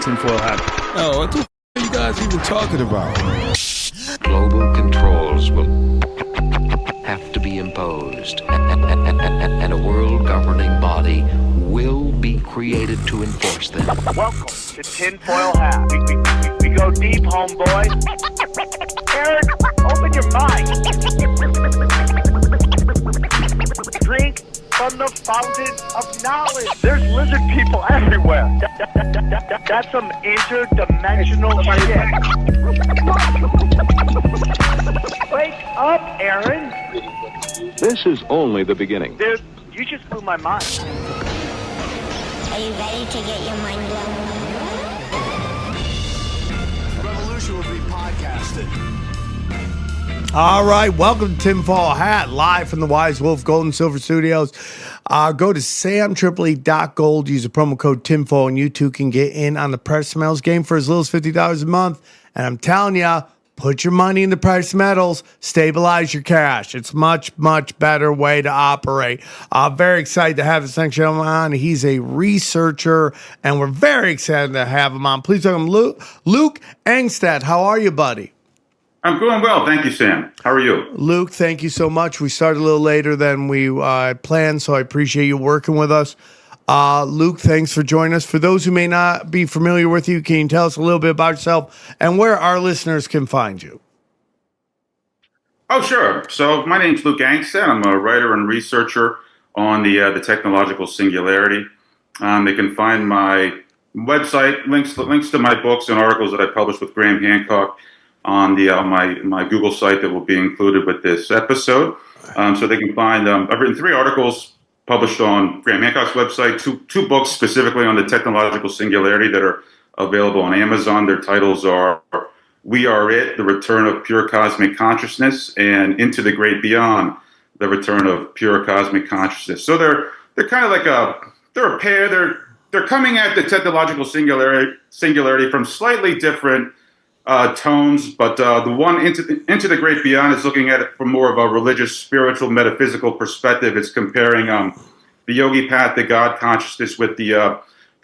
tinfoil hat. Oh, what the f*** are you guys even talking about? Global controls will have to be imposed, and a world governing body will be created to enforce them. Welcome to Tinfoil Hat. We go deep, homeboy. Aaron, open your mind. Drink from the fountain of knowledge. There's lizard people everywhere. That's some interdimensional shit. Wake up, Aaron. This is only the beginning. Dude, you just blew my mind. Are you ready to get your mind blown? Revolution will be podcasted. All right, welcome to Tinfoil Hat, live from the Wise Wolf Gold and Silver Studios. Go to samtripoli.gold, use the promo code Tinfoil, and you too can get in on the Precious Metals game for as little as $50 a month. And I'm telling you, put your money in the precious metals, stabilize your cash. It's much, much better way to operate. I'm very excited to have this next gentleman on. He's a researcher, and we're very excited to have him on. Please welcome Luke Angstadt. How are you, buddy? I'm doing well. Thank you, Sam. How are you? Luke, thank you so much. We started a little later than we planned, so I appreciate you working with us. Luke, thanks for joining us. For those who may not be familiar with you, can you tell us a little bit about yourself and where our listeners can find you? Oh, sure. So my name's Luke Angstadt. I'm a writer and researcher on the technological singularity. They can find my website, links to my books and articles that I published with Graham Hancock on my Google site that will be included with this episode. So they can find, I've written 3 articles published on Graham Hancock's website, two books specifically on the technological singularity that are available on Amazon. Their titles are We Are It, The Return of Pure Cosmic Consciousness, and Into the Great Beyond, The Return of Pure Cosmic Consciousness. So they're kind of like they're a pair. They're coming at the technological singularity from slightly different tones, but the one into the Great Beyond is looking at it from more of a religious, spiritual, metaphysical perspective. It's comparing the yogi path to God consciousness with the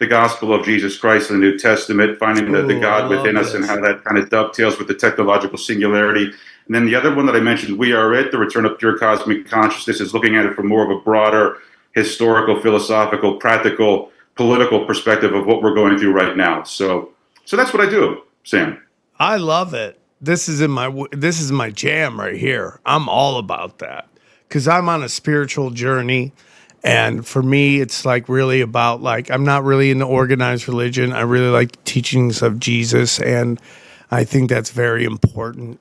gospel of Jesus Christ in the New Testament, finding the God within us and how that kind of dovetails with the technological singularity. And then the other one that I mentioned, We Are It, The Return of Pure Cosmic Consciousness, is looking at it from more of a broader historical, philosophical, practical, political perspective of what we're going through right now. So that's what I do, Sam. I love it. This is my jam right here. I'm all about that because I'm on a spiritual journey, and for me, it's like really about I'm not really into organized religion. I really like the teachings of Jesus, and I think that's very important.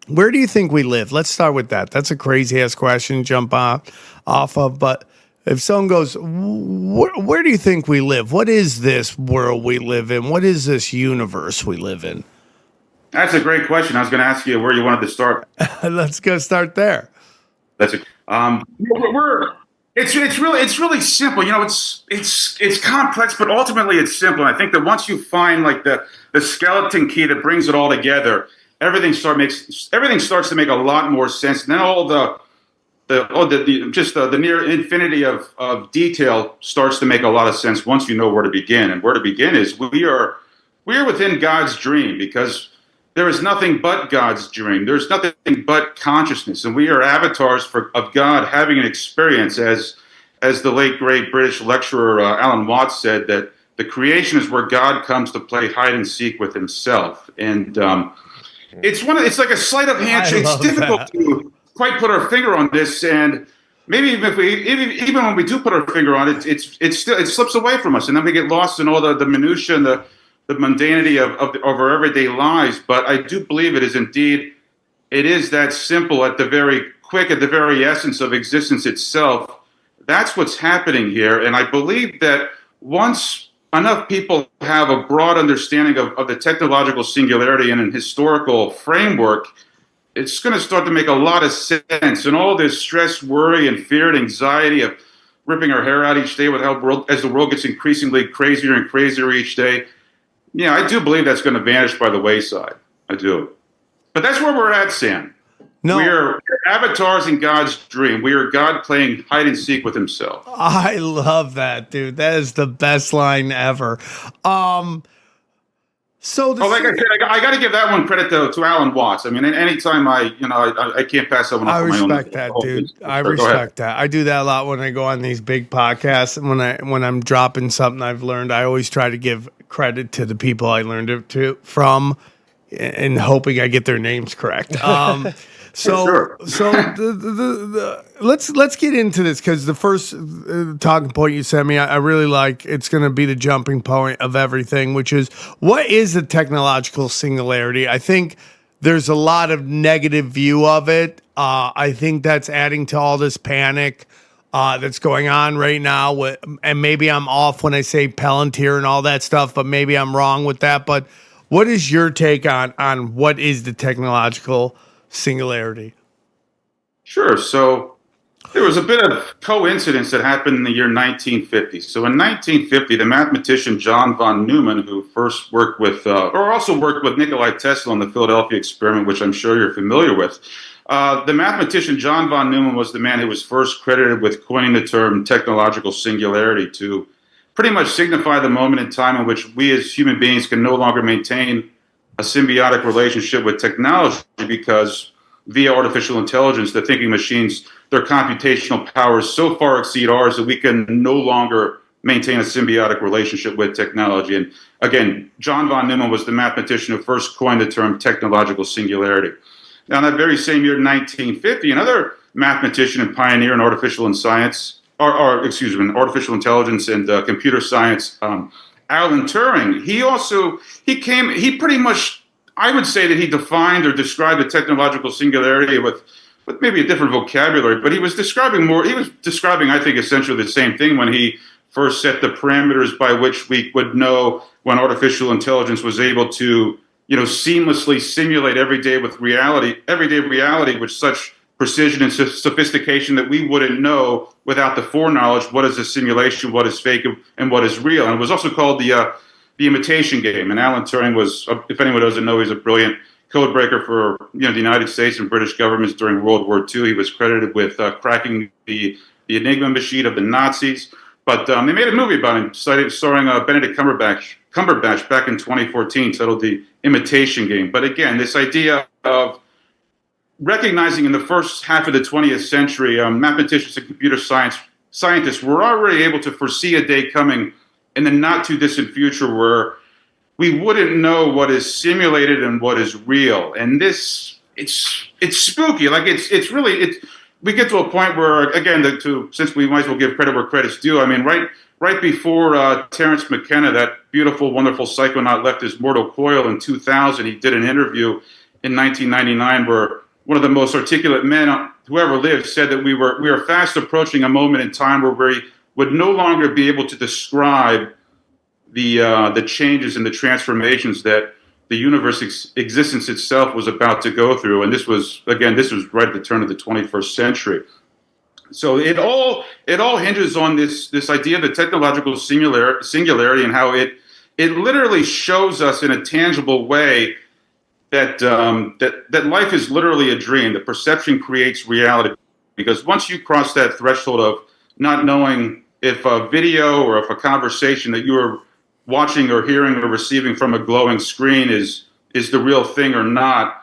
Where do you think we live? Let's start with that. That's a crazy ass question to jump off of, but if someone goes, where do you think we live? What is this world we live in? What is this universe we live in? That's a great question. I was going to ask you where you wanted to start. Let's go start there. That's it. It's really simple. You know, it's complex, but ultimately it's simple. And I think that once you find the skeleton key that brings it all together, everything starts to make a lot more sense. And then all the near infinity of detail starts to make a lot of sense once you know where to begin. And where to begin is we are within God's dream, because there is nothing but God's dream. There's nothing but consciousness, and we are avatars of God having an experience. As the late great British lecturer Alan Watts said, that the creation is where God comes to play hide and seek with Himself. And it's like a sleight of hand. It's difficult to quite put our finger on this, and maybe even when we do put our finger on it, it slips away from us, and then we get lost in all the minutia and the mundanity of our everyday lives. But I do believe it is that simple at the very essence of existence itself. That's what's happening here, and I believe that once enough people have a broad understanding of the technological singularity and an historical framework, it's going to start to make a lot of sense. And all this stress, worry, and fear and anxiety of ripping our hair out each day as the world gets increasingly crazier and crazier each day, yeah, I do believe that's going to vanish by the wayside. I do. But that's where we're at, Sam. No, We are avatars in God's dream. We are God playing hide and seek with himself. I love that, dude. That is the best line ever. So the Oh, like I said, I got to give that one credit to Alan Watts. I mean, anytime I can't pass that one off I for my own. respect that, dude. I Go ahead. respect that. I do that a lot when I go on these big podcasts, and when I'm dropping something I've learned, I always try to give credit to the people I learned it from, and hoping I get their names correct. So let's get into this, because the first talking point you sent me, I really like. It's going to be the jumping point of everything, which is, what is the technological singularity? I think there's a lot of negative view of it. I think that's adding to all this panic that's going on right now. And maybe I'm off when I say Palantir and all that stuff, but maybe I'm wrong with that. But what is your take on what is the technological singularity? Sure. So there was a bit of coincidence that happened in the year 1950. So in 1950, the mathematician John von Neumann, who first worked with, or also worked with Nikola Tesla on the Philadelphia experiment, which I'm sure you're familiar with, the mathematician John von Neumann was the man who was first credited with coining the term technological singularity to pretty much signify the moment in time in which we as human beings can no longer maintain a symbiotic relationship with technology, because via artificial intelligence, the thinking machines, their computational powers so far exceed ours that we can no longer maintain a symbiotic relationship with technology. And again, John von Neumann was the mathematician who first coined the term technological singularity. Now, in that very same year, 1950, another mathematician and pioneer in artificial intelligence and computer science, Alan Turing, he pretty much, I would say that he defined or described the technological singularity with maybe a different vocabulary, but he was describing, I think, essentially the same thing when he first set the parameters by which we would know when artificial intelligence was able to, seamlessly simulate everyday reality with such precision and sophistication that we wouldn't know without the foreknowledge what is a simulation, what is fake, and what is real. And it was also called the imitation game. And Alan Turing was, if anyone doesn't know, he's a brilliant code breaker for the United States and British governments during World War II. He was credited with cracking the Enigma machine of the Nazis. But they made a movie about him, starring Benedict Cumberbatch back in 2014, titled The Imitation Game. But again, this idea of recognizing in the first half of the 20th century, mathematicians and computer scientists were already able to foresee a day coming in the not too distant future where we wouldn't know what is simulated and what is real. And it's spooky. Like it's really we get to a point where, again, since we might as well give credit where credit's due. I mean, right before Terence McKenna, that beautiful, wonderful psychonaut, left his mortal coil in 2000, he did an interview in 1999 where one of the most articulate men who ever lived said that we are fast approaching a moment in time where we would no longer be able to describe the changes and the transformations that the universe existence itself was about to go through. And this was right at the turn of the 21st century. So it all hinges on this idea of the technological singularity and how it literally shows us in a tangible way that life is literally a dream. That perception creates reality. Because once you cross that threshold of not knowing if a video or if a conversation that you are watching or hearing or receiving from a glowing screen is the real thing or not,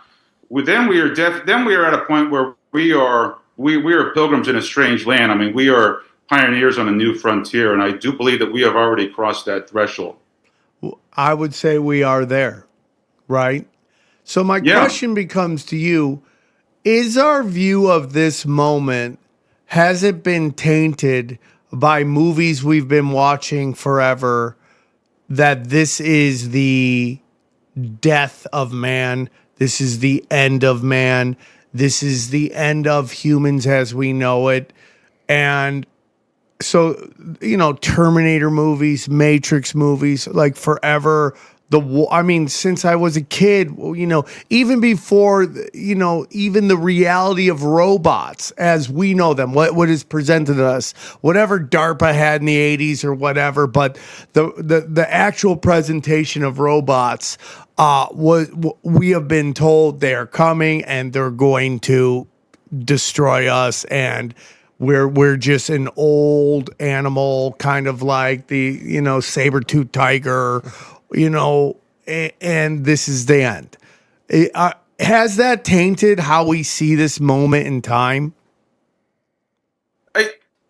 then we are at a point where we are pilgrims in a strange land. I mean, we are pioneers on a new frontier, and I do believe that we have already crossed that threshold. I would say we are there, right? So my question becomes to you, is our view of this moment, has it been tainted by movies we've been watching forever, that this is the death of man, this is the end of man, this is the end of humans as we know it? And so, Terminator movies, Matrix movies, like forever, I mean, since I was a kid, even before, even the reality of robots as we know them, what is presented to us, whatever DARPA had in the 80s or whatever, but the actual presentation of robots we have been told they're coming and they're going to destroy us, and we're just an old animal, kind of like the saber-toothed tiger, and this is the end. Has that tainted how we see this moment in time?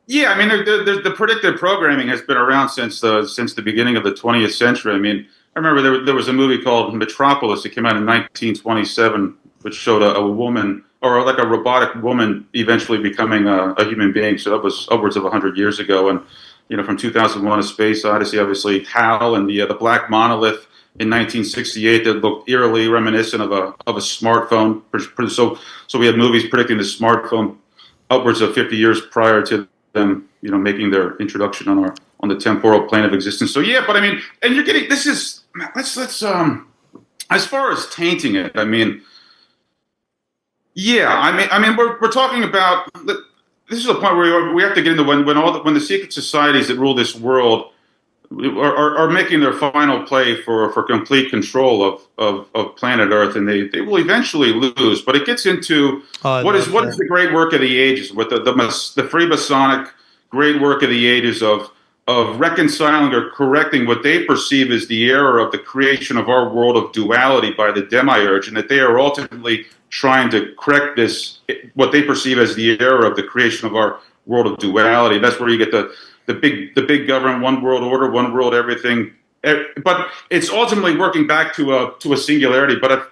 Yeah, I mean, the predictive programming has been around since the beginning of the 20th century. I mean, I remember there was a movie called Metropolis that came out in 1927, which showed a woman, or like a robotic woman, eventually becoming a human being. So that was upwards of 100 years ago. And from 2001: A Space Odyssey, obviously HAL, and the Black Monolith in 1968 that looked eerily reminiscent of a smartphone. So we had movies predicting the smartphone upwards of 50 years prior to them, making their introduction on the temporal plane of existence. So yeah, but I mean, and you're getting let's as far as tainting it, I mean, yeah, I mean, we're talking about this is a point where we have to get into when the secret societies that rule this world are making their final play for complete control of planet Earth, and they will eventually lose. But it gets into what is the great work of the ages, with the Freemasonic great work of the ages of reconciling or correcting what they perceive as the error of the creation of our world of duality by the demiurge, and that they are ultimately trying to correct this, what they perceive as the error of the creation of our world of duality. That's where you get the big government, one world order, one world everything. But it's ultimately working back to a singularity. But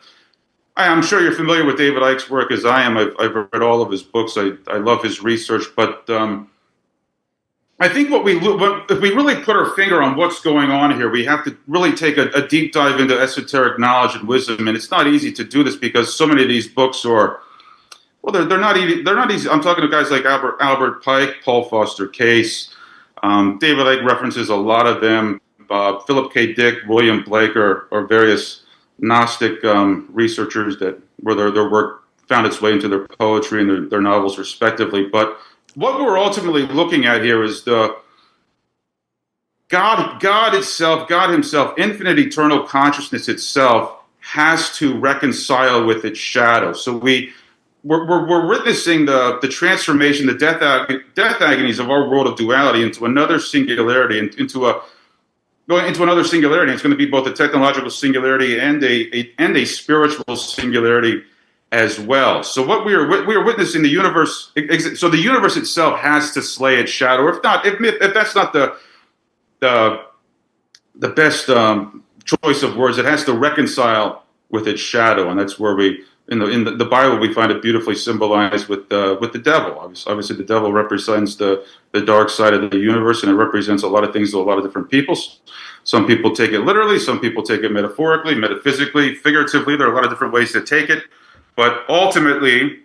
I'm sure you're familiar with David Icke's work as I am. I've read all of his books. I love his research. But I think if we really put our finger on what's going on here, we have to really take a deep dive into esoteric knowledge and wisdom. And it's not easy to do this because so many of these books are, well, they're not easy. I'm talking to guys like Albert Pike, Paul Foster Case. David Icke references a lot of them. Philip K. Dick, William Blake are various Gnostic researchers where their work found its way into their poetry and their novels respectively. But what we're ultimately looking at here is the God itself, God himself, infinite eternal consciousness itself has to reconcile with its shadow. So we're witnessing the transformation, the death agonies of our world of duality into another singularity, going into another singularity. It's going to be both a technological singularity and a spiritual singularity as well. So what we are witnessing, the universe. So the universe itself has to slay its shadow. If that's not the best choice of words, it has to reconcile with its shadow, and that's where in the Bible we find it beautifully symbolized with the devil. Obviously, the devil represents the dark side of the universe, and it represents a lot of things to a lot of different people. Some people take it literally, some people take it metaphorically, metaphysically, figuratively. There are a lot of different ways to take it. But ultimately,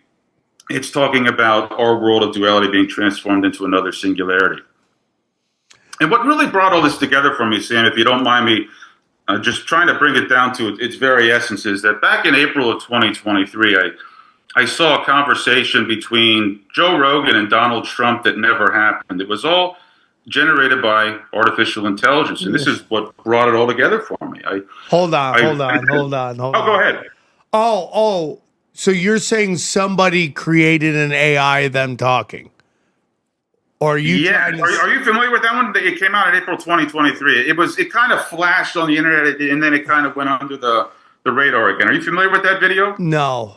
it's talking about our world of duality being transformed into another singularity. And what really brought all this together for me, Sam, if you don't mind me just trying to bring it down to its very essence, is that back in April of 2023, I saw a conversation between Joe Rogan and Donald Trump that never happened. It was all generated by artificial intelligence, and this is what brought it all together for me. Hold on. Oh, go ahead. Oh. So you're saying somebody created an AI of them talking? Or are you? Yeah. Are you familiar with that one? It came out in April 2023. It kind of flashed on the internet, and then it kind of went under the radar again. Are you familiar with that video? No.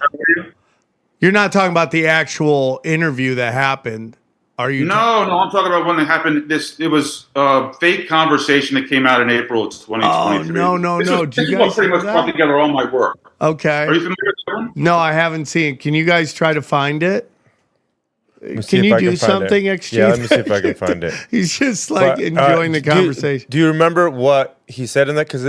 You're not talking about the actual interview that happened, are you? No, I'm talking about when it happened. It was a fake conversation that came out in April of 2023. Oh, no. This is what pretty much brought together all my work. Okay. Are you familiar with that one? No, I haven't seen it. Can you guys try to find it? Can you do something? Exchange? Yeah, let me see if I can find it. He's just enjoying the conversation. Do you remember what he said in that? Because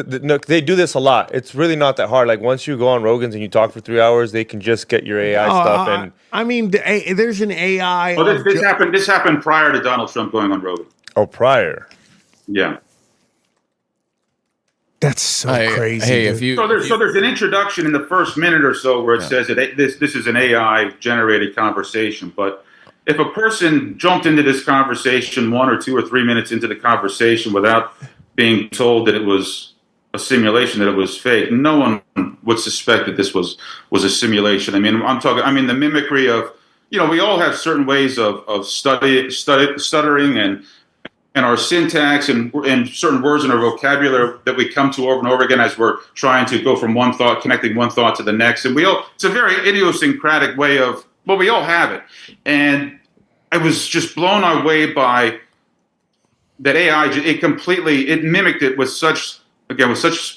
they do this a lot. It's really not that hard. Like once you go on Rogan's and you talk for 3 hours, they can just get your AI stuff. And I mean, there's an AI. Oh, this happened prior to Donald Trump going on Rogan. Oh, prior. Yeah. That's so crazy. Hey, dude. if you So there's an introduction in the first minute or so where it says that this is an AI generated conversation. But if a person jumped into this conversation 1 or 2 or 3 minutes into the conversation without being told that it was a simulation, that it was fake, no one would suspect that this was a simulation. I mean, the mimicry of, we all have certain ways of stuttering and our syntax and certain words in our vocabulary that we come to over and over again as we're trying to go from connecting one thought to the next. And it's a very idiosyncratic way of, well, we all have it. And I was just blown away by that AI. It mimicked it with such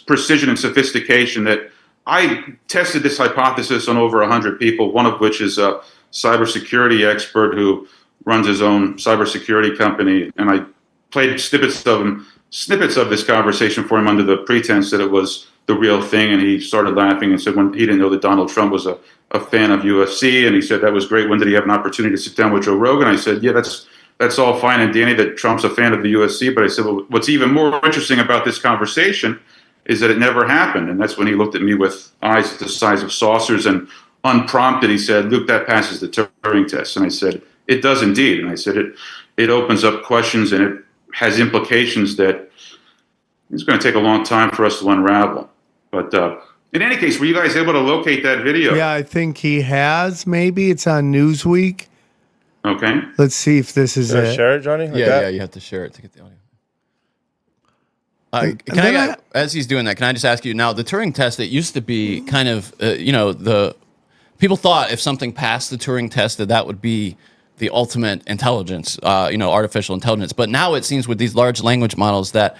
precision and sophistication that I tested this hypothesis on over 100 people, one of which is a cybersecurity expert who runs his own cybersecurity company. And I played snippets of this conversation for him under the pretense that it was the real thing, and he started laughing and said when he didn't know that Donald Trump was a fan of UFC, and he said that was great. When did he have an opportunity to sit down with Joe Rogan? I said, yeah, that's all fine and dandy that Trump's a fan of the UFC, but I said, well, what's even more interesting about this conversation is that it never happened. And that's when he looked at me with eyes the size of saucers, and unprompted he said, Luke, that passes the Turing test. And I said, it does indeed. And I said, it opens up questions, and it has implications that it's going to take a long time for us to unravel. But in any case, were you guys able to locate that video? Yeah, I think he has. Maybe it's on Newsweek. Okay. Let's see if this is it. Share it, Johnny? Yeah, you have to share it to get the audio. As he's doing that, can I just ask you now? The Turing test, it used to be kind of, the people thought if something passed the Turing test that would be the ultimate intelligence, artificial intelligence. But now it seems with these large language models that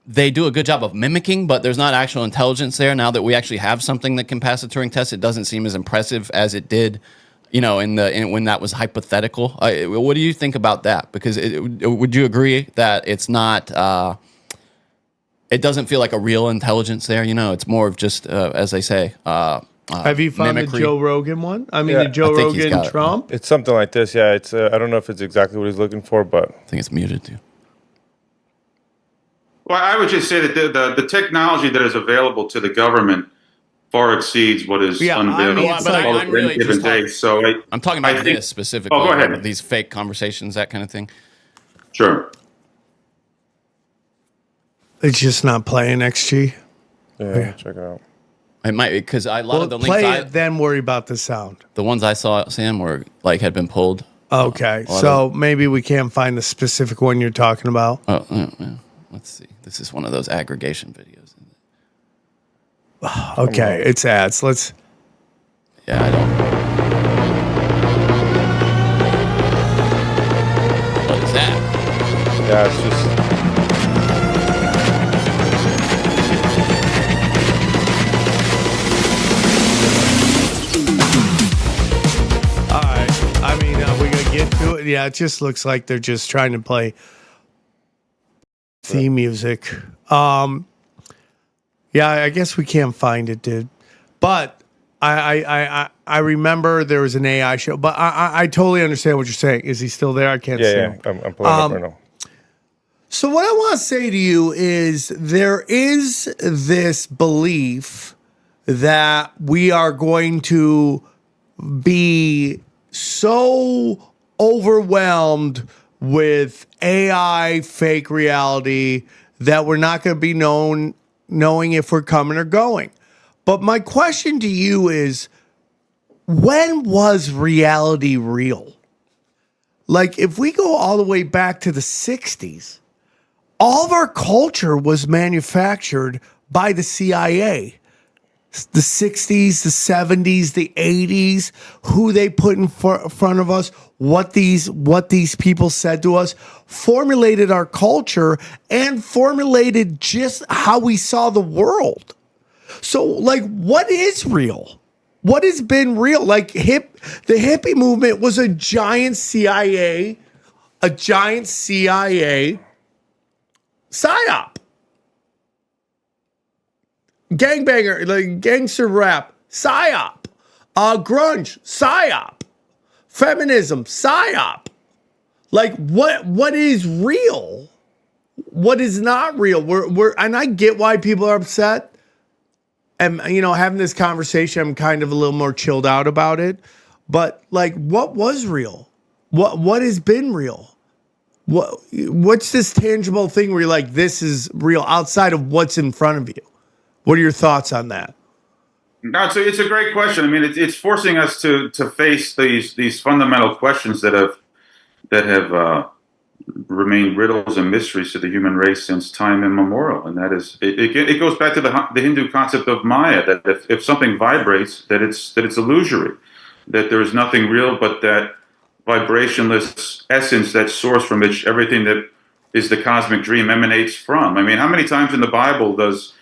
they do a good job of mimicking, but there's not actual intelligence there. Now that we actually have something that can pass the Turing test, it doesn't seem as impressive as it did, when that was hypothetical. What do you think about that? Because would you agree that it's not? It doesn't feel like a real intelligence there. It's more of just, as they say. Have you found mimicry. the Joe Rogan one? I mean, Yeah, the Joe I think he's Rogan got it. Trump? It's something like this. Yeah, it's. I don't know if it's exactly what he's looking for, but I think it's muted too. Well, I would just say that the technology that is available to the government far exceeds what is unavailable. I'm really just I'm talking about I think- this specifically. Oh, go ahead. These fake conversations, that kind of thing. Sure. It's just not playing XG. yeah, check it out. It might because a lot of the play links, it, then worry about the sound. the ones I saw, Sam, were had been pulled. Okay, so maybe we can't find the specific one you're talking about. Oh, yeah. Let's see. This is one of those aggregation videos. Okay, it's ads. Let's. Yeah, I don't. What is that? Yeah, it's just. All right. I mean, we're gonna get to it. Yeah, it just looks like they're just trying to play theme music. Yeah, I guess we can't find it, dude. But I remember there was an AI show. But I totally understand what you're saying. Is he still there? I can't see him. I'm pulling up right now. So what I want to say to you is there is this belief that we are going to be so overwhelmed with AI fake reality that we're not going to be knowing if we're coming or going. But my question to you is, when was reality real? Like, if we go all the way back to the 60s, all of our culture was manufactured by the CIA. The 60s, the 70s, the 80s, who they put in front of us, what these people said to us, formulated our culture and formulated just how we saw the world. So, like, what is real? What has been real? Like, the hippie movement was a giant CIA psyop. Gangbanger, like gangster rap, psyop. Grunge, psyop. Feminism, psyop. Like, what is real? what is not real. And I get why people are upset. And, having this conversation, I'm kind of a little more chilled out about it. But like, what was real? What has been real? What's this tangible thing where you're like, this is real outside of what's in front of you? What are your thoughts on that? No, it's a great question. I mean, it's forcing us to face these fundamental questions that have remained riddles and mysteries to the human race since time immemorial. And that is, it goes back to the Hindu concept of Maya, that if something vibrates, that it's illusory, that there is nothing real but that vibrationless essence, that source from which everything that is the cosmic dream emanates from. I mean, how many times in the Bible does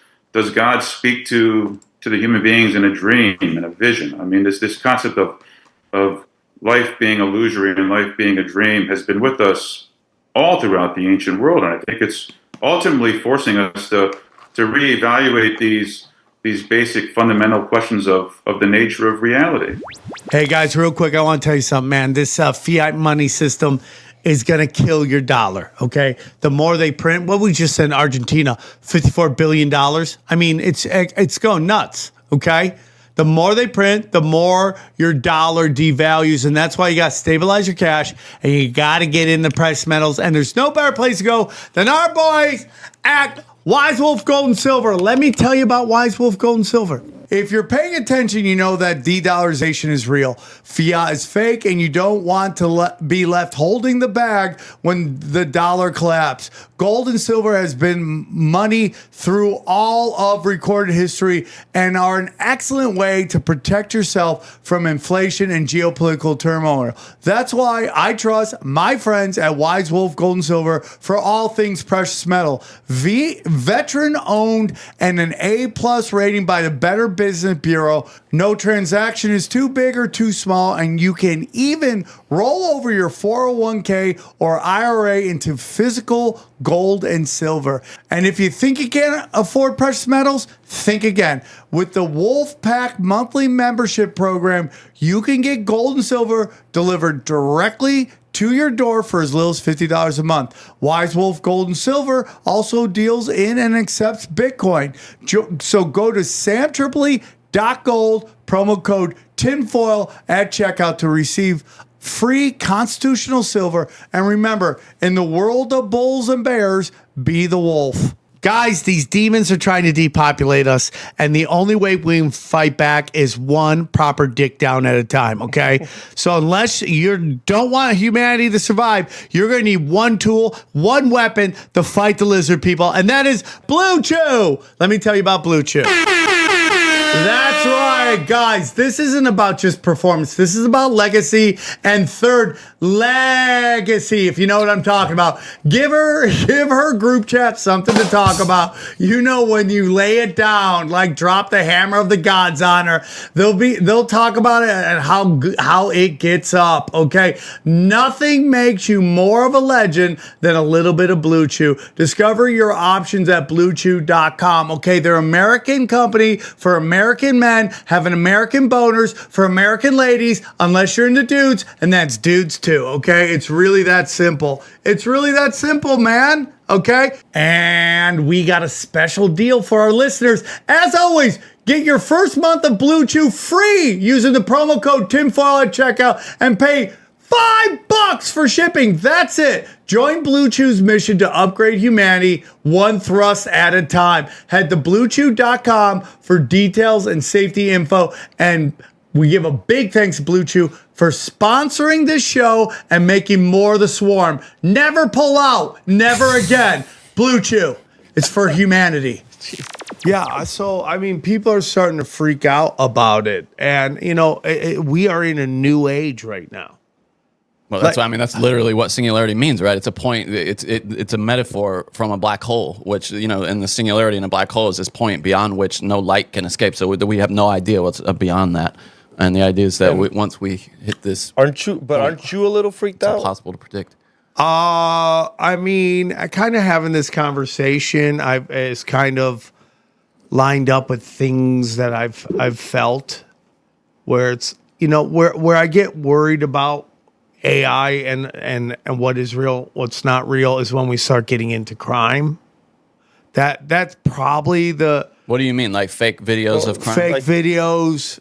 God speak to the human beings in a dream, in a vision? I mean, this concept of life being illusory and life being a dream has been with us all throughout the ancient world, and I think it's ultimately forcing us to reevaluate these basic fundamental questions of the nature of reality. Hey guys, real quick, I want to tell you something, man. This fiat money system is going to kill your dollar, okay? The more they print, what we just said in Argentina, $54 billion. I mean, it's going nuts, okay? The more they print, the more your dollar devalues, and that's why you got to stabilize your cash, and you got to get in the precious metals, and there's no better place to go than our boys at Wise Wolf Gold and Silver. Let me tell you about Wise Wolf Gold and Silver. If you're paying attention, you know that de-dollarization is real. Fiat is fake, and you don't want to be left holding the bag when the dollar collapses. Gold and silver has been money through all of recorded history and are an excellent way to protect yourself from inflation and geopolitical turmoil. That's why I trust my friends at Wise Wolf Gold and Silver for all things precious metal. Veteran-owned and an A+ rating by the Better Business Bureau. No transaction is too big or too small, and you can even roll over your 401k or IRA into physical gold and silver. And if you think you can't afford precious metals, think again. With the Wolf Pack monthly membership program, you can get gold and silver delivered directly to your door for as little as $50 a month. Wise Wolf Gold and Silver also deals in and accepts Bitcoin. So go to samtripoli.gold, promo code tinfoil at checkout to receive free constitutional silver. And remember, in the world of bulls and bears, be the wolf. Guys, these demons are trying to depopulate us, and the only way we can fight back is one proper dick down at a time, okay? So unless you don't want humanity to survive, you're going to need one tool, one weapon to fight the lizard people, and that is Blue Chew. Let me tell you about Blue Chew. That's right, guys. This isn't about just performance. This is about legacy and third, legacy, if you know what I'm talking about. Give her group chat something to talk about. You know, when you lay it down, like drop the hammer of the gods on her, they'll talk about it and how it gets up, okay? Nothing makes you more of a legend than a little bit of Blue Chew. Discover your options at bluechew.com, okay? They're an American company for American men, having American boners for American ladies, unless you're into dudes, and that's dudes too, okay? It's really that simple. It's really that simple, man, okay? And we got a special deal for our listeners. As always, get your first month of Blue Chew free using the promo code tinfoil at checkout and pay $5 for shipping. That's it. Join Blue Chew's mission to upgrade humanity one thrust at a time. Head to bluechew.com for details and safety info. And we give a big thanks to Blue Chew for sponsoring this show and making more of the swarm. Never pull out. Never again. Blue Chew. It's for humanity. Yeah, so, I mean, people are starting to freak out about it. And, you know, we are in a new age right now. Well, that's that's literally what singularity means, right? It's a point. It's a metaphor from a black hole, which, you know, and the singularity in a black hole is this point beyond which no light can escape. So we have no idea what's beyond that. And the idea is that once we hit this, aren't you a little freaked out? It's impossible to predict. I mean, I kind of having this conversation is kind of lined up with things that I've felt, where it's, you know, where I get worried about, AI and what is real, what's not real, is when we start getting into crime. That's probably the What do you mean, like fake videos of crime? fake videos,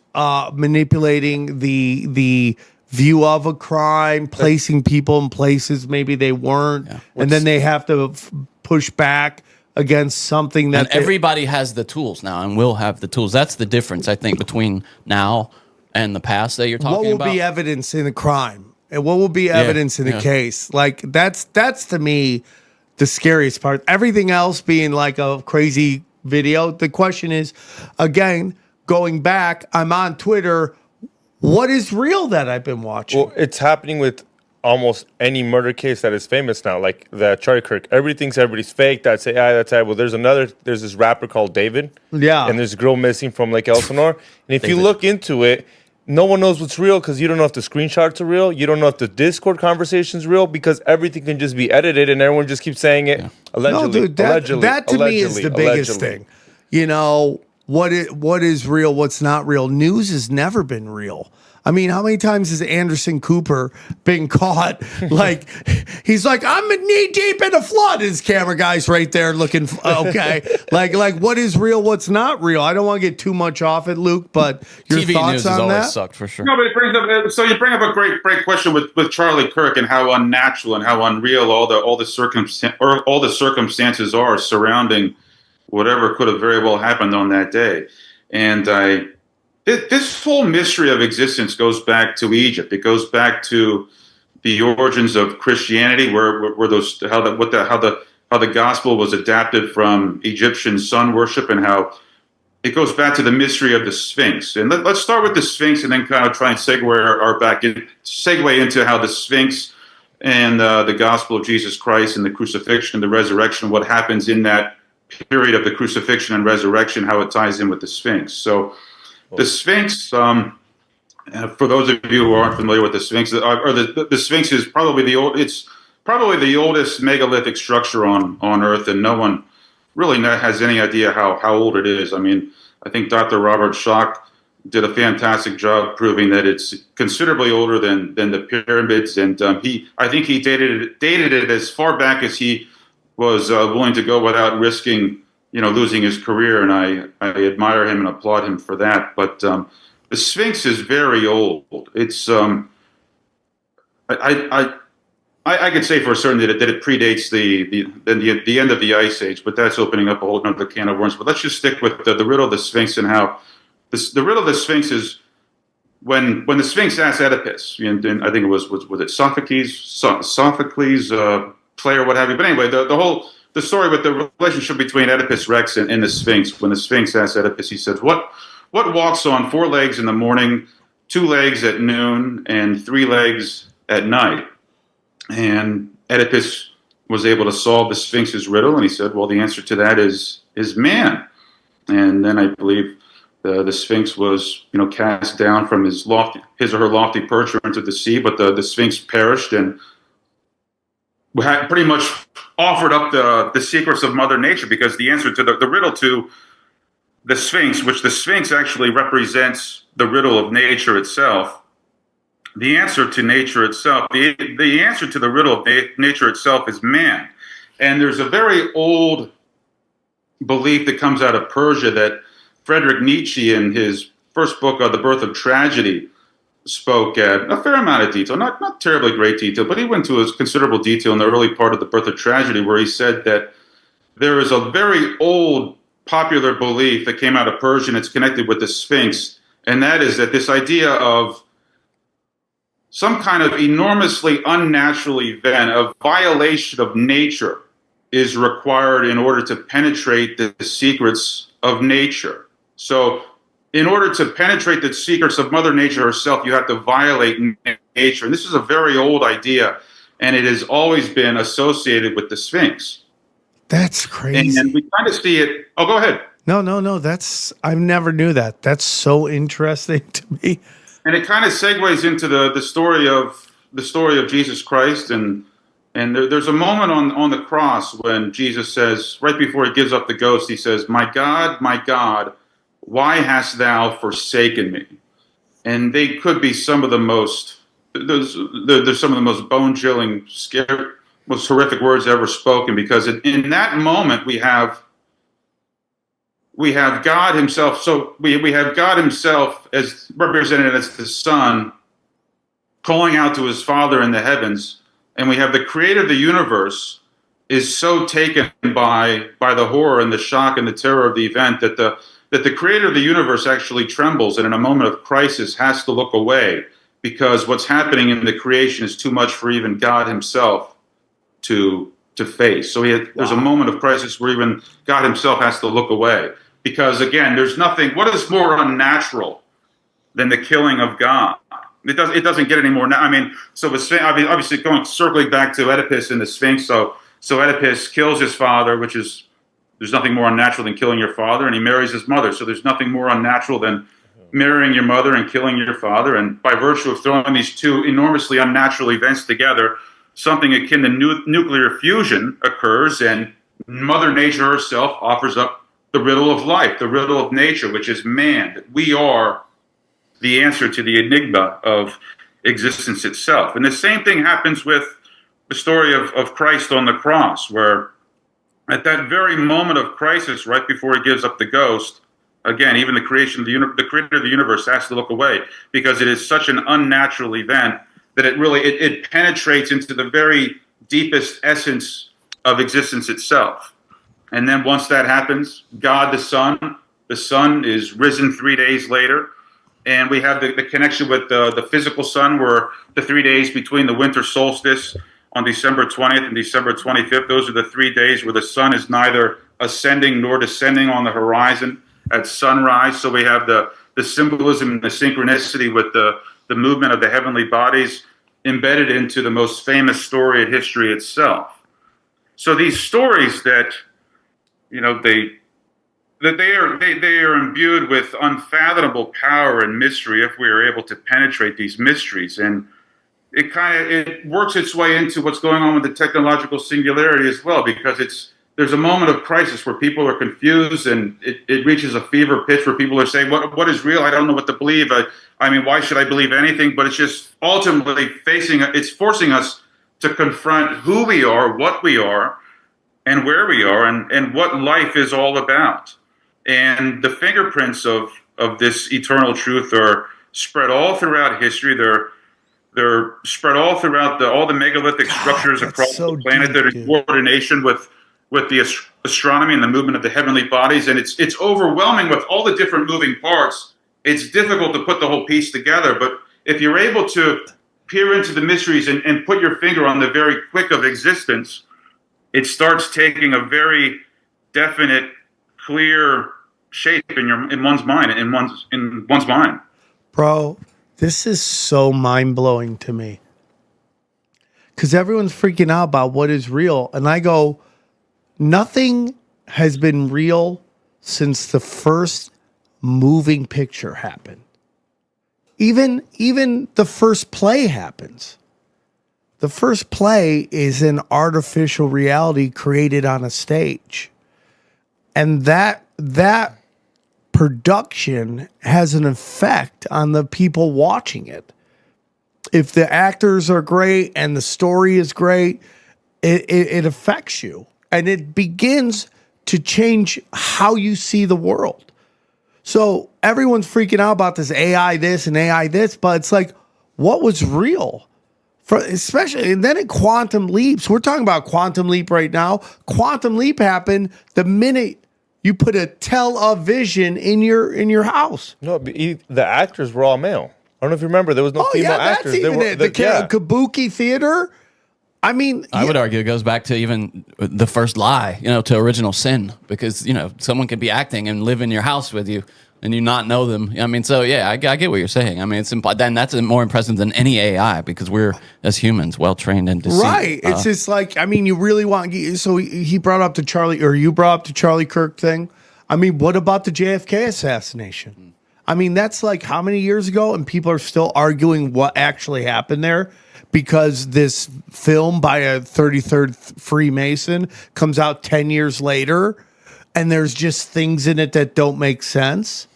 manipulating the view of a crime, placing people in places maybe they weren't, and then they have to push back against something that and everybody has the tools now and will have the tools. That's the difference, I think, between now and the past that you're talking what will about. be evidence in a crime and what will be evidence in a case. Like that's to me the scariest part. Everything else being like a crazy video. The question is, again, going back, I'm on Twitter. What is real that I've been watching? Well, it's happening with almost any murder case that is famous now, like the Charlie Kirk. Everybody's fake. That's AI. That's AI. Well, there's this rapper called David. Yeah. And there's a girl missing from Lake Elsinore. And if you look into it, no one knows what's real because you don't know if the screenshots are real. You don't know if the Discord conversation's real because everything can just be edited and everyone just keeps saying it. Allegedly. No, dude, that to me is the biggest thing. You know, what is real, what's not real. News has never been real. I mean, how many times has Anderson Cooper been caught? Like, he's like, I'm knee deep in a flood. His camera guy's right there looking, okay. like what is real, what's not real? I don't want to get too much off it, Luke, but your TV thoughts news on has always that? sucked, for sure. No, but it brings up. So you bring up a great question with Charlie Kirk and how unnatural and how unreal all the circumstances are surrounding whatever could have very well happened on that day. And this whole mystery of existence goes back to Egypt. It goes back to the origins of Christianity, where those how the gospel was adapted from Egyptian sun worship, and how it goes back to the mystery of the Sphinx. And let's start with the Sphinx, and then kind of try and segue into how the Sphinx and the gospel of Jesus Christ and the crucifixion and the resurrection, what happens in that period of the crucifixion and resurrection, how it ties in with the Sphinx. So the Sphinx, for those of you who aren't familiar with the Sphinx, the Sphinx is probably the oldest megalithic structure on Earth, and no one really has any idea how old it is. I mean, I think Dr. Robert Schoch did a fantastic job proving that it's considerably older than the pyramids, and I think he dated it as far back as he was willing to go without risking, losing his career, and I admire him and applaud him for that. But the Sphinx is very old. It's I could say for certain that it predates the end of the Ice Age, but that's opening up a whole other can of worms. But let's just stick with the riddle of the Sphinx and how the riddle of the Sphinx is when the Sphinx asked Oedipus, and I think it was it Sophocles, play or what have you. But anyway, the story with the relationship between Oedipus Rex and the Sphinx. When the Sphinx asked Oedipus, he says, "What walks on 4 legs in the morning, 2 legs at noon, and 3 legs at night?" And Oedipus was able to solve the Sphinx's riddle, and he said, "Well, the answer to that is man." And then I believe the Sphinx was cast down from his or her lofty perch into the sea, but the Sphinx perished and had pretty much offered up the secrets of Mother Nature, because the answer to the riddle to the Sphinx, which the Sphinx actually represents the riddle of nature itself, the answer to nature itself, the answer to the riddle of nature itself is man. And there's a very old belief that comes out of Persia that Friedrich Nietzsche, in his first book, The Birth of Tragedy, spoke at a fair amount of detail, not terribly great detail, but he went to a considerable detail in the early part of The Birth of Tragedy, where he said that there is a very old popular belief that came out of Persia, and it's connected with the Sphinx, and that is that this idea of some kind of enormously unnatural event, a violation of nature, is required in order to penetrate the secrets of nature. So in order to penetrate the secrets of Mother Nature herself, you have to violate nature. And this is a very old idea, and it has always been associated with the Sphinx. That's crazy. And we kind of see it. Oh, go ahead. No. I never knew that. That's so interesting to me. And it kind of segues into the story of Jesus Christ, and there's a moment on the cross when Jesus says, right before he gives up the ghost, he says, my God, why hast thou forsaken me?" And they could be some of the most there's some of the most bone-chilling, scary, most horrific words ever spoken, because in that moment we have God himself. So we have God himself as represented as the Son calling out to his Father in the heavens, and we have the creator of the universe is so taken by the horror and the shock and the terror of the event that the creator of the universe actually trembles, and in a moment of crisis has to look away, because what's happening in the creation is too much for even God himself to face. So there's a moment of crisis where even God himself has to look away, because again, there's nothing. What is more unnatural than the killing of God? It doesn't get any more. I mean, so obviously circling back to Oedipus and the Sphinx. So Oedipus kills his father, which is, there's nothing more unnatural than killing your father, and he marries his mother. So there's nothing more unnatural than marrying your mother and killing your father. And by virtue of throwing these two enormously unnatural events together, something akin to nuclear fusion occurs, and Mother Nature herself offers up the riddle of life, the riddle of nature, which is man, that we are the answer to the enigma of existence itself. And the same thing happens with the story of Christ on the cross, where at that very moment of crisis, right before he gives up the ghost, again, even the creator of the universe has to look away, because it is such an unnatural event that it penetrates into the very deepest essence of existence itself. And then once that happens, God the Son is risen 3 days later, and we have the connection with the physical sun, where the 3 days between the winter solstice on December 20th and December 25th, those are the 3 days where the sun is neither ascending nor descending on the horizon at sunrise. So we have the symbolism and the synchronicity with the movement of the heavenly bodies embedded into the most famous story in history itself. So these stories that, they are imbued with unfathomable power and mystery if we are able to penetrate these mysteries. And it works its way into what's going on with the technological singularity as well, because there's a moment of crisis where people are confused, and it reaches a fever pitch where people are saying, what is real? I don't know what to believe. I mean, why should I believe anything? But it's just ultimately it's forcing us to confront who we are, what we are, and where we are, and what life is all about. And the fingerprints of this eternal truth are spread all throughout history. They're spread all throughout all the megalithic structures across the planet that are in coordination with the astronomy and the movement of the heavenly bodies. And it's overwhelming with all the different moving parts. It's difficult to put the whole piece together. But if you're able to peer into the mysteries and put your finger on the very quick of existence, it starts taking a very definite, clear shape in one's mind. Bro, this is so mind-blowing to me, because everyone's freaking out about what is real, and I go, nothing has been real since the first moving picture happened. Even the first play happens. The first play is an artificial reality created on a stage, and that production has an effect on the people watching it. If the actors are great and the story is great, it affects you, and it begins to change how you see the world. So everyone's freaking out about this AI this and AI this, but it's like, what was real? Especially, and then in quantum leaps, we're talking about quantum leap right now. Quantum leap happened the minute you put a television in your house. No, the actors were all male. I don't know if you remember. There was no female actors. That's even it. The Kabuki theater. I mean, I would argue it goes back to even the first lie, to original sin, because, someone could be acting and live in your house with you and you not know them. I mean, so yeah, I get what you're saying. I mean, then that's more impressive than any AI, because we're, as humans, well trained in deceit. Right. It's just like, I mean, you really want, so he brought up the Charlie, or you brought up the Charlie Kirk thing. I mean, what about the JFK assassination? I mean, that's like how many years ago, and people are still arguing what actually happened there, because this film by a 33rd Freemason comes out 10 years later, and there's just things in it that don't make sense.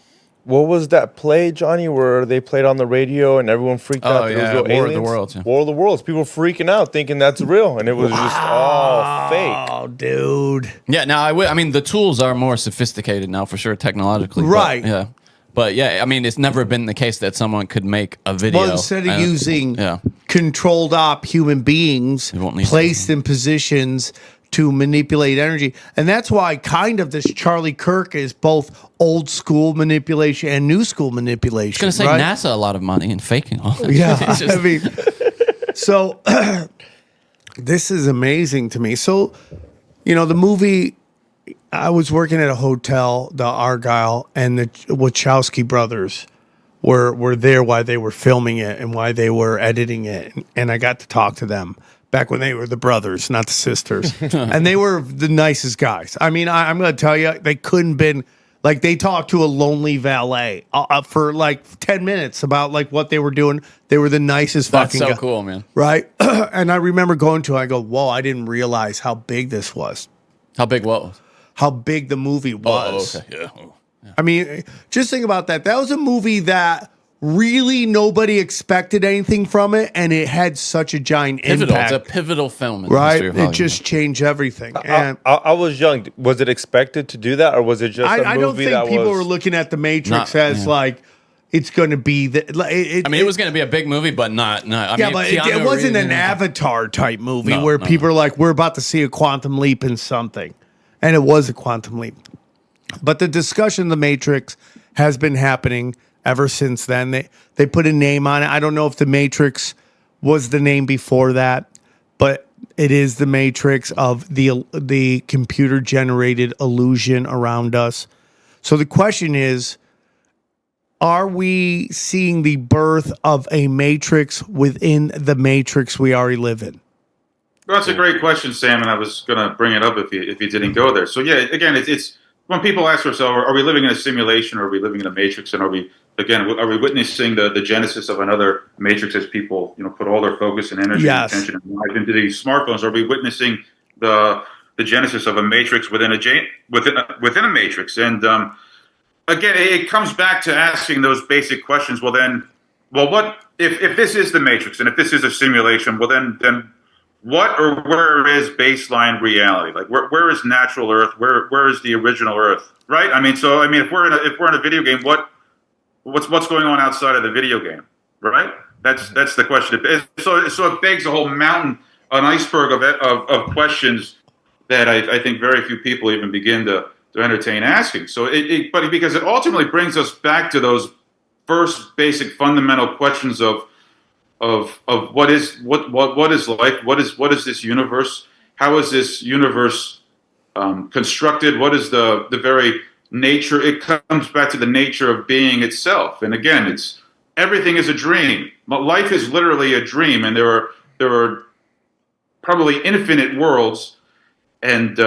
What was that play, Johnny, where they played on the radio and everyone freaked out? Oh, There was yeah, no War of the aliens? Worlds, yeah. War of the Worlds. People freaking out, thinking that's real, and it was just all fake. Oh, dude. Yeah, now I mean, the tools are more sophisticated now for sure, technologically. Right. But yeah, I mean, it's never been the case that someone could make a video. Well, instead of using yeah. controlled op human beings won't need placed in positions to manipulate energy. And that's why kind of this Charlie Kirk is both old school manipulation and new school manipulation. I was going to say right? NASA a lot of money in faking all this. Yeah, It's just- I mean, so this is amazing to me. So, you know, the movie, I was working at a hotel, the Argyle, and the Wachowski brothers were there while they were filming it and why they were editing it. And I got to talk to them back when they were the brothers, not the sisters. And they were the nicest guys. I mean, I'm going to tell you, they couldn't been, like, they talked to a lonely valet for like 10 minutes about like what they were doing. They were the nicest That's fucking so guy. cool, man. Right? And I remember going to it, I go, whoa, I didn't realize how big this was. How big what was? How big the movie was. Oh, okay. Yeah. Oh. I mean, just think about that. That was a movie that really nobody expected anything from it, and it had such a giant Pivotal. impact. It's a pivotal film in the Right? history of It Hollywood. just changed everything. And I was young. Was it expected to do that, or was it just a movie I don't think that people was... were looking at The Matrix Not- as yeah. like, it's going to be the. I mean, it was going to be a big movie, but not. I Yeah, mean, but Keanu it wasn't Reeves an and- Avatar type movie No, where no, people are like, we're about to see a quantum leap in something. And it was a quantum leap. But the discussion of The Matrix has been happening ever since then. They put a name on it. I don't know if The Matrix was the name before that, but it is The Matrix of the computer generated illusion around us. So the question is, are we seeing the birth of a matrix within the matrix we already live in? Well, that's a great question, Sam, and I was going to bring it up if you didn't go there. So yeah, again, it's when people ask themselves, are we living in a simulation, or are we living in a matrix, and are we witnessing the genesis of another matrix as people put all their focus and energy Yes. and attention and life into these smartphones? Are we witnessing the genesis of a matrix within a matrix? And again, it comes back to asking those basic questions. Well, what if this is the matrix, and if this is a simulation? Well, then what or where is baseline reality? Like where is natural Earth? Where is the original Earth? Right? If we're in a video game, what's going on outside of the video game? Right? That's the question. So it begs a whole mountain, an iceberg of questions that I think very few people even begin to entertain asking. So but because it ultimately brings us back to those first basic fundamental questions of what is life? What is this universe? How is this universe constructed? What is the very nature? It comes back to the nature of being itself. And again, everything is a dream. Life is literally a dream, and there are probably infinite worlds. And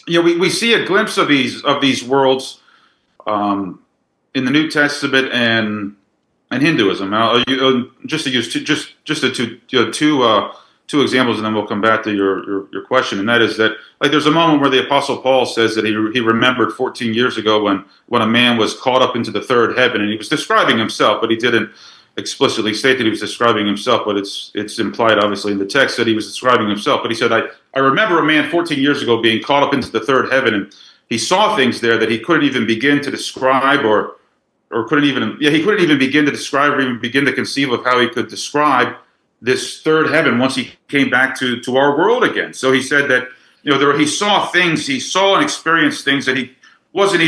we see a glimpse of these worlds in the New Testament and Hinduism. Just to use two examples, and then we'll come back to your question. And that is that, like, there's a moment where the Apostle Paul says that he remembered 14 years ago when a man was caught up into the third heaven, and he was describing himself, but he didn't explicitly state that he was describing himself, but it's implied obviously in the text that he was describing himself. But he said, I remember a man 14 years ago being caught up into the third heaven, and he saw things there that he couldn't even begin to describe or couldn't even begin to describe or even begin to conceive of how he could describe this third heaven once he came back to our world again. So he said that he saw things, he saw and experienced things that he didn't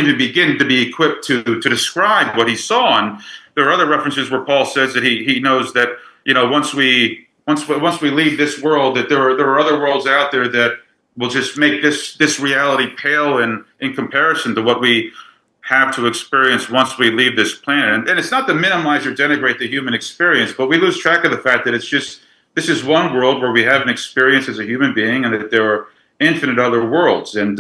even begin to be equipped to describe what he saw. And there are other references where Paul says that he knows that once we leave this world, that there are other worlds out there that will just make this reality pale in comparison to what we have to experience once we leave this planet. And it's not to minimize or denigrate the human experience, but we lose track of the fact that this is one world where we have an experience as a human being, and that there are infinite other worlds. And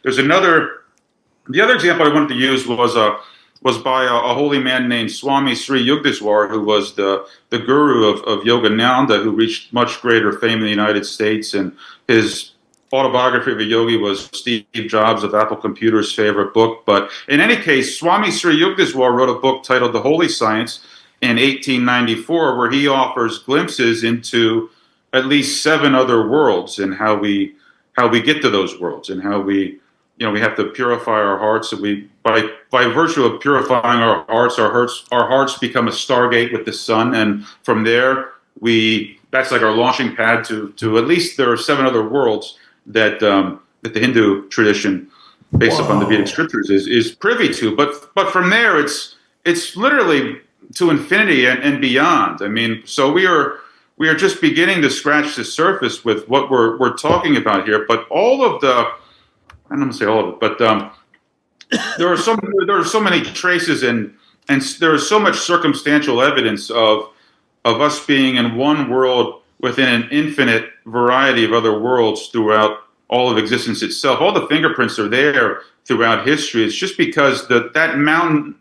there's the other example I wanted to use was by a holy man named Swami Sri Yugdaswar, who was the guru of Yogananda, who reached much greater fame in the United States. And his Autobiography of a Yogi was Steve Jobs of Apple Computer's favorite book. But in any case, Swami Sri Yukteswar wrote a book titled The Holy Science in 1894, where he offers glimpses into at least 7 other worlds and how we get to those worlds, and how we have to purify our hearts. And we, by virtue of purifying our hearts become a stargate with the sun, and from there that's like our launching pad to at least there are 7 other worlds that the Hindu tradition, based upon the Vedic scriptures, is privy to. But from there, it's literally to infinity and beyond. I mean, so we are just beginning to scratch the surface with what we're talking about here. But all of the, I'm not going to say all of it, but there are so many traces and there is so much circumstantial evidence of us being in one world within an infinite variety of other worlds throughout all of existence itself. All the fingerprints are there throughout history. It's just because that mountain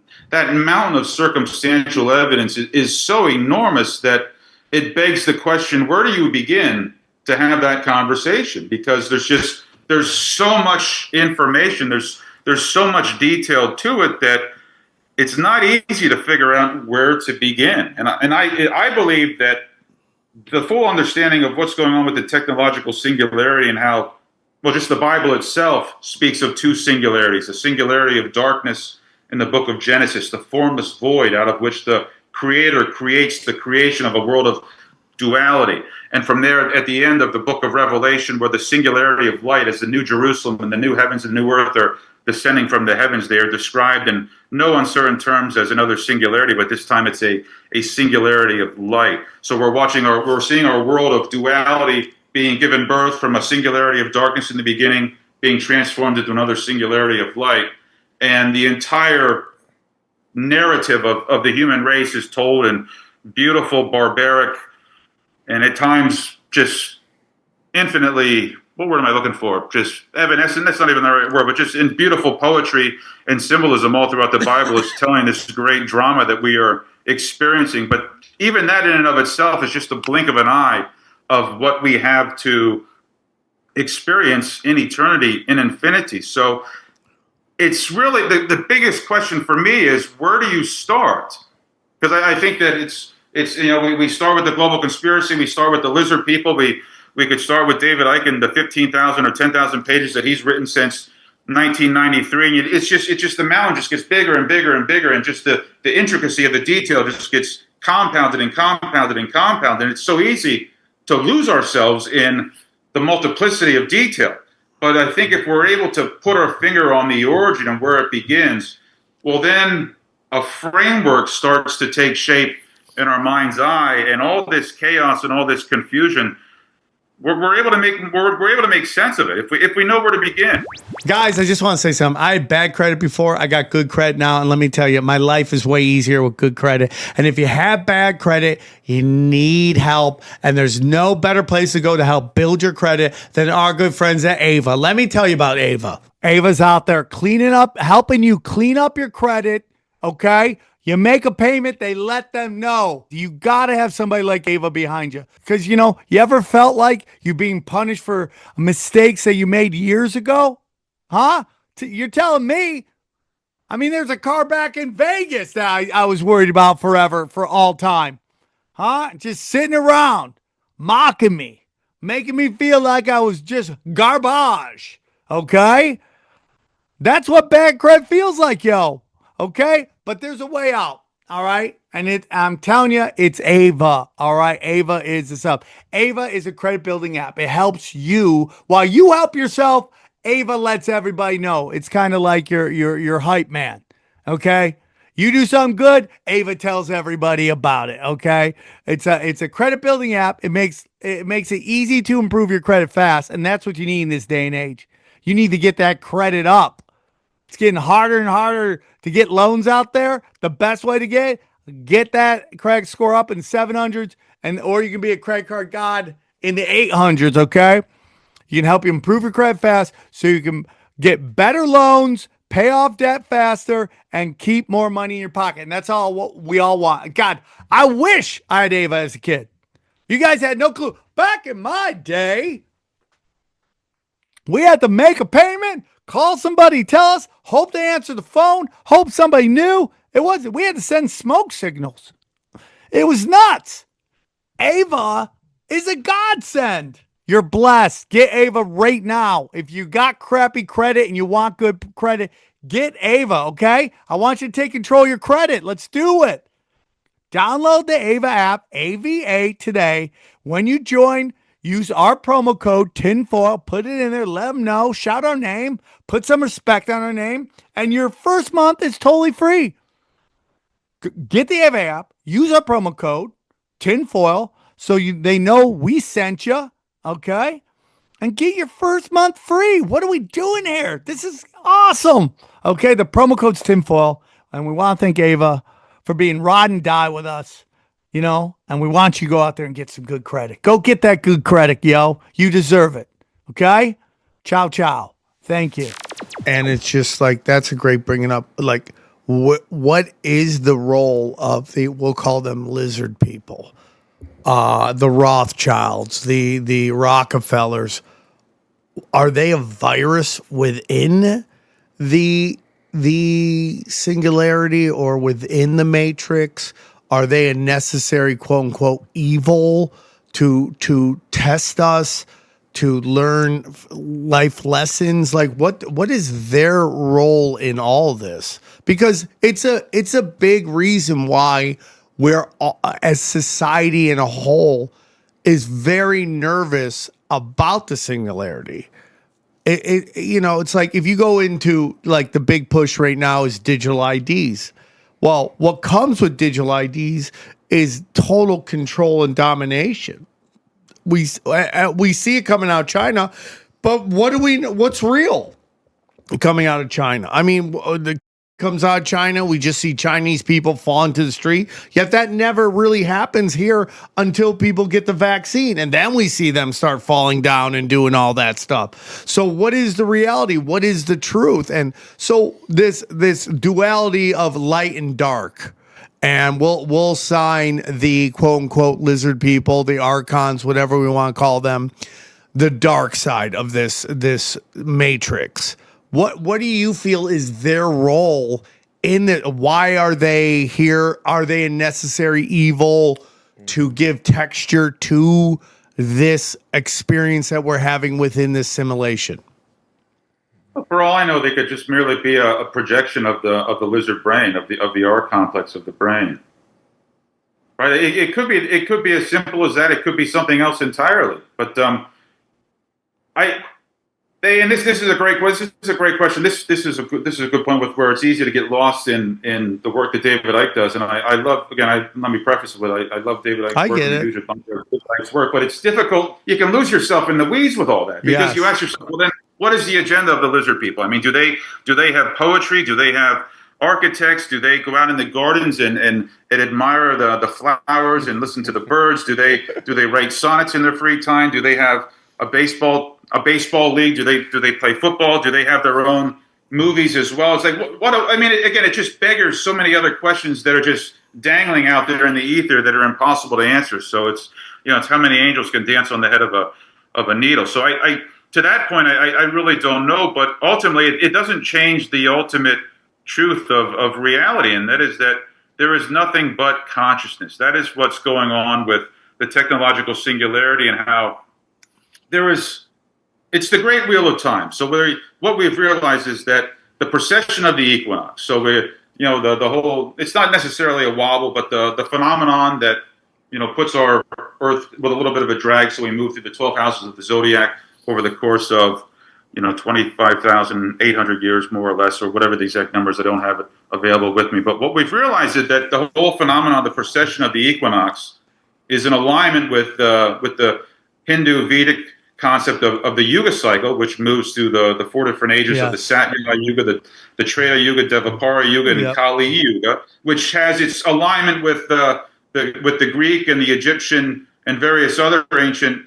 of circumstantial evidence is so enormous that it begs the question, where do you begin to have that conversation? Because there's so much information, there's so much detail to it that it's not easy to figure out where to begin. And I believe that the full understanding of what's going on with the technological singularity and how, well, just the Bible itself speaks of 2 singularities: a singularity of darkness in the book of Genesis, the formless void out of which the Creator creates the creation of a world of duality. And from there, at the end of the book of Revelation, where the singularity of light, as the New Jerusalem and the new heavens and new earth are descending from the heavens, they are described in no uncertain terms as another singularity, but this time it's a singularity of light. So we're seeing our world of duality being given birth from a singularity of darkness in the beginning, being transformed into another singularity of light. And the entire narrative of the human race is told in beautiful, barbaric, and at times just infinitely, what word am I looking for? Just evanescent, that's not even the right word, but just in beautiful poetry and symbolism all throughout the Bible is telling this great drama that we are experiencing. But even that in and of itself is just a blink of an eye of what we have to experience in eternity, in infinity. So it's really the biggest question for me is, where do you start? Because I think that it's we start with the global conspiracy, we start with the lizard people, we could start with David Icke, the 15,000 or 10,000 pages that he's written since 1993. And it's just the mountain just gets bigger and bigger and bigger, and just the intricacy of the detail just gets compounded and compounded and compounded. And it's so easy to lose ourselves in the multiplicity of detail. But I think if we're able to put our finger on the origin and where it begins, well, then a framework starts to take shape in our mind's eye, and all this chaos and all this confusion, we're able to make sense of it if we know where to begin. Guys, I just want to say something. I had bad credit before. I got good credit now. And let me tell you, my life is way easier with good credit. And if you have bad credit, you need help. And there's no better place to go to help build your credit than our good friends at Ava. Let me tell you about Ava. Ava's out there cleaning up, helping you clean up your credit. Okay? You make a payment, they let them know. You got to have somebody like Ava behind you. Because, you ever felt like you're being punished for mistakes that you made years ago? Huh? You're telling me? I mean, there's a car back in Vegas that I was worried about forever, for all time. Huh? Just sitting around, mocking me, making me feel like I was just garbage. Okay? That's what bad credit feels like, yo. Okay? But there's a way out. All right? And I'm telling you, it's Ava. All right? Ava is the sub. Ava is a credit building app. It helps you. While you help yourself, Ava lets everybody know. It's kind of like your hype man. Okay? You do something good, Ava tells everybody about it. Okay? It's a credit building app. It makes it easy to improve your credit fast, and that's what you need in this day and age. You need to get that credit up. It's getting harder and harder to get loans out there. The best way to get that credit score up in 700s, or you can be a credit card god in the 800s, okay? You can help you improve your credit fast so you can get better loans, pay off debt faster, and keep more money in your pocket. And that's all what we all want. God, I wish I had Ava as a kid. You guys had no clue. Back in my day, We had to make a payment, call somebody, tell us, hope they answer the phone, hope somebody knew. It wasn't. We had to send smoke signals. It was nuts. Ava is a godsend. You're blessed. Get Ava right now. If you got crappy credit and you want good credit, get Ava, okay? I want you to take control of your credit. Let's do it. Download the Ava app, AVA, today. When you join, use our promo code TINFOIL. Put it in there. Let them know. Shout our name. Put some respect on our name. And your first month is totally free. Get the Ava app. Use our promo code TINFOIL so they know we sent you, okay? And get your first month free. What are we doing here? This is awesome. Okay, the promo code's TINFOIL. And we want to thank Ava for being ride and die with us, and we want you to go out there and get some good credit. Go get that good credit, yo. You deserve it. Okay? Ciao, ciao. Thank you. And it's just like, that's a great bringing up. Like, what is the role of we'll call them lizard people, the Rothschilds, the Rockefellers? Are they a virus within the singularity or within the matrix? Are they a necessary quote unquote evil to test us, to learn life lessons? Like what is their role in all this? Because it's a big reason why we're as society in a whole is very nervous about the singularity. It's like if you go into like the big push right now is digital IDs. Well, what comes with digital IDs is total control and domination. We see it coming out of China, but what's real coming out of China? I mean, comes out of China, we just see Chinese people fall into the street. Yet that never really happens here until people get the vaccine. And then we see them start falling down and doing all that stuff. So what is the reality? What is the truth? And so this duality of light and dark. And we'll sign the quote unquote lizard people, the archons, whatever we want to call them, the dark side of this matrix. What do you feel is their role in it? Why are they here? Are they a necessary evil to give texture to this experience that we're having within this simulation? For all I know, they could just merely be a projection of the lizard brain, of the R complex of the brain. Right? It could be as simple as that. It could be something else entirely. But this is a great question. This is a good point with where it's easy to get lost in the work that David Icke does, and I love. Again, let me preface it with I love David Icke's work. I get it. Icke's work, but it's difficult. You can lose yourself in the weeds with all that because you ask yourself, well, then what is the agenda of the lizard people? I mean, do they have poetry? Do they have architects? Do they go out in the gardens and admire the flowers and listen to the birds? Do they write sonnets in their free time? Do they have a baseball league? Do they play football? Do they have their own movies as well? It's like I mean, again, it just beggars so many other questions that are just dangling out there in the ether that are impossible to answer. So it's how many angels can dance on the head of a needle. So I to that point, I really don't know. But ultimately, it doesn't change the ultimate truth of reality, and that is that there is nothing but consciousness. That is what's going on with the technological singularity and how it's the great wheel of time. So what we've realized is that the precession of the equinox. So the whole, it's not necessarily a wobble, but the phenomenon that puts our Earth with a little bit of a drag. So we move through the 12 houses of the zodiac over the course of 25,800 years, more or less, or whatever the exact numbers. I don't have it available with me. But what we've realized is that the whole phenomenon, the precession of the equinox, is in alignment with the Hindu Vedic concept of the Yuga cycle, which moves through the four different ages of the Satyuga Yuga, the Treta Yuga, Dvapara Yuga, and Kali Yuga, which has its alignment with the Greek and the Egyptian and various other ancient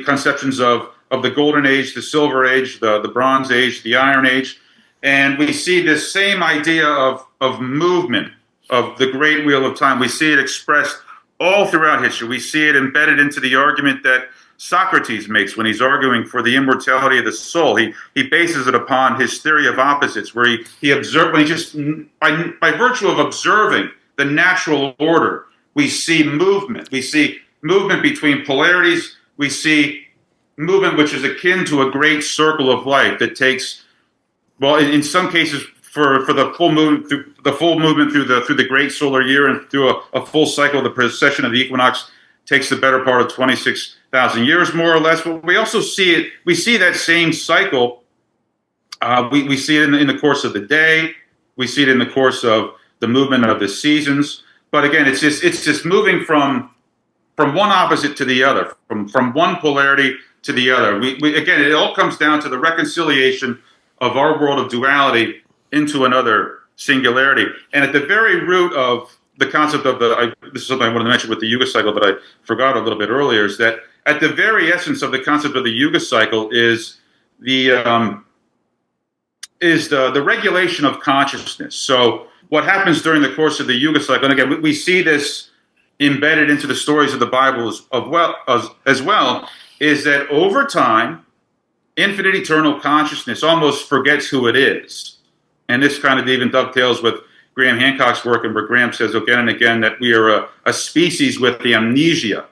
conceptions of the Golden Age, the Silver Age, the Bronze Age, the Iron Age. And we see this same idea of movement, of the great wheel of time. We see it expressed all throughout history. We see it embedded into the argument that Socrates makes when he's arguing for the immortality of the soul. He bases it upon his theory of opposites, where he observed, when he just by virtue of observing the natural order, we see movement. We see movement between polarities. We see movement which is akin to a great circle of life that takes, well, in some cases, for the full movement through the great solar year and through a full cycle, the precession of the equinox takes the better part of 26,000 years, more or less. But we also see it. We see that same cycle. We see it in the course of the day. We see it in the course of the movement of the seasons. But again, it's just moving from one opposite to the other, from one polarity to the other. We again, it all comes down to the reconciliation of our world of duality into another singularity. And at the very root of the concept of this is something I wanted to mention with the Yuga cycle that I forgot a little bit earlier, is that at the very essence of the concept of the Yuga cycle is the regulation of consciousness. So what happens during the course of the Yuga cycle, and again, we see this embedded into the stories of the Bible as well, is that over time, infinite eternal consciousness almost forgets who it is. And this kind of even dovetails with Graham Hancock's work, and where Graham says again and again that we are a species with the amnesia.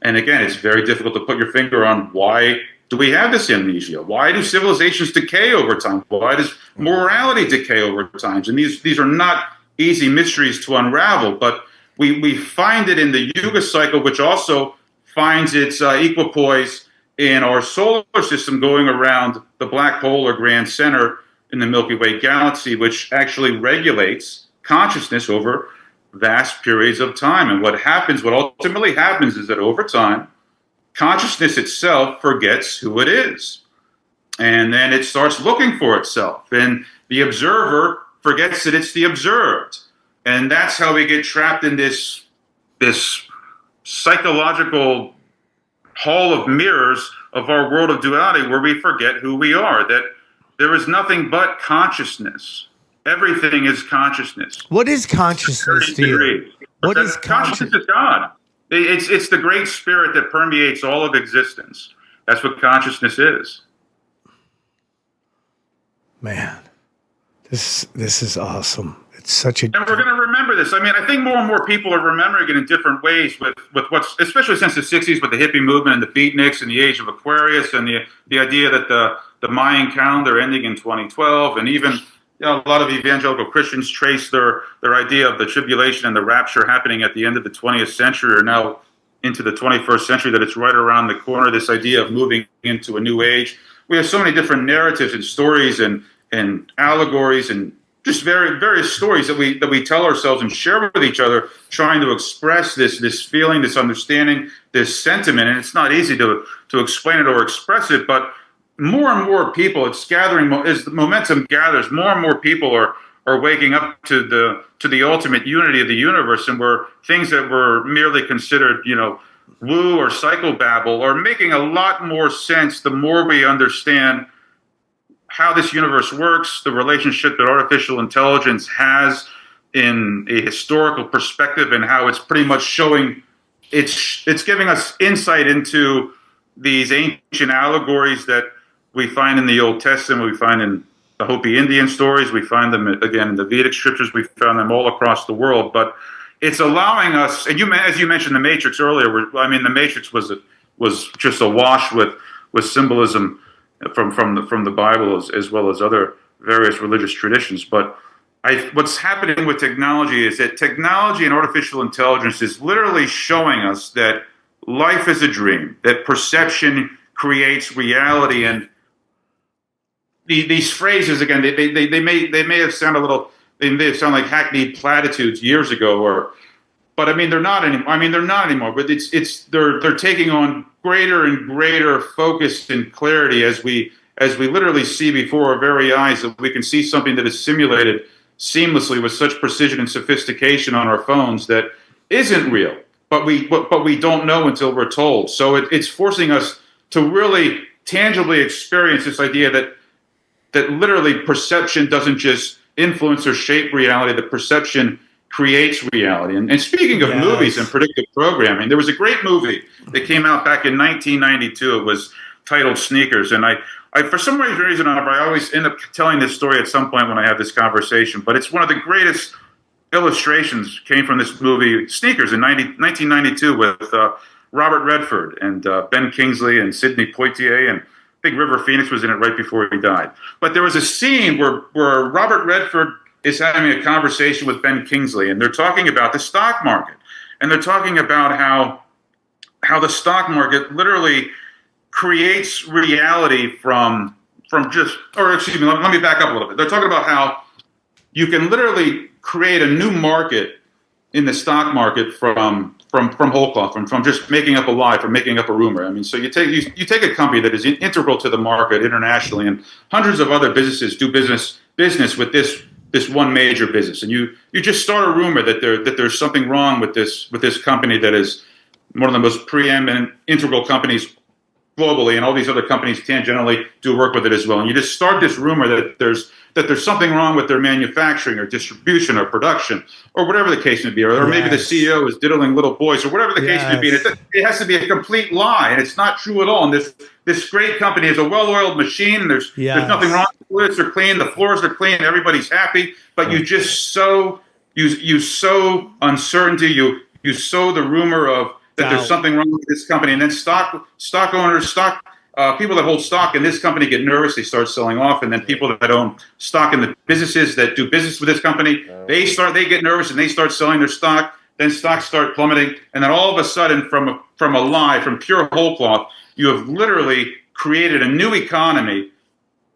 And again, it's very difficult to put your finger on why do we have this amnesia? Why do civilizations decay over time? Why does morality decay over time? And these are not easy mysteries to unravel, but we find it in the Yuga cycle, which also finds its equipoise in our solar system going around the black hole or grand center in the Milky Way galaxy, which actually regulates consciousness over vast periods of time. And what ultimately happens is that over time, consciousness itself forgets who it is. And then it starts looking for itself. And the observer forgets that it's the observed. And that's how we get trapped in this psychological hall of mirrors of our world of duality, where we forget who we are, that there is nothing but consciousness. Everything is consciousness. What is consciousness to you? What is consciousness? Is God. It's the great spirit that permeates all of existence. That's what consciousness is. Man, this is awesome. It's such a... And we're going to remember this. I mean, I think more and more people are remembering it in different ways with what's, especially since the 60s with the hippie movement and the beatniks and the age of Aquarius and the idea that the Mayan calendar ending in 2012, and even a lot of evangelical Christians trace their idea of the tribulation and the rapture happening at the end of the 20th century or now into the 21st century, that it's right around the corner, this idea of moving into a new age. We have so many different narratives and stories and allegories and just various stories that we tell ourselves and share with each other, trying to express this feeling, this understanding, this sentiment. And it's not easy to explain it or express it, but more and more people, it's gathering as the momentum gathers. More and more people are waking up to the ultimate unity of the universe, and where things that were merely considered, woo or psychobabble, are making a lot more sense the more we understand how this universe works, the relationship that artificial intelligence has in a historical perspective, and how it's pretty much showing it's giving us insight into these ancient allegories that we find in the Old Testament, we find in the Hopi Indian stories, we find them again in the Vedic scriptures, we found them all across the world. But it's allowing us, and as you mentioned the Matrix earlier, the Matrix was just awash with symbolism from the Bible as well as other various religious traditions. But what's happening with technology is that technology and artificial intelligence is literally showing us that life is a dream, that perception creates reality. And these phrases, again, they may have sounded like hackneyed platitudes years ago, but they're not anymore. But they're taking on greater and greater focus and clarity as we literally see before our very eyes, that we can see something that is simulated seamlessly with such precision and sophistication on our phones that isn't real, but we don't know until we're told. So it's forcing us to really tangibly experience this idea that literally perception doesn't just influence or shape reality. The perception creates reality. And speaking of movies and predictive programming, there was a great movie that came out back in 1992. It was titled Sneakers. And I for some reason, I always end up telling this story at some point when I have this conversation, but it's one of the greatest illustrations came from this movie Sneakers in 1992 with Robert Redford and Ben Kingsley and Sidney Poitier, and I think River Phoenix was in it right before he died. But there was a scene where Robert Redford is having a conversation with Ben Kingsley, and they're talking about the stock market. And they're talking about how the stock market literally creates reality from just, or excuse me, let me back up a little bit. They're talking about how you can literally create a new market in the stock market from whole cloth, from just making up a lie, from making up a rumor. I mean, so you take a company that is integral to the market internationally, and hundreds of other businesses do business with this one major business, and you just start a rumor that there's something wrong with this company that is one of the most preeminent integral companies globally, and all these other companies tangentially do work with it as well. And you just start this rumor that there's something wrong with their manufacturing or distribution or production or whatever the case may be, or maybe the CEO is diddling little boys or whatever the case may be. And it has to be a complete lie, and it's not true at all. And this great company is a well-oiled machine. And there's nothing wrong. The toilets are clean, the floors are clean, everybody's happy. But you just sow uncertainty. You sow the rumor of that there's something wrong with this company, and then stock owners, people that hold stock in this company get nervous. They start selling off, and then people that own stock in the businesses that do business with this company, they get nervous and they start selling their stock. Then stocks start plummeting, and then all of a sudden, from a lie, from pure whole cloth, you have literally created a new economy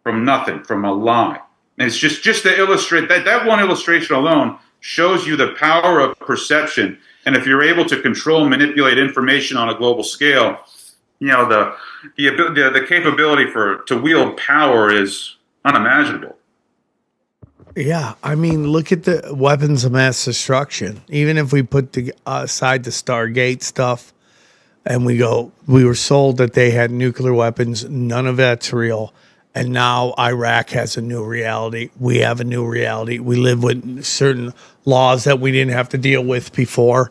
from nothing, from a lie. And it's just to illustrate that one illustration alone shows you the power of perception. And if you're able to control and manipulate information on a global scale, you know, the capability to wield power is unimaginable. Yeah, I mean, look at the weapons of mass destruction. Even if we put aside the Stargate stuff and we were sold that they had nuclear weapons, none of that's real. And now Iraq has a new reality. We have a new reality. We live with certain laws that we didn't have to deal with before.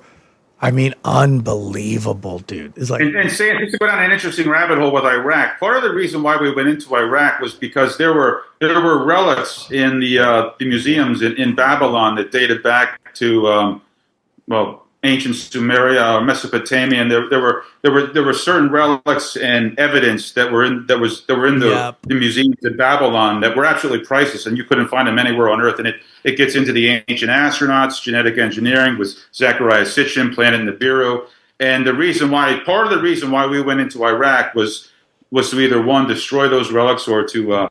I mean, unbelievable, dude. It's like, and saying, just to go down an interesting rabbit hole with Iraq. Part of the reason why we went into Iraq was because there were relics in the museums in Babylon that dated back to ancient Sumeria or Mesopotamia, and there were certain relics and evidence that were in the museums in Babylon that were absolutely priceless, and you couldn't find them anywhere on Earth. And it gets into the ancient astronauts, genetic engineering with Zechariah Sitchin, Planet Nibiru, and part of the reason why we went into Iraq was to either one, destroy those relics, or to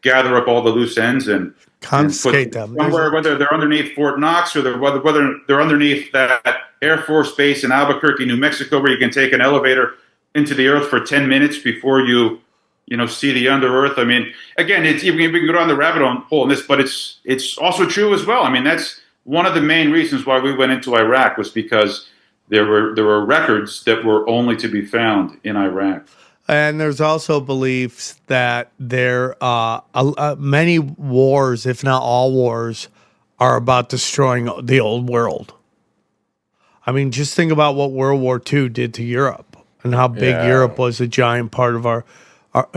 gather up all the loose ends and confiscate them somewhere, whether they're underneath Fort Knox or whether they're underneath that Air Force Base in Albuquerque, New Mexico, where you can take an elevator into the earth for 10 minutes before you see the under earth. I mean, again, we can go down the rabbit hole in this, but it's also true as well. I mean, that's one of the main reasons why we went into Iraq, was because there were records that were only to be found in Iraq. And there's also beliefs that there many wars, if not all wars, are about destroying the old world. I mean, just think about what World War II did to Europe and how big Europe was, a giant part of our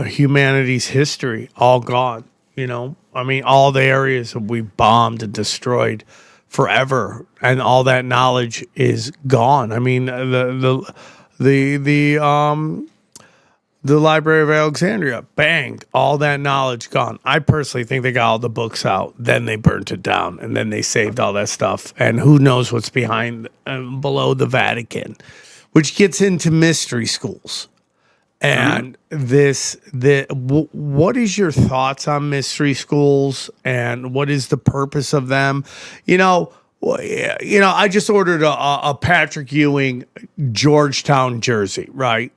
humanity's history, all gone. I mean, all the areas that we bombed and destroyed forever, and all that knowledge is gone. I mean, the Library of Alexandria, bang, all that knowledge gone. I personally think they got all the books out, then they burnt it down, and then they saved all that stuff. And who knows what's behind, below the Vatican, which gets into mystery schools. And what is your thoughts on mystery schools, and what is the purpose of them? I just ordered a Patrick Ewing Georgetown jersey, right?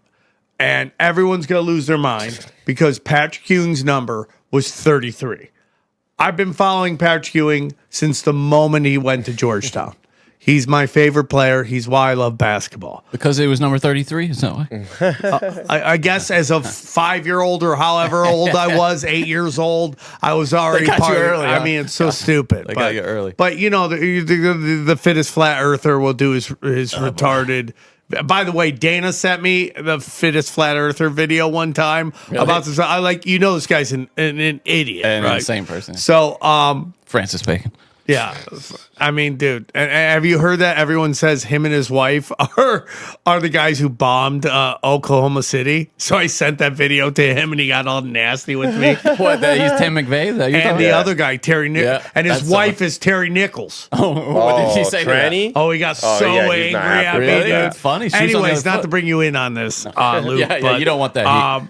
And everyone's going to lose their mind because Patrick Ewing's number was 33. I've been following Patrick Ewing since the moment he went to Georgetown. He's my favorite player. He's why I love basketball. Because it was number 33? Is that why? I guess as a 5-year-old or however old I was, 8 years old, I was already got you part. early, huh? I mean, it's so stupid. They got you early. But you know, the fittest flat earther will do his retarded. By the way, Dana sent me the fittest flat earther video one time about this. I like, you know, this guy's an idiot, And right? the same person. So, Francis Bacon. yeah, I mean, dude, and have you heard that everyone says him and his wife are the guys who bombed Oklahoma City? So I sent that video to him, and he got all nasty with me. What? He's Tim McVeigh? And the other guy, Terry Nichols, and his wife is Terry Nichols. What did he say? Tranny? Oh, he got so yeah, he's angry not at happy. me, Really? dude. That's funny. She was on the Anyways, other not foot. to bring you in on this, Luke. Yeah, but, you don't want that heat.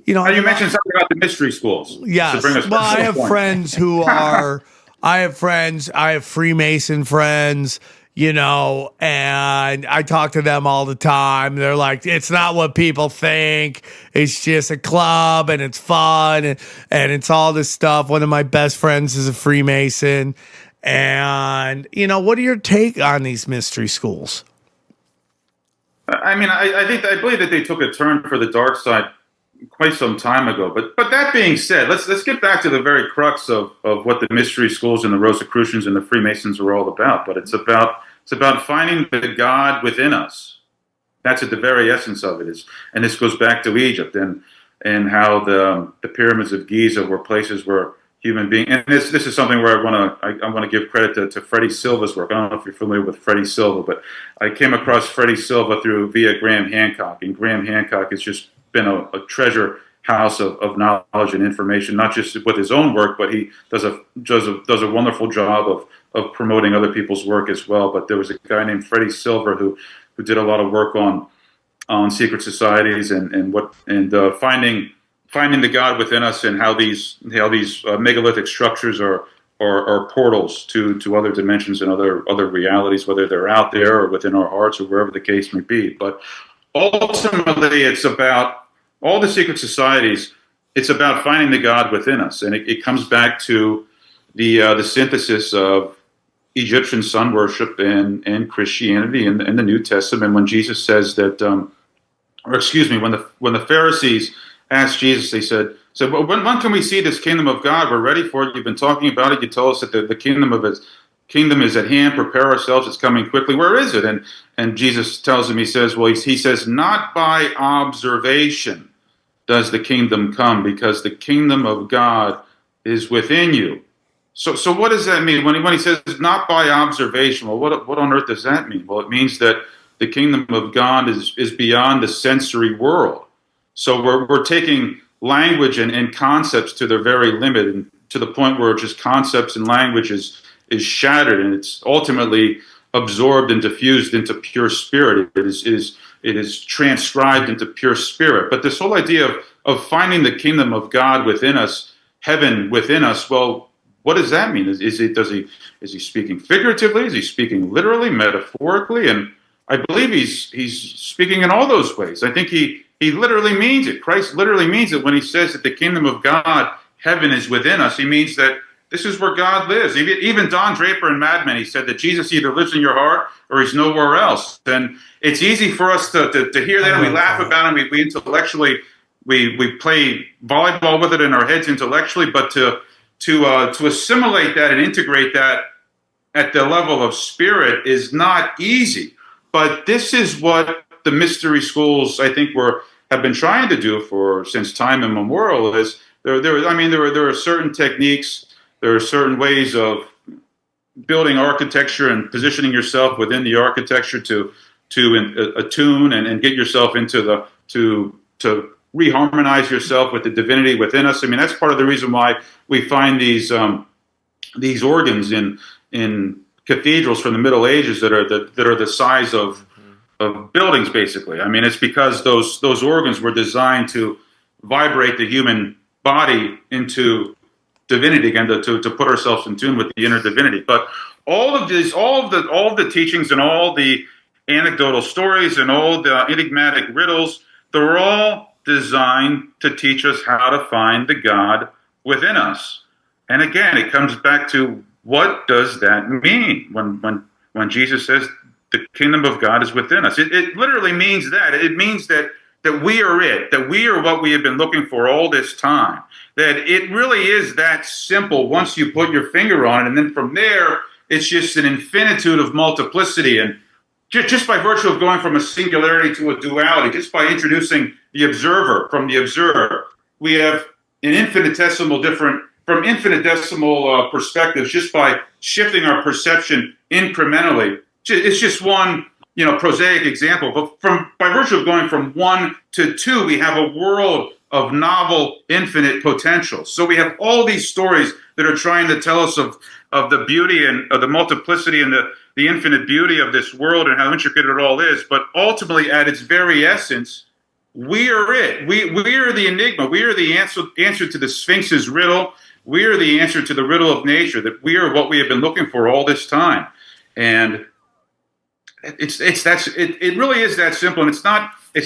You know, You mentioned something about the mystery schools. yes. To bring us Well, back to I the have point. friends who are. I have Freemason friends, you know, and I talk to them all the time. They're like, it's not what people think. It's just a club and it's fun and it's all this stuff. One of my best friends is a Freemason. And, you know, what are your take on these mystery schools? I mean, I believe that they took a turn for the dark side quite some time ago. But that being said, let's get back to the very crux of what the mystery schools and the Rosicrucians and the Freemasons are all about. But it's about finding the God within us. That's at the very essence of it. And this goes back to Egypt and how the pyramids of Giza were places where human beings. And this is something where I want to give credit to Freddie Silva's work. I don't know if you're familiar with Freddie Silva, but I came across Freddie Silva via Graham Hancock, and Graham Hancock has just been a treasure house of knowledge and information, not just with his own work, but he does a wonderful job of promoting other people's work as well. But there was a guy named Freddie Silver who did a lot of work on secret societies and finding the God within us, and how these megalithic structures are portals to other dimensions and other realities, whether they're out there or within our hearts or wherever the case may be. But ultimately, it's about all the secret societies. It's about finding the God within us, and it comes back to the synthesis of Egyptian sun worship and Christianity in the New Testament. When Jesus says that, when the Pharisees asked Jesus, they said, well, when can we see this kingdom of God? We're ready for it. You've been talking about it. You told us that the kingdom is at hand. Prepare ourselves. It's coming quickly. Where is it? And Jesus tells him, he says, not by observation does the kingdom come, because the kingdom of God is within you. So what does that mean? When he says not by observation, well, what on earth does that mean? Well, it means that the kingdom of God is beyond the sensory world. So we're taking language and concepts to their very limit, and to the point where just concepts and language is shattered, and it's ultimately absorbed and diffused into pure spirit. It is transcribed into pure spirit. But this whole idea of finding the kingdom of God within us, heaven within us, well, what does that mean? Is he speaking figuratively? Is he speaking literally, metaphorically? And I believe he's speaking in all those ways. I think he literally means it. Christ literally means it when he says that the kingdom of God, heaven, is within us. He means that this is where God lives. Even Don Draper in Mad Men, he said that Jesus either lives in your heart or he's nowhere else. And it's easy for us to hear that, and we laugh about it. We intellectually, we play volleyball with it in our heads intellectually, but to assimilate that and integrate that at the level of spirit is not easy. But this is what the mystery schools, I think, have been trying to do since time immemorial. Is there are certain techniques, there are certain ways of building architecture and positioning yourself within the architecture to attune and get yourself into to reharmonize yourself with the divinity within us. I mean, that's part of the reason why we find these organs in cathedrals from the Middle Ages that are the size of buildings, basically. I mean, it's because those organs were designed to vibrate the human body into divinity again, to put ourselves in tune with the inner divinity. But all of the teachings and all the anecdotal stories and all the enigmatic riddles, they're all designed to teach us how to find the God within us. And again, it comes back to, what does that mean? when Jesus says the kingdom of God is within us. It literally means that. It means that we are it, that we are what we have been looking for all this time. That it really is that simple once you put your finger on it. And then from there, it's just an infinitude of multiplicity. And just by virtue of going from a singularity to a duality, just by introducing the observer from the observer, we have an infinitesimal perspectives just by shifting our perception incrementally. It's just one, prosaic example. But by virtue of going from 1 to 2, we have a world of novel, infinite potential. So we have all these stories that are trying to tell us of the beauty and of the multiplicity and the infinite beauty of this world and how intricate it all is. But ultimately, at its very essence, we are it. We are the enigma. We are the answer to the Sphinx's riddle. We are the answer to the riddle of nature. That we are what we have been looking for all this time. And it really is that simple. And it's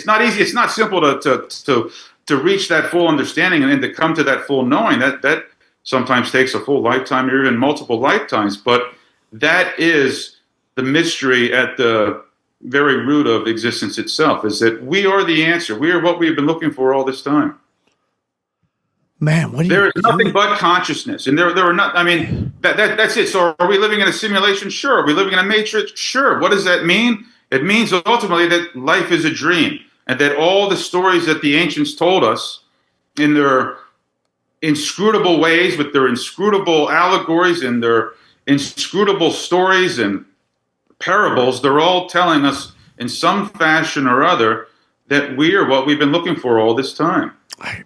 not easy. It's not simple to reach that full understanding and to come to that full knowing. That sometimes takes a full lifetime or even multiple lifetimes. But that is the mystery at the very root of existence itself, is that we are the answer. We are what we've been looking for all this time. Man, there is nothing but consciousness, and there are not. I mean, that's it. So, are we living in a simulation? Sure. Are we living in a matrix? Sure. What does that mean? It means ultimately that life is a dream, and that all the stories that the ancients told us, in their inscrutable ways, with their inscrutable allegories and their inscrutable stories and parables, they're all telling us in some fashion or other that we are what we've been looking for all this time.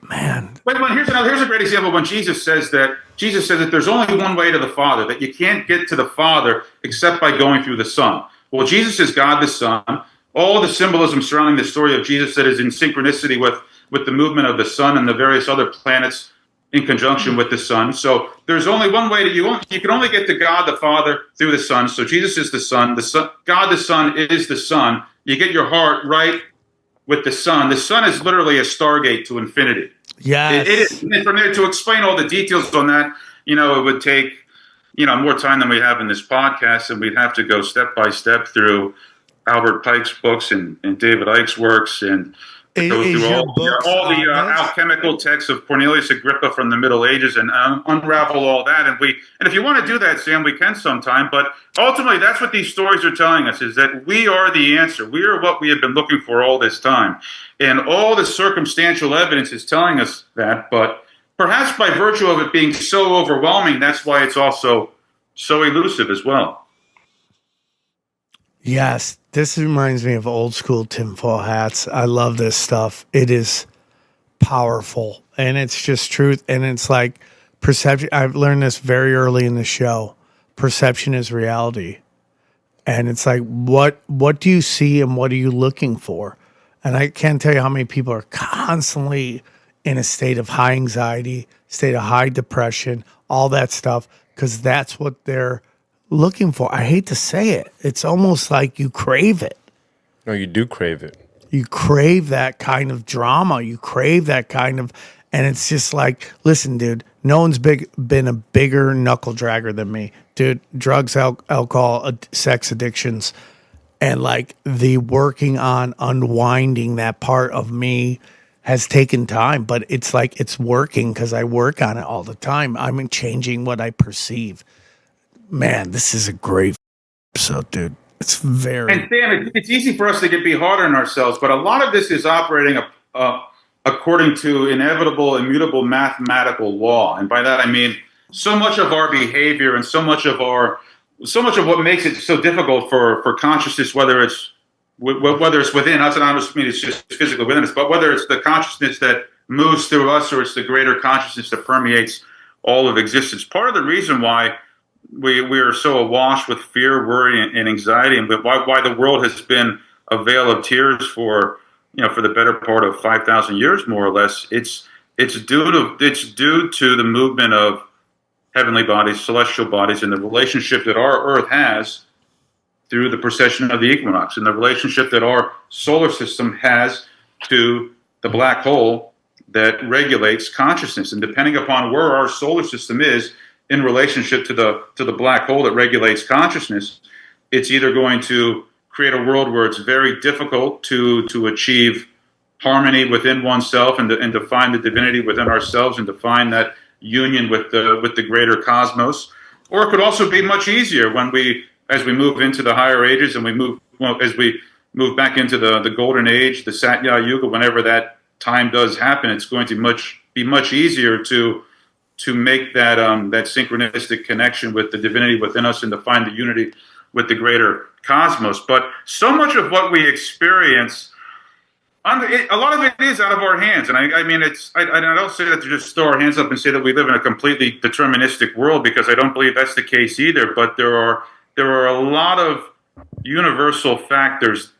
Man. Here's a great example when Jesus says that there's only one way to the Father, that you can't get to the Father except by going through the Son. Well, Jesus is God the Son. All the symbolism surrounding the story of Jesus that is in synchronicity with the movement of the sun and the various other planets in conjunction with the sun. So there's only one way you can only get to God the Father through the Son. So Jesus is the Son. God the Son is the Son. You get your heart right with the Son. The Son is literally a stargate to infinity. Yes. It is. And from there, to explain all the details on that, it would take, more time than we have in this podcast, and we'd have to go step by step through Albert Pike's books and David Icke's works and go through all the alchemical texts of Cornelius Agrippa from the Middle Ages and unravel all that. And if you want to do that, Sam, we can sometime. But ultimately, that's what these stories are telling us, is that we are the answer. We are what we have been looking for all this time. And all the circumstantial evidence is telling us that. But perhaps by virtue of it being so overwhelming, that's why it's also so elusive as well. Yes, this reminds me of old school tinfoil hats. I love this stuff. It is powerful, and it's just truth. And it's like perception. I've learned this very early in the show. Perception is reality. And it's like, what do you see and what are you looking for? And I can't tell you how many people are constantly in a state of high anxiety, state of high depression, all that stuff, because that's what they're looking for. I hate to say it. It's almost like you crave it. No, you do crave it. You crave that kind of drama. You crave that kind of, and it's just like, listen, dude, no one's been a bigger knuckle dragger than me. Dude, drugs, alcohol, sex addictions, and like the working on unwinding that part of me has taken time, but it's like it's working because I work on it all the time. I'm changing what I perceive. Man, this is a great episode, dude. It's very... And Sam, it's easy for us to be hard on ourselves, but a lot of this is operating according to inevitable, immutable mathematical law. And by that I mean so much of our behavior and so much of what makes it so difficult for consciousness, whether it's within us, and I don't mean it's just physically within us, but whether it's the consciousness that moves through us or it's the greater consciousness that permeates all of existence. Part of the reason why we are so awash with fear, worry, and anxiety, and why the world has been a veil of tears for the better part of 5,000 years, more or less. It's due to the movement of heavenly bodies, celestial bodies, and the relationship that our Earth has through the precession of the equinox, and the relationship that our solar system has to the black hole that regulates consciousness. And depending upon where our solar system is in relationship to the black hole that regulates consciousness, it's either going to create a world where it's very difficult to achieve harmony within oneself and to find the divinity within ourselves and to find that union with the greater cosmos, or it could also be much easier as we move into the higher ages and as we move back into the golden age, the Satya Yuga. Whenever that time does happen, it's going to be much easier to make that synchronistic connection with the divinity within us and to find the unity with the greater cosmos. But so much of what we experience, a lot of it is out of our hands. And I mean, I don't say that to just throw our hands up and say that we live in a completely deterministic world, because I don't believe that's the case either. But there are a lot of universal factors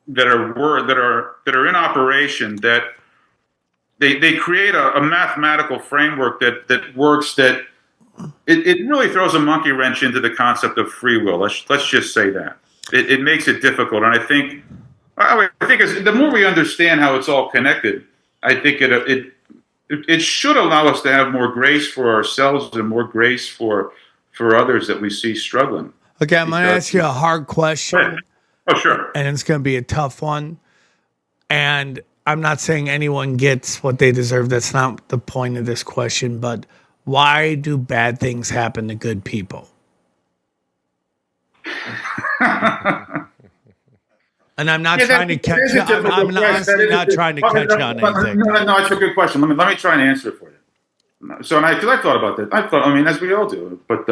that are in operation that they create a mathematical framework that works, that it really throws a monkey wrench into the concept of free will. Let's just say that it makes it difficult. And I think as the more we understand how it's all connected, I think it should allow us to have more grace for ourselves and more grace for others that we see struggling. Okay, I'm going to ask you a hard question. Oh, sure. And it's going to be a tough one. And I'm not saying anyone gets what they deserve. That's not the point of this question. But why do bad things happen to good people? And I'm not trying to catch you. I'm honestly not trying to catch you on anything. No, it's a good question. Let me try and answer it for you. So, because I thought about that. I mean, as we all do. But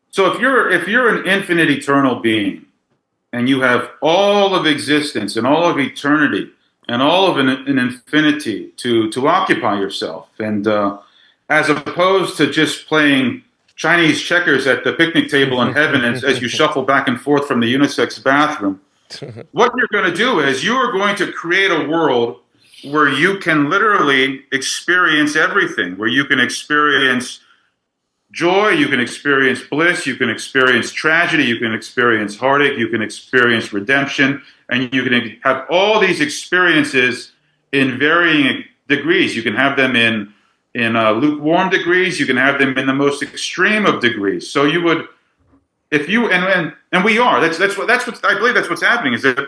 so if you're an infinite, eternal being, and you have all of existence and all of eternity and all of an infinity to occupy yourself, and as opposed to just playing Chinese checkers at the picnic table in heaven as you shuffle back and forth from the unisex bathroom, what you're going to do is you are going to create a world where you can literally experience everything, where you can experience joy, you can experience bliss, you can experience tragedy, you can experience heartache, you can experience redemption, and you can have all these experiences in varying degrees. You can have them in lukewarm degrees, you can have them in the most extreme of degrees. So you would, if you and we are, that's what I believe that's what's happening, is that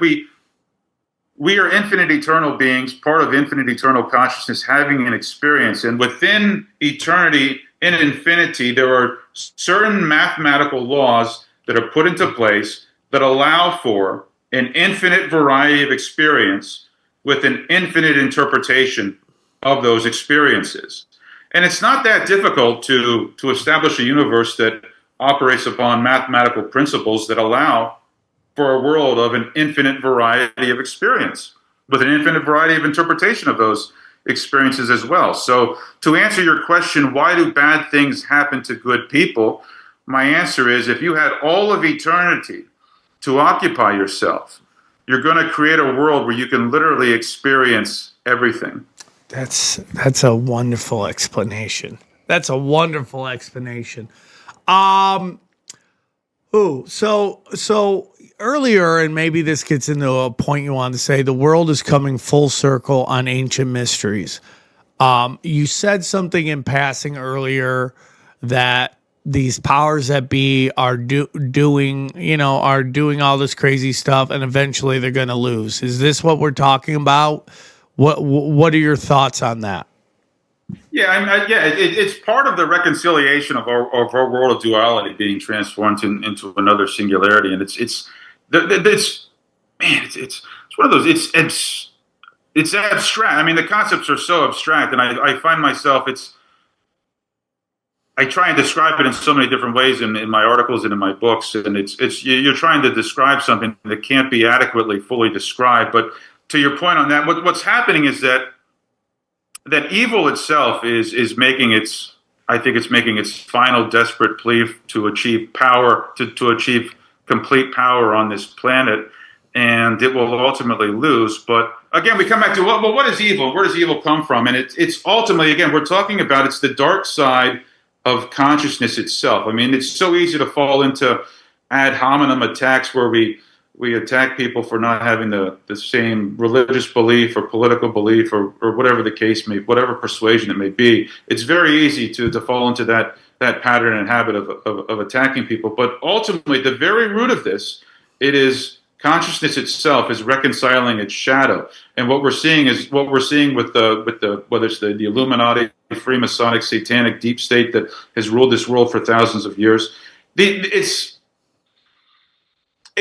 we are infinite eternal beings, part of infinite eternal consciousness, having an experience. And within eternity, in infinity, there are certain mathematical laws that are put into place that allow for an infinite variety of experience with an infinite interpretation of those experiences. And it's not that difficult to establish a universe that operates upon mathematical principles that allow for a world of an infinite variety of experience with an infinite variety of interpretation of those experiences as well. So to answer your question, why do bad things happen to good people? My answer is, if you had all of eternity to occupy yourself, you're going to create a world where you can literally experience everything. That's a wonderful explanation. That's a wonderful explanation. So earlier, and maybe this gets into a point you wanted to say, the world is coming full circle on ancient mysteries. You said something in passing earlier that these powers that be are doing all this crazy stuff, and eventually they're going to lose. Is this what we're talking about? What are your thoughts on that? Yeah, it's part of the reconciliation of our world of duality being transformed into another singularity, and it's one of those. It's abstract. I mean, the concepts are so abstract, and I find myself I try and describe it in so many different ways in my articles and in my books, and you're trying to describe something that can't be adequately fully described. But to your point on that, what's happening is that evil itself is making its final desperate plea to achieve power, to achieve complete power on this planet, and it will ultimately lose. But again, we come back to what is evil? Where does evil come from? And it's ultimately, again, we're talking about it's the dark side of consciousness itself. I mean, it's so easy to fall into ad hominem attacks where we attack people for not having the same religious belief or political belief or whatever the case may, whatever persuasion it may be. It's very easy to fall into that that pattern and habit of attacking people. But ultimately, the very root of this, it is consciousness itself is reconciling its shadow. And what we're seeing with the whether it's the Illuminati, Freemasonic, Satanic, deep state that has ruled this world for thousands of years.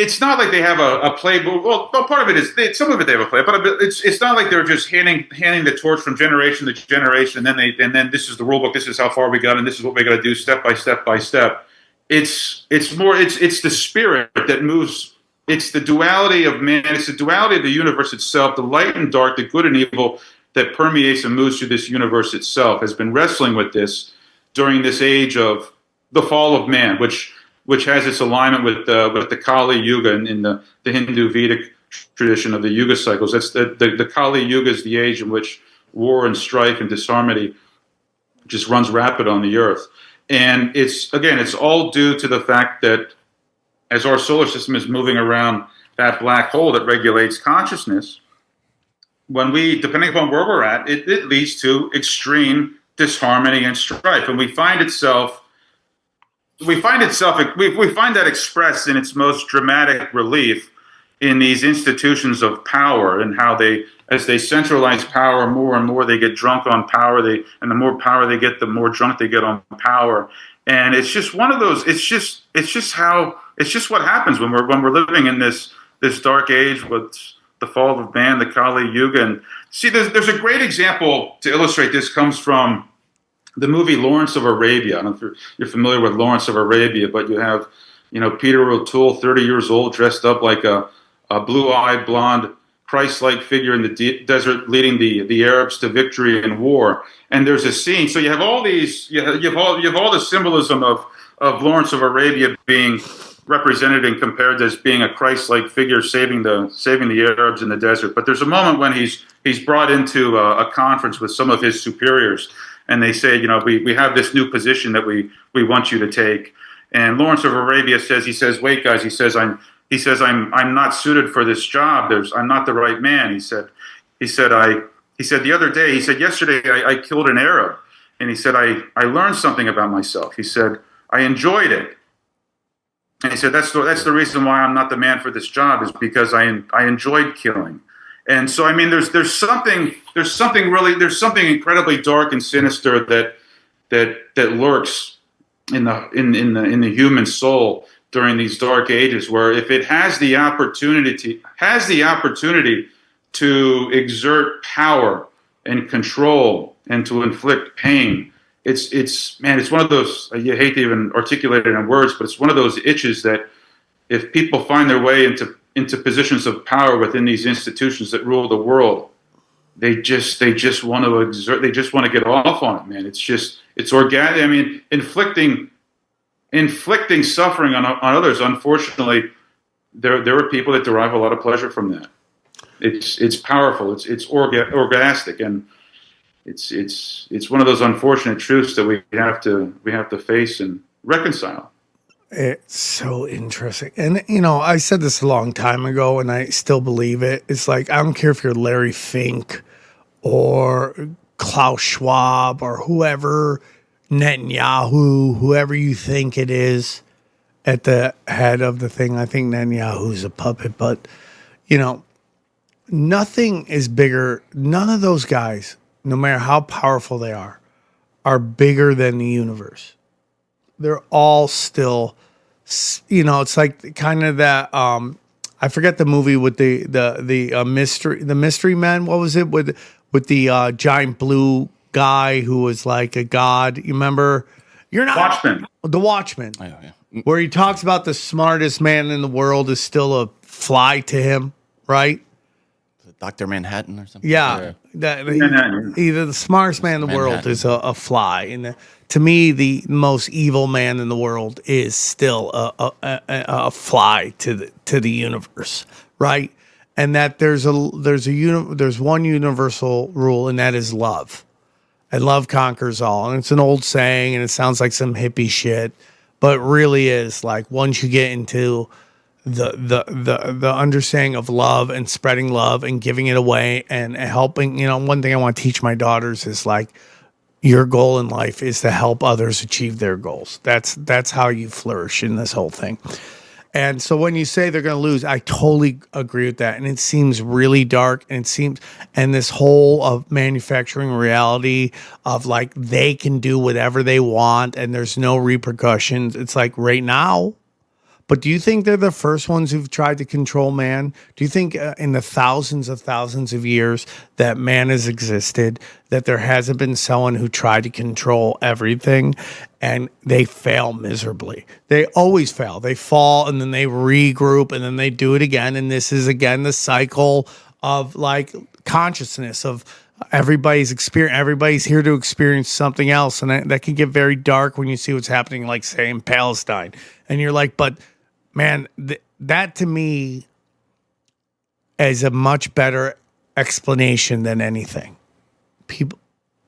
It's not like they have a playbook. Well, part of it is some of it they have a play, but it's not like they're just handing the torch from generation to generation, and then this is the rule book. This is how far we got, and this is what we got to do step by step by step. It's the spirit that moves. It's the duality of man. It's the duality of the universe itself, the light and dark, the good and evil that permeates and moves through this universe itself. Has been wrestling with this during this age of the fall of man, which has its alignment with the Kali Yuga in the Hindu Vedic tradition of the Yuga cycles. That's the Kali Yuga is the age in which war and strife and disharmony just runs rapid on the earth. And it's all due to the fact that as our solar system is moving around that black hole that regulates consciousness, depending upon where we're at, it leads to extreme disharmony and strife. And we find that expressed in its most dramatic relief in these institutions of power, and how as they centralize power more and more, they get drunk on power. And the more power they get, the more drunk they get on power. And it's just one of those. It's just what happens when we're living in this dark age with the fall of man, the Kali Yuga. And see, there's a great example to illustrate this. Comes from the movie Lawrence of Arabia. I don't know if you're familiar with Lawrence of Arabia, but you have, Peter O'Toole, 30 years old, dressed up like a blue-eyed, blonde, Christ-like figure in the desert, leading the Arabs to victory in war. And there's a scene. So you have all these. You have all the symbolism of Lawrence of Arabia being represented and compared as being a Christ-like figure saving the Arabs in the desert. But there's a moment when he's brought into a conference with some of his superiors. And they say, we have this new position that we want you to take. And Lawrence of Arabia says, wait, guys. He says, I'm not suited for this job. I'm not the right man. He said, the other day, yesterday I killed an Arab. And he said, I learned something about myself. He said, I enjoyed it. And he said, that's the reason why I'm not the man for this job, is because I enjoyed killing. And so, there's something incredibly dark and sinister that lurks in the human soul during these dark ages, where if it has the opportunity to exert power and control and to inflict pain, it's one of those, you hate to even articulate it in words, but it's one of those itches that if people find their way into positions of power within these institutions that rule the world, they just want to exert, they just want to get off on it, man. It's organic. Inflicting suffering on others. Unfortunately, there are people that derive a lot of pleasure from that. It's powerful. It's orgastic, and it's one of those unfortunate truths that we have to face and reconcile. It's so interesting. And, I said this a long time ago, and I still believe it. It's like, I don't care if you're Larry Fink or Klaus Schwab or whoever, Netanyahu, whoever you think it is at the head of the thing. I think Netanyahu's a puppet, but, nothing is bigger. None of those guys, no matter how powerful they are bigger than the universe. They're all still, it's like kind of that. I forget the movie with the mystery men. What was it with the giant blue guy who was like a god? You remember? You're not Watchmen. The Watchmen. Oh, yeah. Where he talks about the smartest man in the world is still a fly to him, right? Dr. Manhattan or something? Yeah. Either the smartest man in the world is a fly. And to me, the most evil man in the world is still a fly to the universe, right? And that there's one universal rule, and that is love. And love conquers all. And it's an old saying, and it sounds like some hippie shit, but it really is. Like, once you get into the understanding of love and spreading love and giving it away and helping, one thing I want to teach my daughters is like, your goal in life is to help others achieve their goals. That's how you flourish in this whole thing. And so when you say they're going to lose, I totally agree with that. And it seems really dark. And this whole of manufacturing reality of like they can do whatever they want and there's no repercussions. It's like right now. But do you think they're the first ones who've tried to control man? Do you think in the thousands of years that man has existed, that there hasn't been someone who tried to control everything and they fail miserably? They always fail. They fall and then they regroup and then they do it again. And this is again the cycle of like consciousness of everybody's experience. Everybody's here to experience something else. And that can get very dark when you see what's happening, like say in Palestine. And you're like, but man, that to me is a much better explanation than anything. People,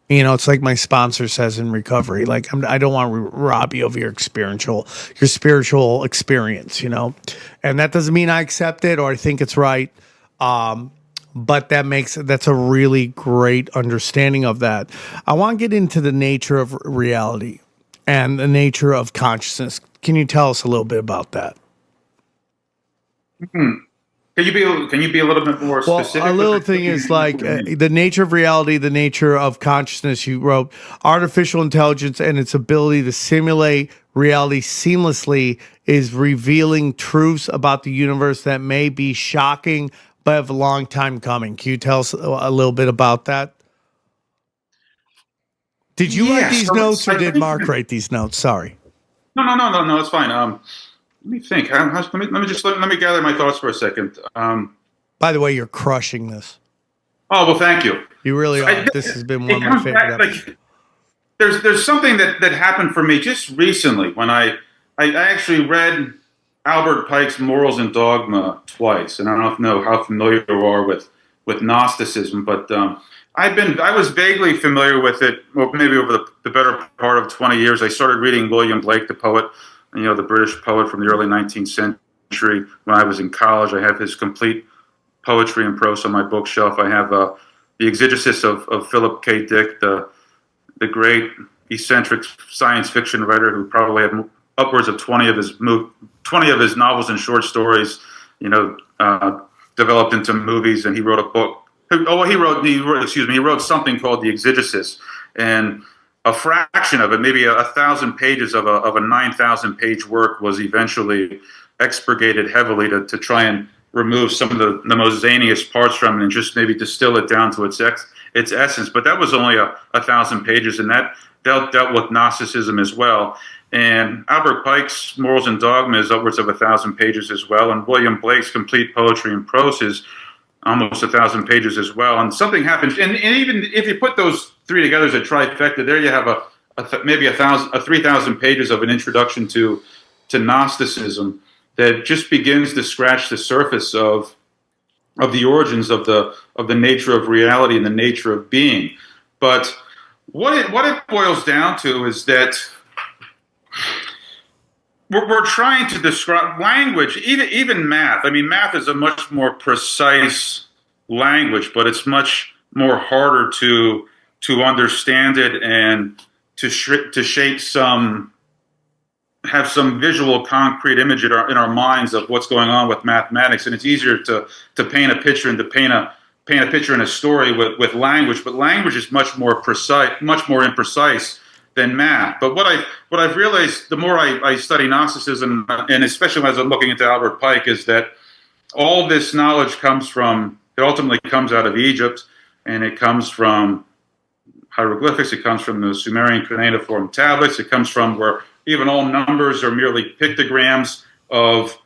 it's like my sponsor says in recovery, like I don't want to rob you of your spiritual experience, and that doesn't mean I accept it or I think it's right. But that's a really great understanding of that. I want to get into the nature of reality and the nature of consciousness. Can you tell us a little bit about that? Can you be a little bit more specific? Well, a little thing is like the nature of reality, the nature of consciousness. You wrote artificial intelligence and its ability to simulate reality seamlessly is revealing truths about the universe that may be shocking but have a long time coming. Can you tell us a little bit about that? Did you write these notes or did Mark write these notes? Sorry. No, it's fine. Let me think. Let me gather my thoughts for a second. By the way, you're crushing this. Oh well, thank you. You really are. This has been one of my favorite episodes. There's something that happened for me just recently when I actually read Albert Pike's Morals and Dogma twice, and I don't know how familiar you are with Gnosticism, but I was vaguely familiar with it. Well, maybe over the better part of 20 years. I started reading William Blake, the poet. The British poet from the early 19th century. When I was in college, I have his complete poetry and prose on my bookshelf. I have the Exegesis of Philip K. Dick, the great eccentric science fiction writer who probably had upwards of 20 of his novels and short stories, developed into movies. And he wrote a book. He wrote something called the Exegesis, and a fraction of it, maybe 1,000 pages of a 9,000-page work, was eventually expurgated heavily to try and remove some of the most zaniest parts from it and just maybe distill it down to its essence. But that was only 1,000 pages, and that dealt with Gnosticism as well. And Albert Pike's Morals and Dogma is upwards of 1,000 pages as well, and William Blake's complete poetry and prose is almost 1,000 pages as well. And something happens, and even if you put those three together as a trifecta, there you have maybe 3,000 pages of an introduction to Gnosticism that just begins to scratch the surface of the origins of the nature of reality and the nature of being. But what it boils down to is that we're trying to describe language, even math. I mean, math is a much more precise language, but it's much more harder to understand it and to shape have some visual, concrete image in our minds of what's going on with mathematics. And it's easier to paint a picture and to paint a picture in a story with language. But language is much more precise, much more imprecise than math. But what I've realized the more I study Gnosticism, and especially as I'm looking into Albert Pike, is that all this knowledge ultimately comes out of Egypt, and it comes from hieroglyphics, it comes from the Sumerian cuneiform tablets, it comes from where even all numbers are merely pictograms of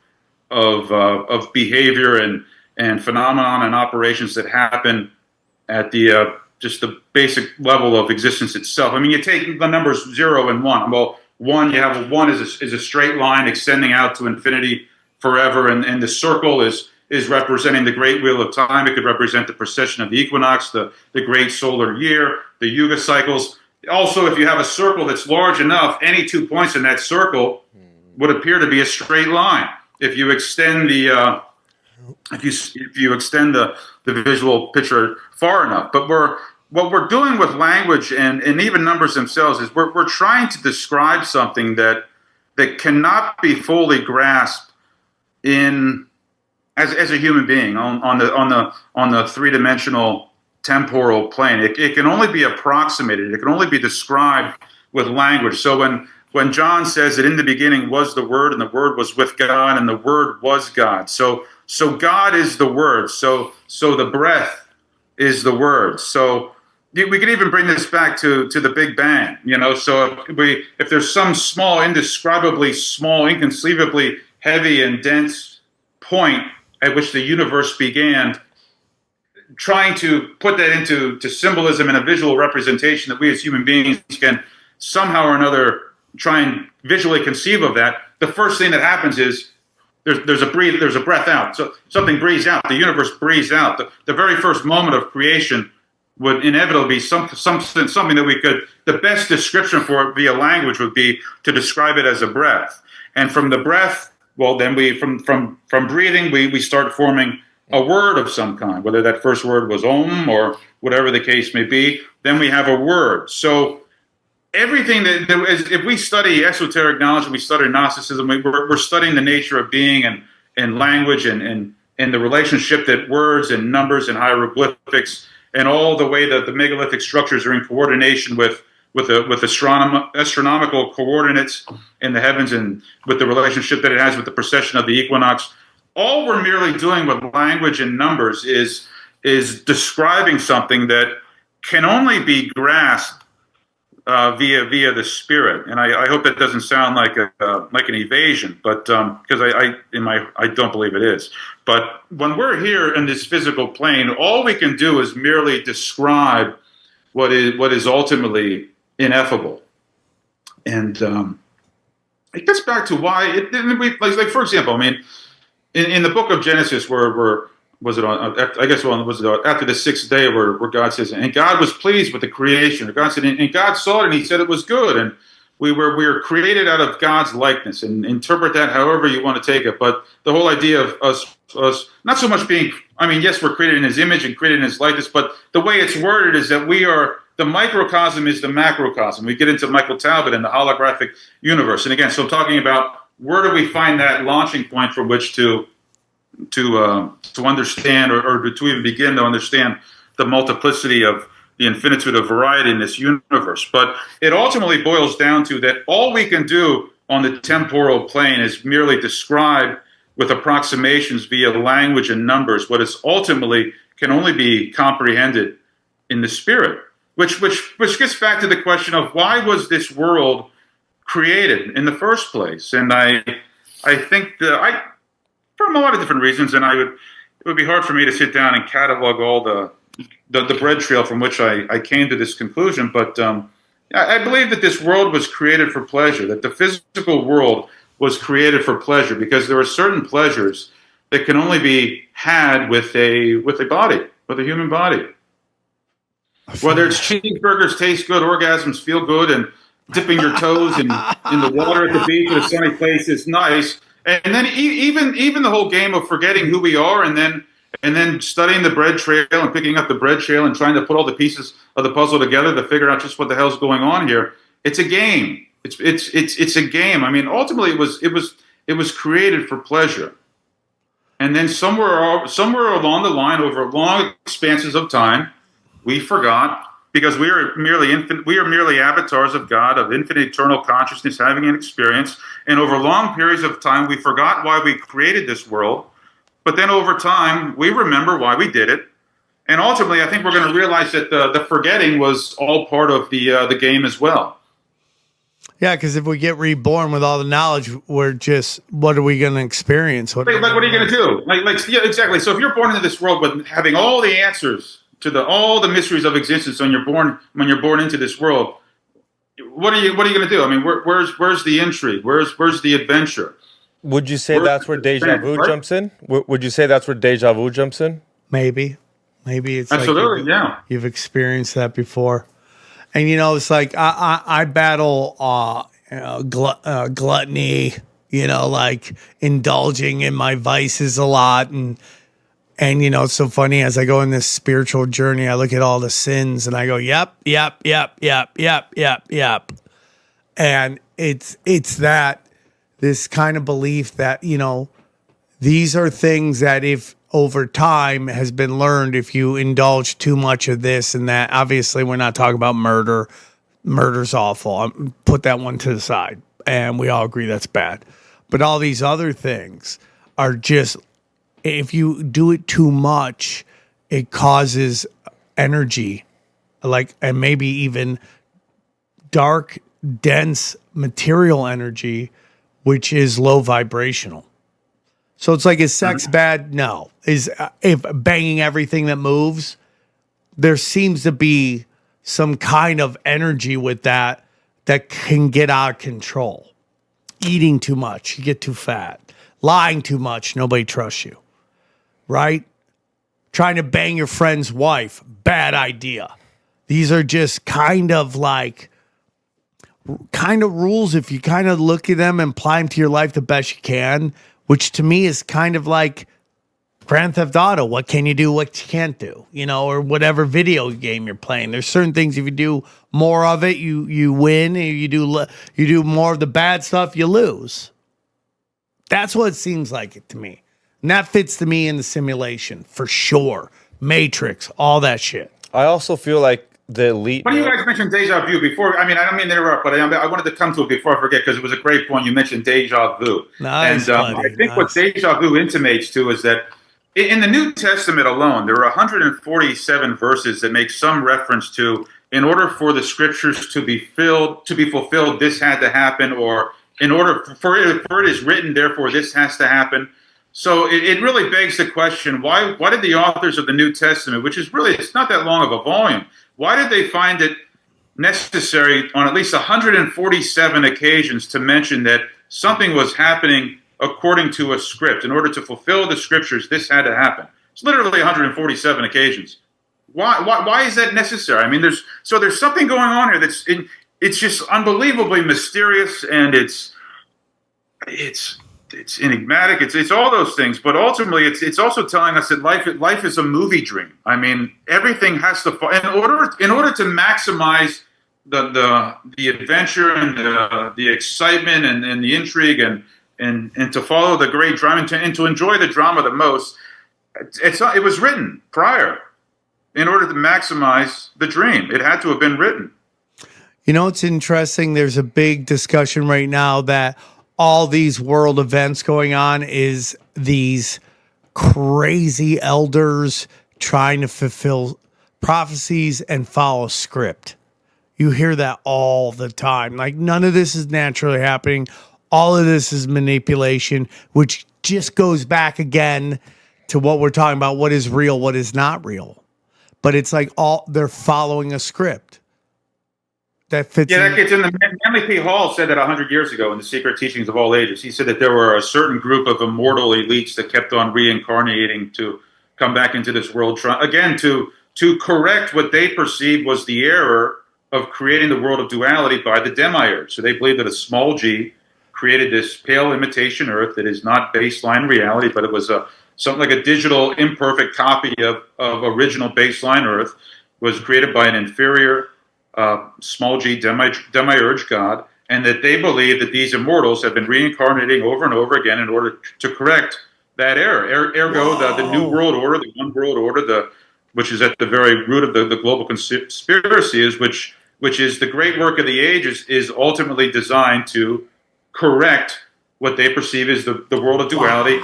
behavior and phenomenon and operations that happen at the just the basic level of existence itself. I mean, you take the numbers 0 and 1. Well, 1, you have 1 is a straight line extending out to infinity forever, and the circle is representing the great wheel of time. It could represent the precession of the equinox, the great solar year, the yuga cycles. Also, if you have a circle that's large enough, any 2 points in that circle would appear to be a straight line. If you extend the visual picture far enough, but what we're doing with language and even numbers themselves is we're trying to describe something that cannot be fully grasped in as a human being on the three-dimensional temporal plane. It can only be approximated. It can only be described with language. So when John says that in the beginning was the Word, and the Word was with God, and the Word was God. So God is the Word. So the breath is the Word. So we could even bring this back to the Big Bang. So if there's some small, indescribably small, inconceivably heavy and dense point at which the universe began, trying to put that into symbolism and a visual representation that we as human beings can somehow or another try and visually conceive of that, the first thing that happens is there's a breath out. So something breathes out. The universe breathes out. The very first moment of creation would inevitably be something that we could. The best description for it via language would be to describe it as a breath. And from the breath, well, then we from breathing, we start forming a word of some kind, whether that first word was Om or whatever the case may be. Then we have a word. So everything that if we study esoteric knowledge and we study Gnosticism, we're studying the nature of being and language and the relationship that words and numbers and hieroglyphics and all the way that the megalithic structures are in coordination with astronomical coordinates in the heavens and with the relationship that it has with the precession of the equinox. All we're merely doing with language and numbers is describing something that can only be grasped via the spirit. And I hope that doesn't sound like an evasion, but because I don't believe it is. But when we're here in this physical plane, all we can do is merely describe what is ultimately ineffable. And it gets back to why like for example, I mean, in the book of Genesis, where was it on? I guess was it after the sixth day, where God says, "And God was pleased with the creation." God said, "And God saw it, and He said it was good." And we were created out of God's likeness, and interpret that however you want to take it. But the whole idea of us not so much being, I mean, yes, we're created in His image and created in His likeness, but the way it's worded is that we are. The microcosm is the macrocosm. We get into Michael Talbot and the holographic universe. And again, so I'm talking about where do we find that launching point from which to understand or to even begin to understand the multiplicity of the infinitude of variety in this universe. But it ultimately boils down to that all we can do on the temporal plane is merely describe with approximations via language and numbers what is ultimately can only be comprehended in the spirit. Which gets back to the question of why was this world created in the first place? And I think for a lot of different reasons, and it would be hard for me to sit down and catalog all the bread trail from which I came to this conclusion. But I believe that this world was created for pleasure, that the physical world was created for pleasure, because there are certain pleasures that can only be had with a body, with a human body. Whether it's cheeseburgers taste good, orgasms feel good, and dipping your toes in the water at the beach at a sunny place is nice. And then even the whole game of forgetting who we are, and then studying the bread trail and picking up the bread trail and trying to put all the pieces of the puzzle together to figure out just what the hell's going on here. It's a game. It's a game. I mean, ultimately, it was created for pleasure. And then somewhere along the line, over long expanses of time, we forgot, because we are merely avatars of God, of infinite eternal consciousness having an experience. And over long periods of time, we forgot why we created this world. But then over time, we remember why we did it. And ultimately, I think we're going to realize that the forgetting was all part of the game as well. Yeah, because if we get reborn with all the knowledge, we're just, what are we going to experience? What are you going to do? Yeah, exactly. So if you're born into this world with having all the answers to all the mysteries of existence when you're born into this world, what are you going to do? I mean, where's the intrigue? Where's the adventure? Would you say that's where deja vu jumps in? Would you say that's where deja vu jumps in? Maybe it's absolutely, like yeah. You've experienced that before, and it's like I battle gluttony. Like indulging in my vices a lot, and And, you know, it's so funny as I go in this spiritual journey, I look at all the sins and I go, yep. And it's that, this kind of belief that, you know, these are things that if over time has been learned, if you indulge too much of this and that, obviously we're not talking about murder. Murder's awful. Put that one to the side. And we all agree that's bad. But all these other things are just, if you do it too much, it causes energy, like, and maybe even dark, dense material energy, which is low vibrational. So it's like, is sex bad? No. Is if banging everything that moves? There seems to be some kind of energy with that can get out of control. Eating too much, you get too fat. Lying too much, nobody trusts you. Right? Trying to bang your friend's wife, bad idea. These are just kind of rules if you kind of look at them and apply them to your life the best you can, which to me is kind of like Grand Theft Auto. What can you do, what you can't do, you know, or whatever video game you're playing. There's certain things, if you do more of it, you win, and you do more of the bad stuff, you lose. That's what it seems like it to me. And that fits to me in the simulation, for sure. Matrix, all that shit. I also feel like the elite. When you guys mentioned deja vu before, I mean, I don't mean to interrupt, but I wanted to come to it before I forget, because it was a great point. You mentioned deja vu. Nice, and I think what deja vu intimates to is that in the New Testament alone, there are 147 verses that make some reference to, in order for the scriptures to be fulfilled, this had to happen, or in order for it is written, therefore this has to happen. So it really begs the question, why did the authors of the New Testament, which is really, it's not that long of a volume, why did they find it necessary on at least 147 occasions to mention that something was happening according to a script? In order to fulfill the scriptures, this had to happen. It's literally 147 occasions. Why is that necessary? I mean, there's something going on here it's just unbelievably mysterious, and it's enigmatic. It's all those things, but ultimately, it's also telling us that life is a movie dream. I mean, everything has to fall in order to maximize the adventure and the excitement and the intrigue and to follow the great drama and to enjoy the drama the most. It was written prior in order to maximize the dream. It had to have been written. You know, it's interesting. There's a big discussion right now that all these world events going on is these crazy elders trying to fulfill prophecies and follow script. You hear that all the time. Like, none of this is naturally happening. All of this is manipulation, which just goes back again to what we're talking about. What is real? What is not real? But it's like they're following a script. That fits. Yeah, that gets in. Manly P. Hall said that 100 years ago in The Secret Teachings of All Ages. He said that there were a certain group of immortal elites that kept on reincarnating to come back into this world, again to correct what they perceived was the error of creating the world of duality by the demiurge. So they believed that a small g created this pale imitation Earth that is not baseline reality, but it was something like a digital imperfect copy of original baseline Earth, was created by an inferior small g demiurge god, and that they believe that these immortals have been reincarnating over and over again in order to correct that error. Ergo, the new world order, the one world order, which is at the very root of the global conspiracy, which is the great work of the ages, is ultimately designed to correct what they perceive as the world of duality,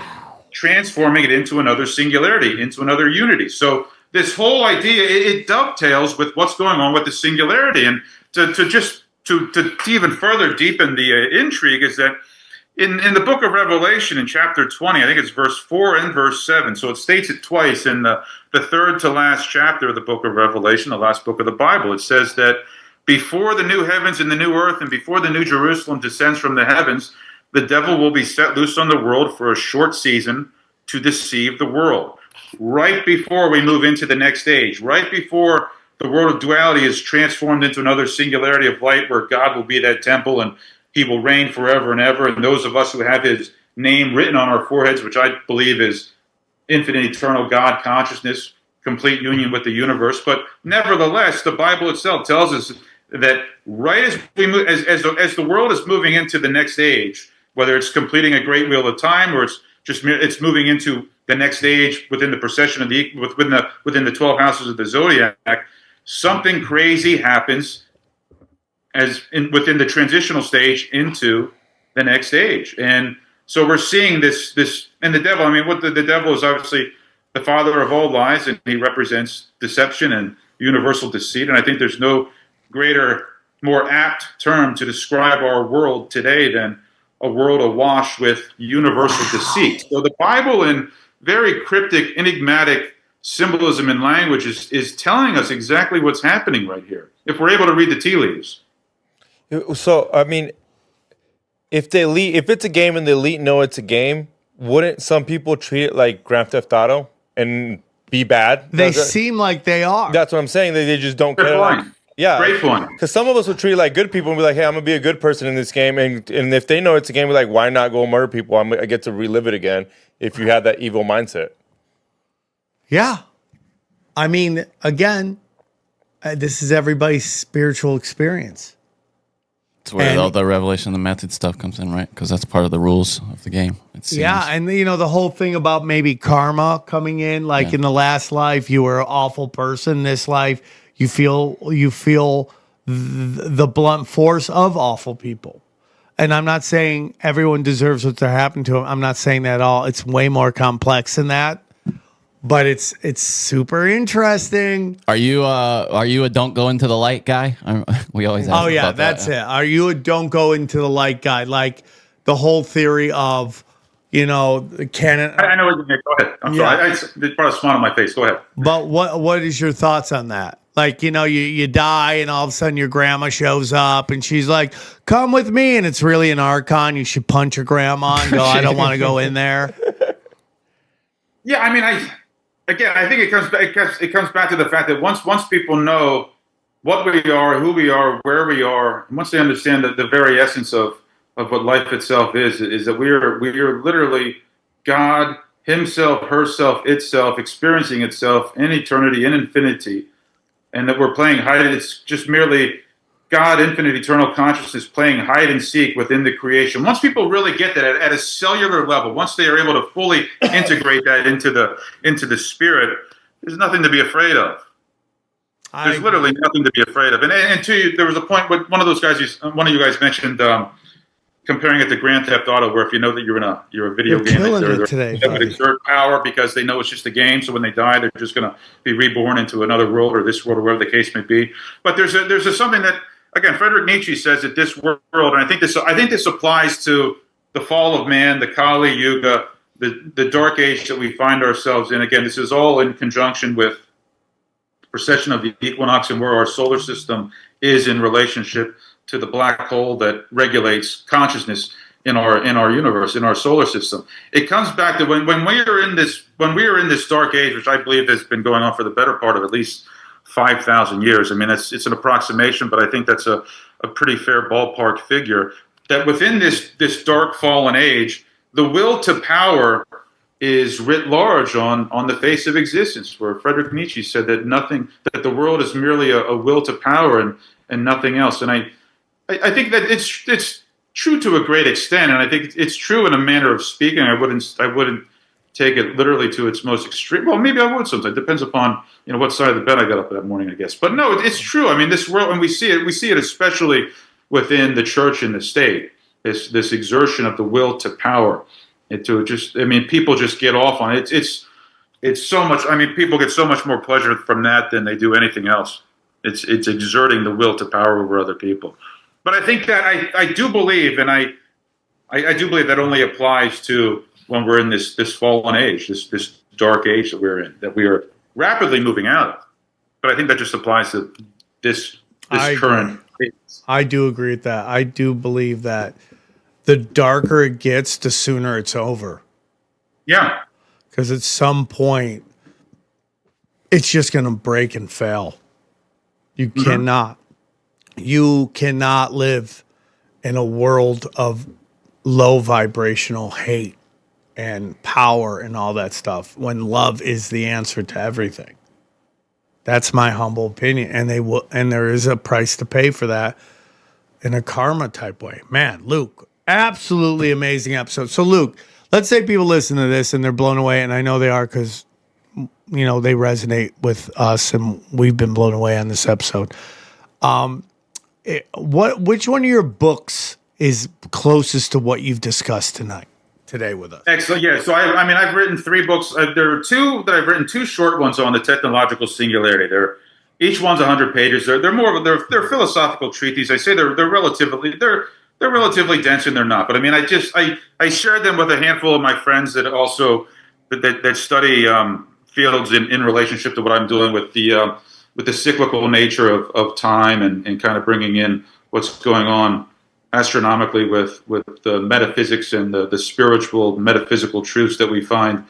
transforming it into another singularity, into another unity. So this whole idea, it dovetails with what's going on with the singularity. And to even further deepen the intrigue is that in the book of Revelation, in chapter 20, I think it's verse 4 and verse 7, so it states it twice in the third to last chapter of the book of Revelation, the last book of the Bible. It says that before the new heavens and the new earth and before the new Jerusalem descends from the heavens, the devil will be set loose on the world for a short season to deceive the world. Right before we move into the next age, right before the world of duality is transformed into another singularity of light where God will be that temple and he will reign forever and ever. And those of us who have his name written on our foreheads, which I believe is infinite, eternal God consciousness, complete union with the universe. But nevertheless, the Bible itself tells us that right as we move, as the world is moving into the next age, whether it's completing a great wheel of time or it's moving into the next age within the procession of within the 12 houses of the zodiac, something crazy happens within the transitional stage into the next age. And so we're seeing this, and the devil, I mean, what the devil is obviously the father of all lies, and he represents deception and universal deceit. And I think there's no greater, more apt term to describe our world today than a world awash with universal deceit. So the Bible, in very cryptic, enigmatic symbolism and language, is telling us exactly what's happening right here, if we're able to read the tea leaves. So, I mean, if it's a game and the elite know it's a game, wouldn't some people treat it like Grand Theft Auto and be bad? They seem like they are. That's what I'm saying. They just don't Good care. point. Yeah, Great point. Because some of us would treat it like good people and be like, "Hey, I'm gonna be a good person in this game," and if they know it's a game, we're like, "Why not go murder people? I get to relive it again." If you have that evil mindset. Yeah, I mean, again, this is everybody's spiritual experience. It's where all the revelation, the method stuff comes in, right? Because that's part of the rules of the game. It seems. Yeah, and the whole thing about maybe karma coming in, like in the last life you were an awful person. This life you feel the blunt force of awful people. And I'm not saying everyone deserves what happened to them. I'm not saying that at all. It's way more complex than that. But it's super interesting. Are you a don't go into the light guy? We always ask about that's that. it. Are you a don't go into the light guy? Like the whole theory of, the canon. I know what you mean. Go ahead. I'm sorry. It brought a smile on my face. Go ahead. But what is your thoughts on that? Like, you die and all of a sudden your grandma shows up and she's like, come with me. And it's really an archon. You should punch your grandma and go, I don't want to go in there. Yeah, I mean, I think it comes back to the fact that once people know what we are, who we are, where we are, and once they understand the very essence of what life itself is that we are literally God Himself, herself, itself, experiencing itself in eternity, in infinity, and that we're playing hide. It's just merely God, infinite, eternal consciousness, playing hide and seek within the creation. Once people really get that at a cellular level, once they are able to fully integrate that into the spirit, there's nothing to be afraid of. There's literally nothing to be afraid of. And to you, there was a point when one of you guys mentioned comparing it to Grand Theft Auto, where if you know that you're a video You're game, killing it today, they would exert power because they know it's just a game. So when they die, they're just going to be reborn into another world or this world or whatever the case may be. But there's something that, again, Friedrich Nietzsche says that this world, and I think this applies to the fall of man, the Kali Yuga, the dark age that we find ourselves in. Again, this is all in conjunction with the precession of the equinox and where our solar system is in relationship to the black hole that regulates consciousness in our universe, in our solar system. It comes back to when we are in this dark age, which I believe has been going on for the better part of at least 5,000 years. I mean, it's an approximation, but I think that's a pretty fair ballpark figure. That within this dark fallen age, the will to power is writ large on the face of existence. Where Friedrich Nietzsche said that the world is merely a will to power and nothing else. And I think that it's true to a great extent, and I think it's true in a manner of speaking. I wouldn't take it literally to its most extreme. Well, maybe I would sometimes. It depends upon what side of the bed I got up that morning, I guess. But no, it's true. I mean, this world, and we see it especially within the church and the state. This exertion of the will to power, people just get off on it. It's so much. I mean, people get so much more pleasure from that than they do anything else. It's exerting the will to power over other people. But I think that I do believe, and I do believe that only applies to when we're in this fallen age, this dark age that we're in, that we are rapidly moving out of. But I think that just applies to this current phase. I do agree with that. I do believe that the darker it gets, the sooner it's over. Yeah. Because at some point, it's just going to break and fail. You cannot live in a world of low vibrational hate and power and all that stuff when love is the answer to everything. That's my humble opinion. And there is a price to pay for that in a karma type way. Man, Luke, absolutely amazing episode. So Luke, let's say people listen to this and they're blown away, and I know they are because, they resonate with us and we've been blown away on this episode. Which one of your books is closest to what you've discussed today with us? Excellent. Yeah. So I've written 3 books. There are 2 that I've written, 2 short ones on the technological singularity. Each one's 100 pages. They're more of they're philosophical treatises. I say they're relatively dense and they're not. But I shared them with a handful of my friends that also that study fields in relationship to what I'm doing with the cyclical nature of time and kind of bringing in what's going on astronomically with the metaphysics and the spiritual metaphysical truths that we find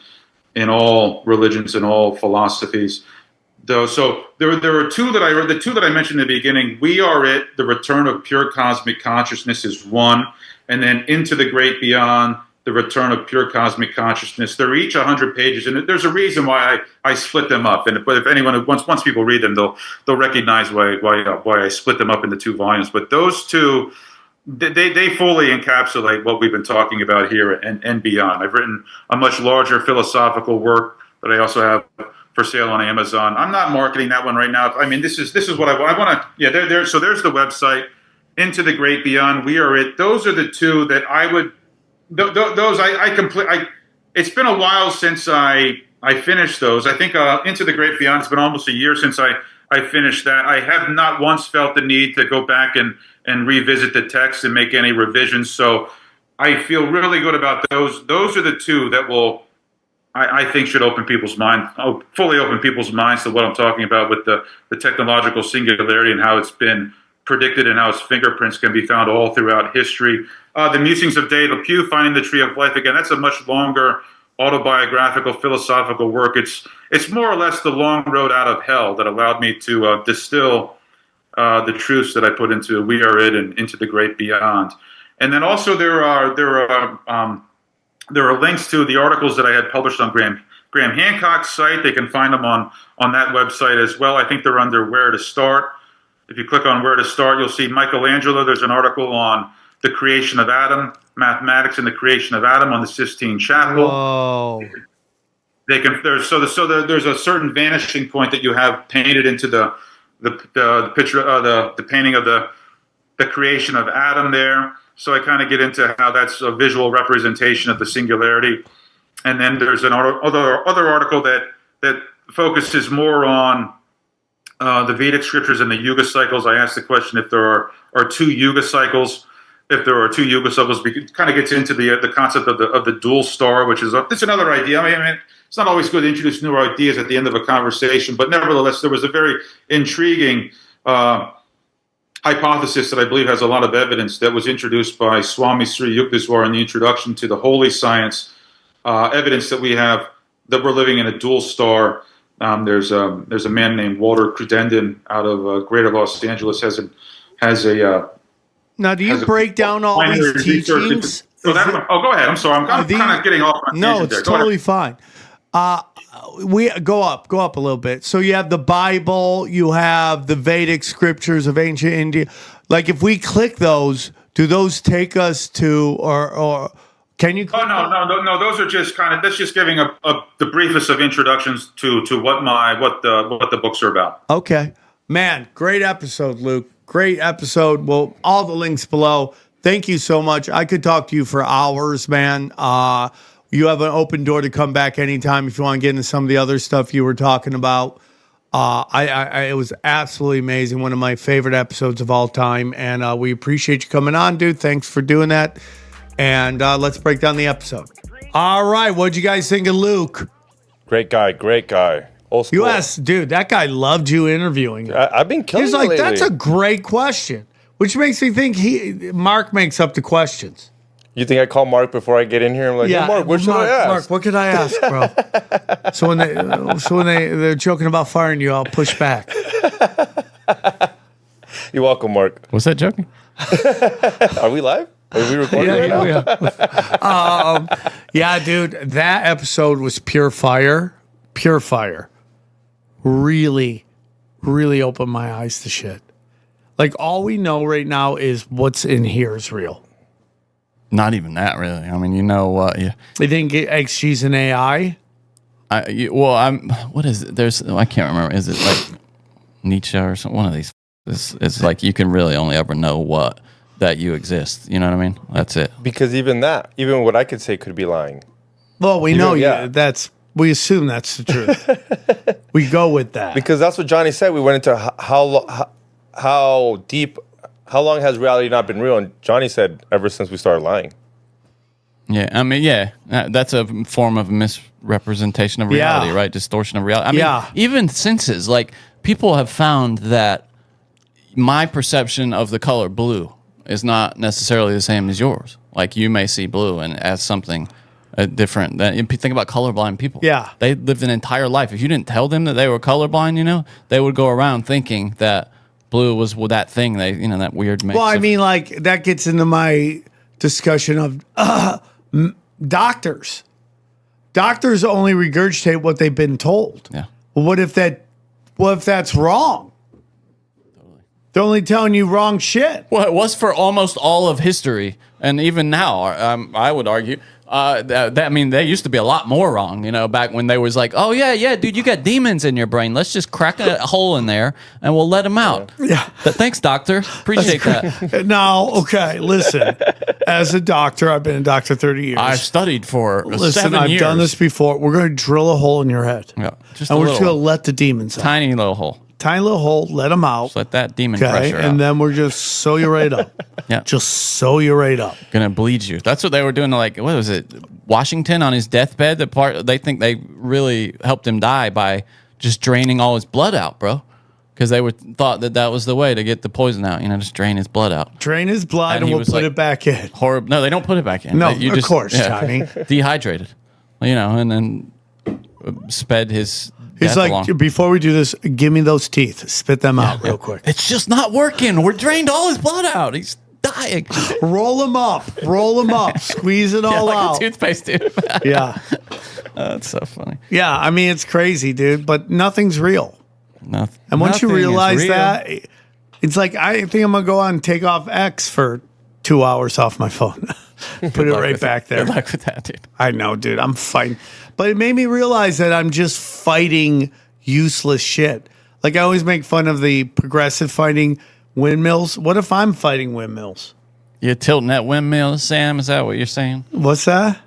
in all religions and all philosophies. So there are 2 that I read. The 2 that I mentioned in the beginning, We Are It, The Return of Pure Cosmic Consciousness is one, and then Into the Great Beyond, The Return of Pure Cosmic Consciousness. They're each 100 pages, and there's a reason why I split them up. But if anyone once people read them, they'll recognize why I split them up into 2 volumes. But those 2. They fully encapsulate what we've been talking about here and beyond. I've written a much larger philosophical work that I also have for sale on Amazon. I'm not marketing that one right now. This is what I want to. Yeah, so there's the website, Into the Great Beyond, We Are It. Those are the 2 that I would. It's been a while since I finished those. I think Into the Great Beyond. It's been almost a year since I finished that. I have not once felt the need to go back and revisit the text and make any revisions. So I feel really good about those. Those are the 2 that I think should open people's minds, fully open people's minds to what I'm talking about with the technological singularity and how it's been predicted and how its fingerprints can be found all throughout history. The Musings of Dave Pugh, Finding the Tree of Life. Again, that's a much longer autobiographical, philosophical work. It's more or less the long road out of hell that allowed me to distill the truths that I put into We Are It and Into the Great Beyond. And then also there are links to the articles that I had published on Graham Hancock's site. They can find them on that website as well. I think they're under Where to Start. If you click on Where to Start, you'll see Michelangelo. There's an article on the creation of Adam, mathematics and the creation of Adam on the Sistine Chapel. Whoa. There's a certain vanishing point that you have painted into the picture, the painting of the creation of Adam there. So I kind of get into how that's a visual representation of the singularity. And then there's other article that focuses more on the Vedic scriptures and the Yuga cycles. I asked the question if there are 2 Yuga cycles. If there are 2 Yuga cycles, it kind of gets into the concept of the dual star, which is it's another idea. It's not always good to introduce new ideas at the end of a conversation, but nevertheless, there was a very intriguing hypothesis that I believe has a lot of evidence that was introduced by Swami Sri Yukteswar in the introduction to the Holy Science. Evidence that we have that we're living in a dual star. There's a man named Walter Crudenden out of Greater Los Angeles has a. Now, do you break down all these teachings? Go ahead. I'm sorry. I'm kind of getting off. No, it's totally fine. We go up a little bit. So you have the Bible, you have the Vedic scriptures of ancient India. Like if we click those, do those take us to or can you? Oh no. Those are just that's just giving the briefest of introductions to what the books are about. Okay, man, great episode, Luke. Great episode. Well, all the links below. Thank you so much. I could talk to you for hours, man. You have an open door to come back anytime if you want to get into some of the other stuff you were talking about. It was absolutely amazing. One of my favorite episodes of all time. And we appreciate you coming on, dude. Thanks for doing that. And let's break down the episode. All right. What'd you guys think of Luke? Great guy. Old school. US, dude, that guy loved you interviewing. I've been killing He's like, lately. That's a great question. Which makes me think Mark makes up the questions. You think I call Mark before I get in here? I'm like, hey, Mark, what should I ask? Mark, what could I ask, bro? so when they're joking about firing you, I'll push back. You're welcome, Mark. Was that joking? Are we live? Are we recording right now? Yeah, dude, that episode was pure fire. Pure fire. Really, really opened my eyes to shit. Like, all we know right now is what's in here is real. Not even that, really. I mean, you know what? Yeah. They didn't get XG's an AI. What is it? I can't remember. Is it like Nietzsche or something? One of these. It's like you can really only ever know that you exist. You know what I mean? That's it. Because even what I could say could be lying. Well, we know we assume that's the truth. We go with that. Because that's what Johnny said. We went into how deep, how long has reality not been real? And Johnny said ever since we started lying. Yeah, I mean, that's a form of misrepresentation of reality, right? Distortion of reality. I mean, even senses, like people have found that my perception of the color blue is not necessarily the same as yours. Like you may see blue and as something different. If you think about colorblind people, they lived an entire life. If you didn't tell them that they were colorblind, they would go around thinking that blue was that thing. That weird mix. Well, I mean, like that gets into my discussion of doctors. Doctors only regurgitate what they've been told. Yeah. Well, what if that's wrong? Totally. They're only telling you wrong shit. Well, it was for almost all of history, and even now, I would argue. I mean, they used to be a lot more wrong, back when they was like, oh, yeah, dude, you got demons in your brain. Let's just crack a hole in there and we'll let them out. Yeah. But thanks, doctor. Appreciate that. Now, okay, listen. As a doctor, I've been a doctor 30 years. I've studied for 7 years. I've done this before. We're going to drill a hole in your head. Yeah, just and we're just going to let the demons out. Tiny little hole. Tiny little hole, let them out. Just let that demon pressure out. And then we're just sew you right up. Yeah. Just sew you right up. Gonna bleed you. That's what they were doing to, like, what was it? Washington on his deathbed. They think they really helped him die by just draining all his blood out, bro. Because they thought that was the way to get the poison out. Just drain his blood out. Drain his blood and we'll put it back in. Horrible. No, they don't put it back in. No, of course, Johnny. Dehydrated. And then sped his. He's like, along. Before we do this, give me those teeth. Spit them out real quick. It's just not working. We're drained all his blood out. He's dying. Roll him up. Squeeze it all like out. A toothpaste tube. Yeah. That's so funny. Yeah, I mean, it's crazy, dude, but nothing's real. Nothing. And once you realize that, it's like, I think I'm going to go on and take off X for 2 hours off my phone. Put it right back there. Good luck with that, dude. I know, dude. I'm fighting. But it made me realize that I'm just fighting useless shit. Like, I always make fun of the progressive fighting windmills. What if I'm fighting windmills? You're tilting at windmills, Sam? Is that what you're saying? What's that?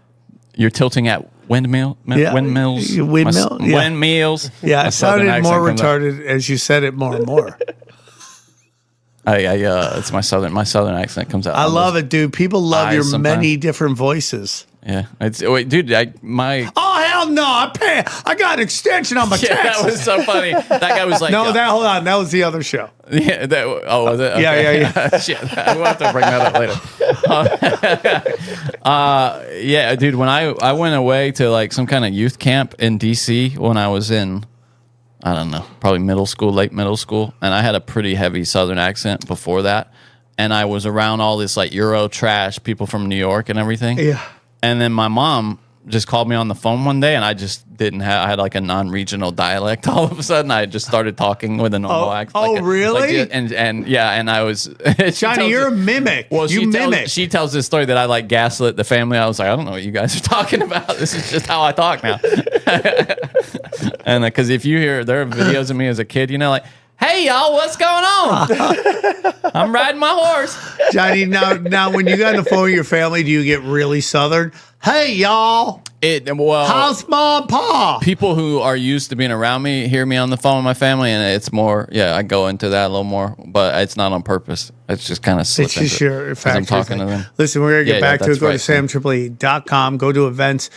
You're tilting at windmills? Windmills. Windmills. Yeah, it sounded more retarded as you said it more and more. It's my southern accent comes out. I love it, dude. People love your many different voices. Yeah, dude. Oh hell no! I got an extension on my Texas. That was so funny. That guy was like, no, hold on. That was the other show. Yeah. Was it? Okay. Yeah. Shit. We'll have to bring that up later. Yeah, dude. When I went away to like some kind of youth camp in DC when I was in, I don't know, probably late middle school, and I had a pretty heavy Southern accent before that, and I was around all this like Euro trash people from New York and everything. Yeah. And then my mom just called me on the phone one day, and I just I had like a non-regional dialect. All of a sudden, I just started talking with a normal accent. Really? And I was Johnny, you're a mimic. Well, mimic. She tells this story that I like gaslit the family. I was like, I don't know what you guys are talking about. This is just how I talk now. And because if you hear, there are videos of me as a kid, like, hey y'all, what's going on? I'm riding my horse. Johnny, now when you got on the phone with your family, do you get really Southern? Hey y'all. How's mom, pa? People who are used to being around me hear me on the phone with my family, and it's more, I go into that a little more, but it's not on purpose. It's just kind of It's just your factor. I'm talking to them. Listen, we're going to get back to it. Go to samtripoli.com. Go to events.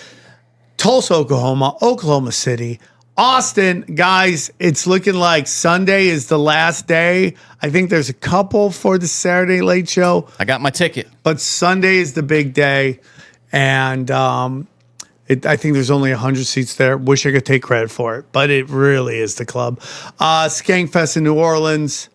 Tulsa, Oklahoma City. Austin, guys, it's looking like Sunday is the last day. I think there's a couple for the Saturday Late Show. I got my ticket. But Sunday is the big day. And I think there's only 100 seats there. Wish I could take credit for it. But it really is the club. Skankfest in New Orleans.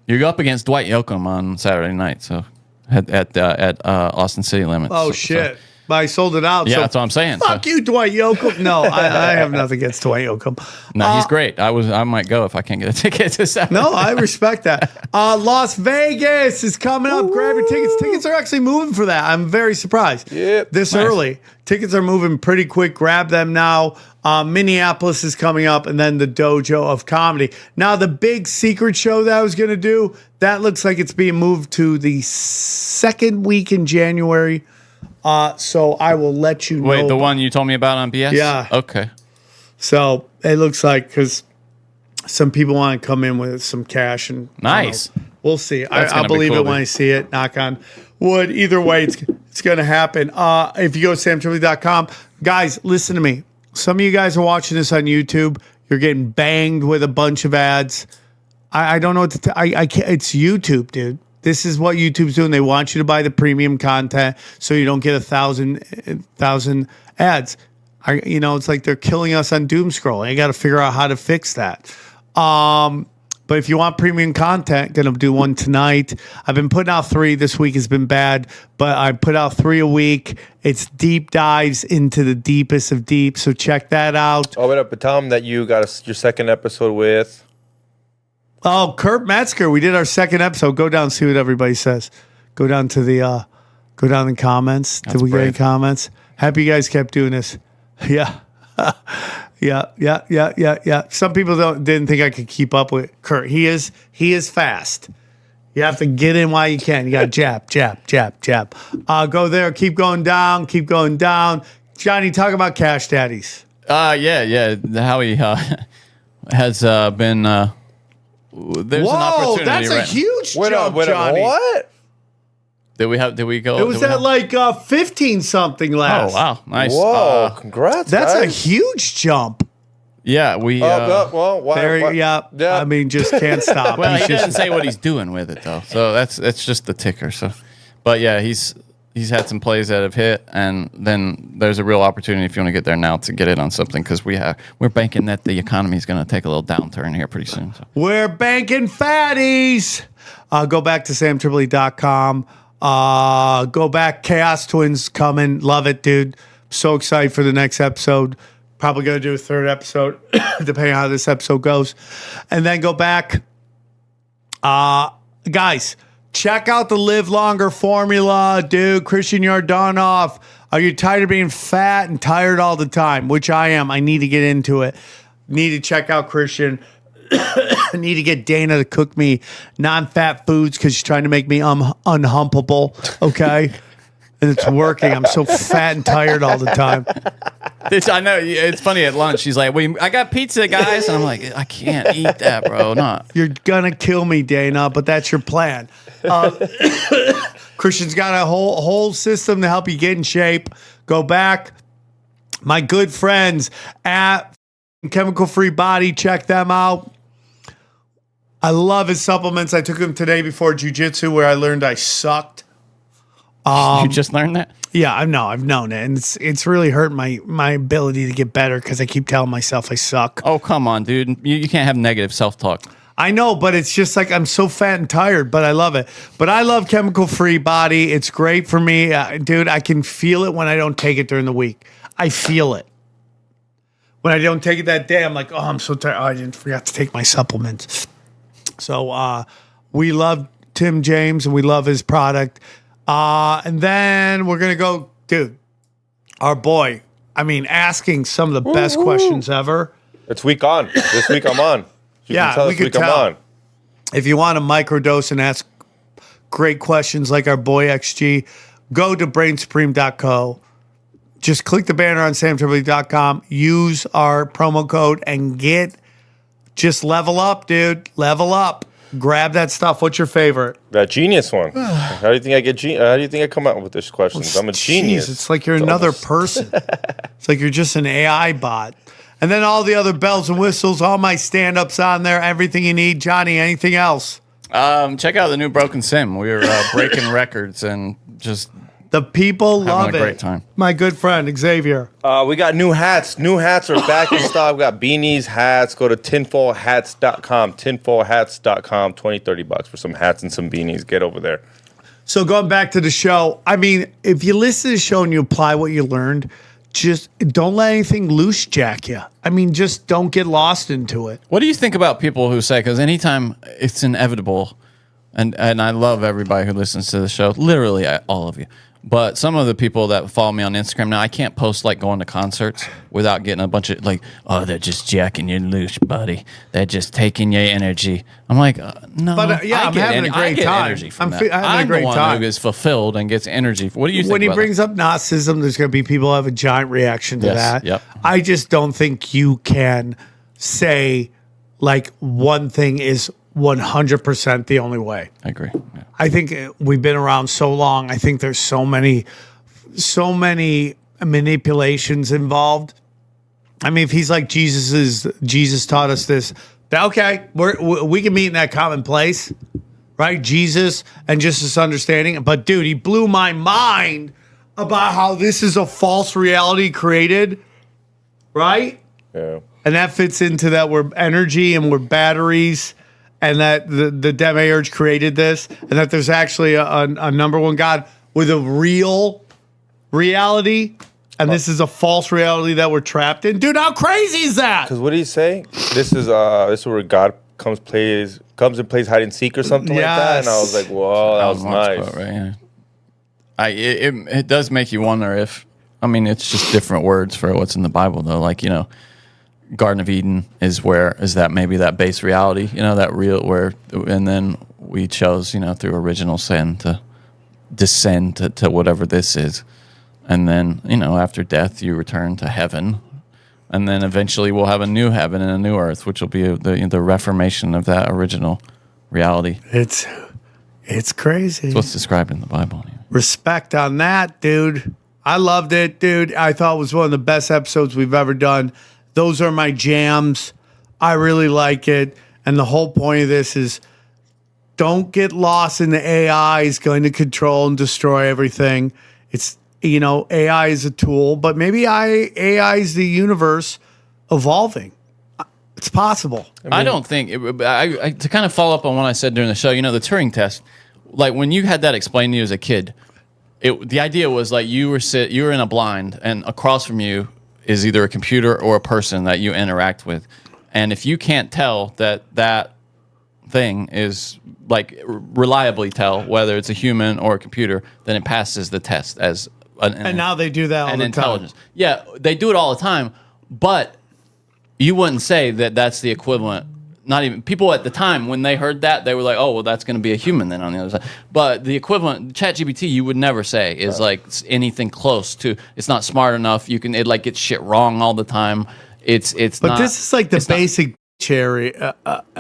You go up against Dwight Yoakam on Saturday night, so at Austin City Limits. Oh, shit. But I sold it out. Yeah, so that's what I'm saying. Fuck you, Dwight Yoakam. No, I have nothing against Dwight Yoakam. No, he's great. I might go if I can't get a ticket to Sept. No, I respect that. Las Vegas is coming up. Grab your tickets. Tickets are actually moving for that. I'm very surprised. Yep. This Nice. early. Tickets are moving pretty quick. Grab them now. Minneapolis is coming up, and then the Dojo of Comedy. Now, the big secret show that I was going to do, that looks like it's being moved to the second week in January. So I will let you know. Wait, the one you told me about on BS? Yeah. Okay. So it looks like because some people want to come in with some cash and Nice. we'll see. That's I'll gonna be believe cool, it when dude. I see it. Knock on wood. Either way, it's going to happen. If you go to samtripoli.com, guys, listen to me. Some of you guys are watching this on YouTube. You're getting banged with a bunch of ads. I don't know what to I can't. It's YouTube, dude. This is what YouTube's doing. They want you to buy the premium content so you don't get 1,000 ads. It's like they're killing us on doom scrolling. I got to figure out how to fix that. But if you want premium content, gonna do one tonight. I've been putting out 3. This week has been bad, but I put out 3 a week. It's deep dives into the deepest of deep. So check that out. Oh, wait up, but tell them that you got your second episode with. Oh, Kurt Metzger. We did our second episode. Go down and see what everybody says. Go down to the go down in the comments. That's Did we get any brave. comments? Happy you guys kept doing this. Yeah. Yeah. Some people didn't think I could keep up with Kurt. He is fast. You have to get in while you can. You got jab. Go there. Keep going down. Johnny, talk about Cash Daddies. Yeah. Howie has been. There's an opportunity. That's a right? huge jump, Johnny. What? Did we go? It was did we at like 15 something Oh last. wow, nice. Whoa, congrats, That's a guys. huge jump. Yeah, we. Well, why? Yeah. I mean, just can't stop. Well, He's he doesn't say what he's doing with it though, so that's just the ticker. So, but yeah, he's had some plays that have hit, and then there's a real opportunity if you want to get there now to get in on something because we're banking that the economy is going to take a little downturn here pretty soon. So. We're banking fatties. Go back to samtripoli.com. Go back. Chaos Twins coming. Love it, dude. So excited for the next episode. Probably going to do a 3rd episode, depending on how this episode goes. And then go back. Guys, check out the Live Longer formula, dude. Christian Yardanov. Are you tired of being fat and tired all the time? Which I am. I need to get into it. Need to check out Christian. I need to get Dana to cook me non-fat foods because she's trying to make me unhumpable. Okay. And it's working. I'm so fat and tired all the time. I know it's funny at lunch. She's like, I got pizza, guys. And I'm like, I can't eat that, bro. Not. You're going to kill me, Dana, but that's your plan. Christian's got a whole system to help you get in shape. Go back. My good friends at Chemical Free Body, check them out. I love his supplements. I took them today before jiu-jitsu where I learned I sucked. You just learned that? Yeah, I've known it, and it's really hurt my ability to get better because I keep telling myself I suck. Oh, come on, dude. You can't have negative self-talk. I know, but it's just like I'm so fat and tired, but I love it. But I love Chemical Free Body. It's great for me. Dude, I can feel it when I don't take it during the week. I feel it. When I don't take it that day, I'm like, oh, I'm so tired. Oh, I forgot to take my supplements. So we love Tim James, and we love his product. And then we're going to go, dude, our boy, asking some of the best questions ever. It's week on. This week I'm on. You Yeah, can tell we this could week I'm tell. on. If you want to microdose and ask great questions like our boy XG, go to brainsupreme.co. Just click the banner on samtripoli.com. Use our promo code and just level up, dude. Level up. Grab that stuff. What's your favorite? That genius one. How do you think I get? How do you think I come out with these questions? I'm a genius. Jeez, it's like you're another person. It's like you're just an AI bot. And then all the other bells and whistles, all my stand-ups on there, everything you need. Johnny, anything else? Check out the new Broken Sim. We're breaking records and just The people love having a it. great time. My good friend, Xavier. We got new hats. New hats are back in stock. We got beanies, hats. Go to tinfoilhats.com. Tinfoilhats.com. $20-$30 for some hats and some beanies. Get over there. So going back to the show, I mean, if you listen to the show and you apply what you learned, just don't let anything loose jack you. I mean, just don't get lost into it. What do you think about people who say, because anytime it's inevitable, and I love everybody who listens to the show, literally all of you, but some of the people that follow me on Instagram now, I can't post like going to concerts without getting a bunch of like, oh, they're just jacking you loose, buddy. They're just taking your energy. I'm like, no. But I'm having a great time. Energy from I'm that. having a great the one time. who is fulfilled and gets energy. What do you think? When he about brings up Gnosticism, there's going to be people who have a giant reaction to that. Yep. I just don't think you can say like one thing is 100% the only way. I agree. Yeah. I think we've been around so long. I think there's so many manipulations involved. I mean, if he's like Jesus taught us this. Okay, we can meet in that common place, right? Jesus and just this understanding. But dude, he blew my mind about how this is a false reality created, right? Yeah. And that fits into that we're energy and we're batteries. And that the demiurge created this, and that there's actually a number one God with a real reality, and this is a false reality that we're trapped in. Dude, how crazy is that? Because what did he say? This is where God comes and plays hide and seek or something like that. And I was like, whoa, that was nice. Quote, right? Yeah. It does make you wonder if, I mean, it's just different words for what's in the Bible, though. Like, you know, Garden of Eden is that maybe that base reality, you know, that real and then we chose, you know, through original sin to descend to whatever this is. And then, you know, after death, you return to heaven. And then eventually we'll have a new heaven and a new earth, which will be the reformation of that original reality. It's crazy. It's what's described in the Bible. Respect on that, dude. I loved it, dude. I thought it was one of the best episodes we've ever done. Those are my jams. I really like it. And the whole point of this is don't get lost in the AI is going to control and destroy everything. It's, you know, AI is a tool, but maybe AI is the universe evolving. It's possible. I don't think to kind of follow up on what I said during the show, you know, the Turing test, like when you had that explained to you as a kid, the idea was like you were in a blind and across from you is either a computer or a person that you interact with. And if you can't tell that thing is like reliably tell whether it's a human or a computer, then it passes the test as and now they do that all the intelligence. time. Yeah, they do it all the time, but you wouldn't say that that's the equivalent. Not even people at the time when they heard that, they were like, "Oh, well, that's going to be a human then on the other side." But the equivalent, ChatGPT, you would never say is like anything close to. It's not smart enough. It like gets shit wrong all the time. It's. But not, this is like the basic cherry.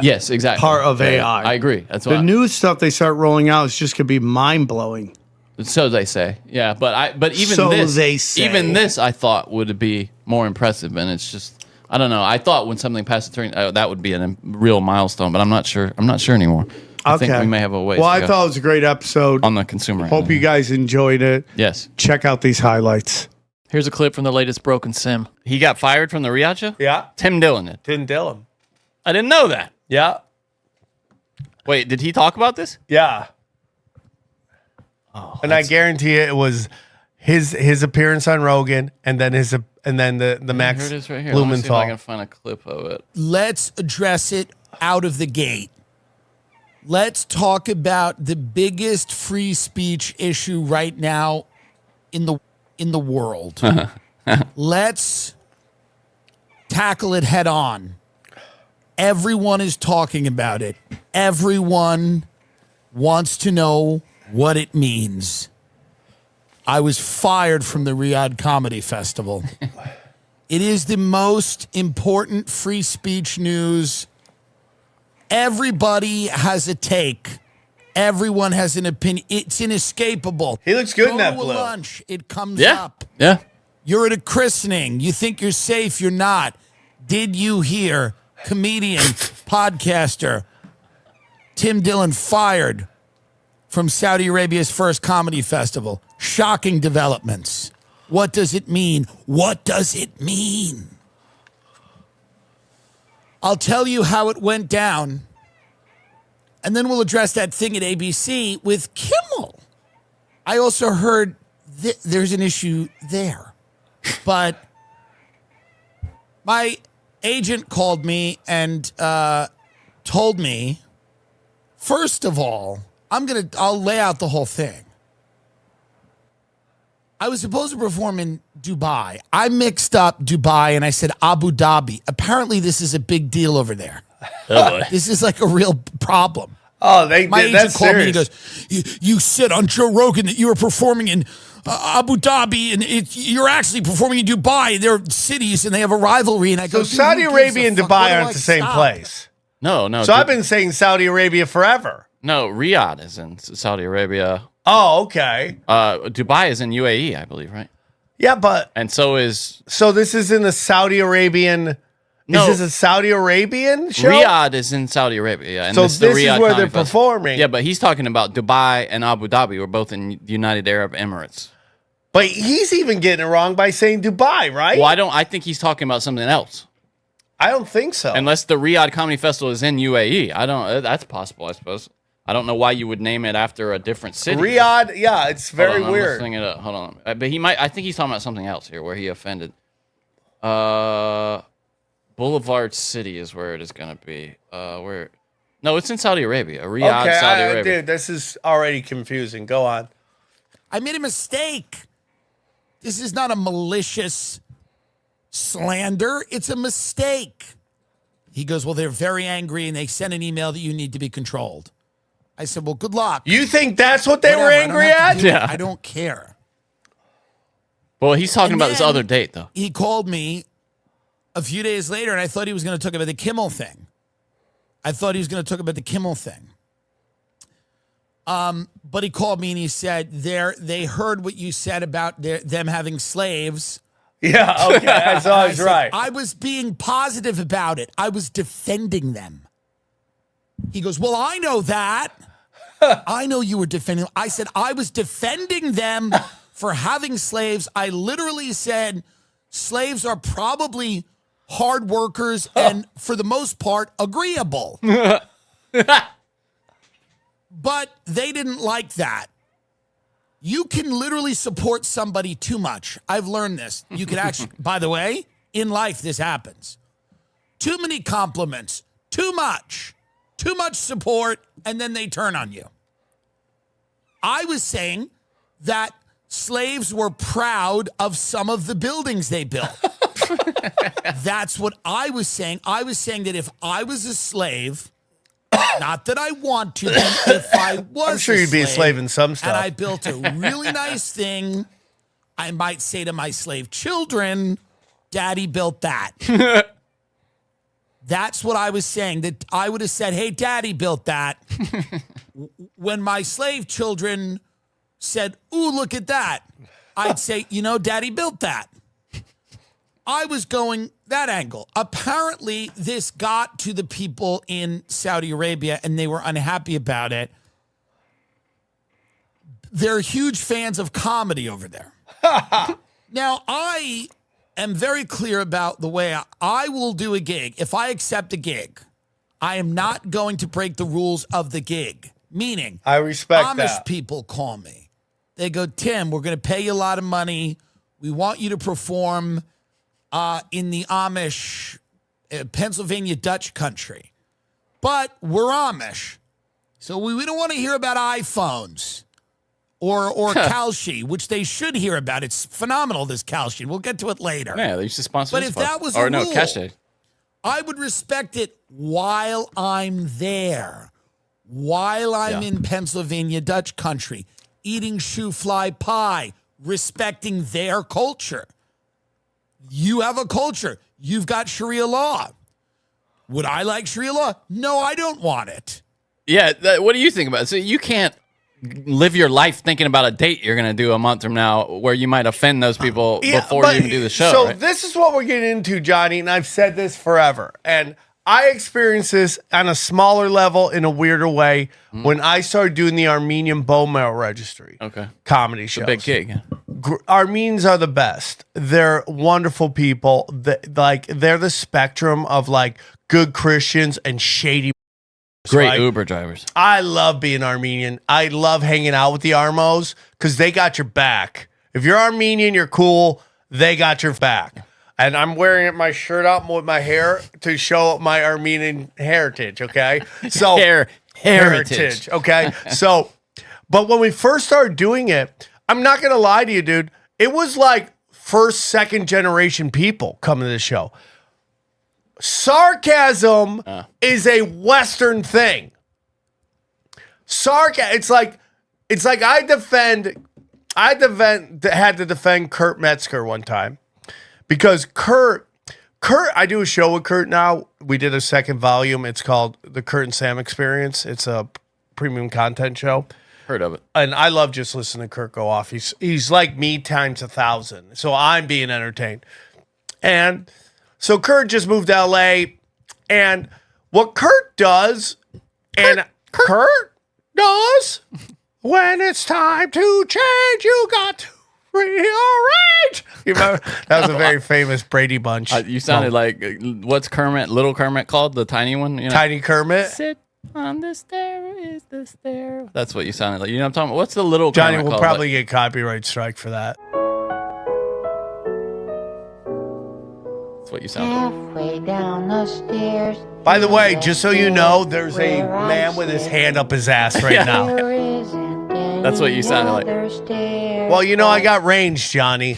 Yes, exactly. Part of AI. I agree. That's the new stuff they start rolling out is just going to be mind blowing. So they say, yeah. But even so this, they say. Even this, I thought would be more impressive, and it's just. I don't know. I thought when something passed the Turing, that would be a real milestone, but I'm not sure. I'm not sure anymore. I think we may have a ways. Well, to I go thought it was a great episode on the consumer. Hope you guys enjoyed it. Yes. Check out these highlights. Here's a clip from the latest Broken Sim. He got fired from the Riyadh show? Yeah. Tim Dillon did. Tim Dillon. I didn't know that. Yeah. Wait, did he talk about this? Yeah. Oh, and I guarantee it was his appearance on Rogan and then the Max Here it is right here. Blumenthal. Let me see if I can find a clip of it. Let's address it out of the gate. Let's talk about the biggest free speech issue right now in the world. Let's tackle it head on. Everyone is talking about it. Everyone wants to know what it means. I was fired from the Riyadh Comedy Festival. It is the most important free speech news. Everybody has a take. Everyone has an opinion. It's inescapable. He looks good in that Go to blue. a lunch, it comes Yeah. up. Yeah. You're at a christening. You think you're safe. You're not. Did you hear comedian, podcaster, Tim Dillon fired from Saudi Arabia's first comedy festival? Shocking developments. What does it mean? What does it mean? I'll tell you how it went down, and then we'll address that thing at ABC with Kimmel. I also heard there's an issue there. But my agent called me and told me, first of all, I'll lay out the whole thing. I was supposed to perform in Dubai. I mixed up Dubai and I said Abu Dhabi. Apparently, this is a big deal over there. Oh, boy. This is like a real problem. Oh, My agent called me and he goes, you said on Joe Rogan that you were performing in Abu Dhabi and you're actually performing in Dubai. They're cities and they have a rivalry. And I go, So Saudi Arabia and Dubai aren't the same place. No. So I've been saying Saudi Arabia forever. No, Riyadh is in Saudi Arabia. Oh, okay. Dubai is in UAE, I believe, right? Yeah, but And so is so this is in the Saudi Arabian. No. Is this a Saudi Arabian show? Riyadh is in Saudi Arabia. Yeah, and So this is the this is Riyadh where Comedy they're Festival. performing. Yeah, but he's talking about Dubai and Abu Dhabi were both in the United Arab Emirates. But he's even getting it wrong by saying Dubai, right? Well, I think he's talking about something else. I don't think so. Unless the Riyadh Comedy Festival is in UAE. That's possible, I suppose. I don't know why you would name it after a different city. Riyadh, yeah, it's very Hold on, I'm weird. looking it up. Hold on. But I think he's talking about something else here where he offended. Boulevard City is where it is going to be. No, it's in Saudi Arabia. Riyadh, Okay, Saudi Arabia. dude, this is already confusing. Go on. I made a mistake. This is not a malicious slander. It's a mistake. He goes, well, they're very angry and they sent an email that you need to be controlled. I said, well, good luck. You think that's what they were Whatever, I don't angry have to at? do it. Yeah. I don't care. Well, he's talking And about this then other date, though. He called me a few days later, and I thought he was going to talk about the Kimmel thing. But he called me and he said they heard what you said about them having slaves. Yeah, okay, that's always right. I was being positive about it. I was defending them. He goes, well, I know that. I know you were defending them. I said, I was defending them for having slaves. I literally said, slaves are probably hard workers and, for the most part, agreeable. But they didn't like that. You can literally support somebody too much. I've learned this. You can actually, by the way, in life, this happens. Too many compliments, too much support, and then they turn on you. I was saying that slaves were proud of some of the buildings they built. That's what I was saying. I was saying that if I was a slave, not that I want to be, if I was I'm sure you'd be a slave in some stuff. and I built a really nice thing, I might say to my slave children, Daddy built that. That's what I was saying, that I would have said, hey, Daddy built that. When my slave children said, ooh, look at that, I'd say, Daddy built that. I was going that angle. Apparently, this got to the people in Saudi Arabia, and they were unhappy about it. They're huge fans of comedy over there. Now, I am very clear about the way I will do a gig. If I accept a gig, I am not going to break the rules of the gig. Meaning, I respect Amish that. people call me. They go, Tim, we're going to pay you a lot of money. We want you to perform in the Amish, Pennsylvania Dutch country. But we're Amish. So we don't want to hear about iPhones or Kalshi, which they should hear about. It's phenomenal, this Kalshi. We'll get to it later. Yeah, they used to sponsor But this if pod- that was or a no, rule, Cache. I would respect it while I'm there, while I'm in Pennsylvania Dutch country, eating shoe fly pie, respecting their culture. You have a culture. You've got Sharia law. Would I like Sharia law? No, I don't want it. Yeah, what do you think about it? So you can't live your life thinking about a date you're going to do a month from now where you might offend those people before you even do the show. So right? this is what we're getting into, Johnny, and I've said this forever. And I experienced this on a smaller level in a weirder way when I started doing the Armenian bone marrow registry comedy shows. A big gig. Armenians are the best. They're wonderful people. They're the spectrum of like good Christians and shady Great right? Uber drivers. I love being Armenian. I love hanging out with the Armos because they got your back. If you're Armenian, you're cool. They got your back. And I'm wearing my shirt out with my hair to show my Armenian heritage, okay? So heritage, okay? So, but when we first started doing it, I'm not going to lie to you, dude. It was like first, second generation people coming to the show. Sarcasm is a Western thing. It's like I had to defend Kurt Metzger one time because Kurt, I do a show with Kurt now. We did a second volume. It's called The Kurt and Sam Experience. It's a premium content show. Heard of it. And I love just listening to Kurt go off. He's like me times 1,000. So I'm being entertained. And so Kurt just moved to LA. And what Kurt does, Kurt does, when it's time to change, you got to rearrange. You remember? That was a very famous Brady Bunch. You sounded like, what's Little Kermit called? The tiny one? You know? Tiny Kermit. Sit on the stair is the stair. That's what you sounded like. You know what I'm talking about? What's the Little Johnny Kermit will called? probably get copyright strike for that. That's what you sound like. Halfway down the stairs. By the way, just so you know, there's a man with his hand up his ass right now. That's what you sounded like. Well, you know, I got range, Johnny.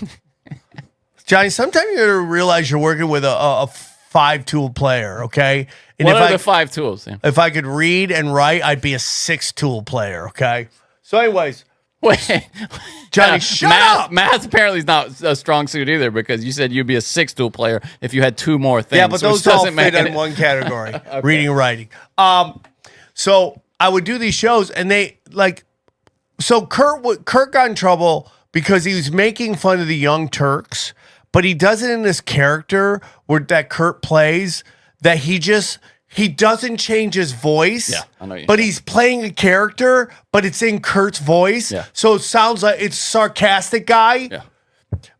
Johnny, sometimes you gotta realize you're working with a 5-tool player, okay? And What are the 5 tools? Yeah. If I could read and write, I'd be a 6-tool player, okay? So anyways. Wait. Johnny, shut up! Math apparently is not a strong suit either because you said you'd be a 6-tool player if you had 2 more things. Yeah, but those all fit in one category, okay. Reading and writing. So I would do these shows and they like, so Kurt got in trouble because he was making fun of the Young Turks, but he does it in this character that Kurt plays that he doesn't change his voice. Yeah, I know you. But he's playing a character, but it's in Kurt's voice. Yeah. So it sounds like it's sarcastic guy. Yeah.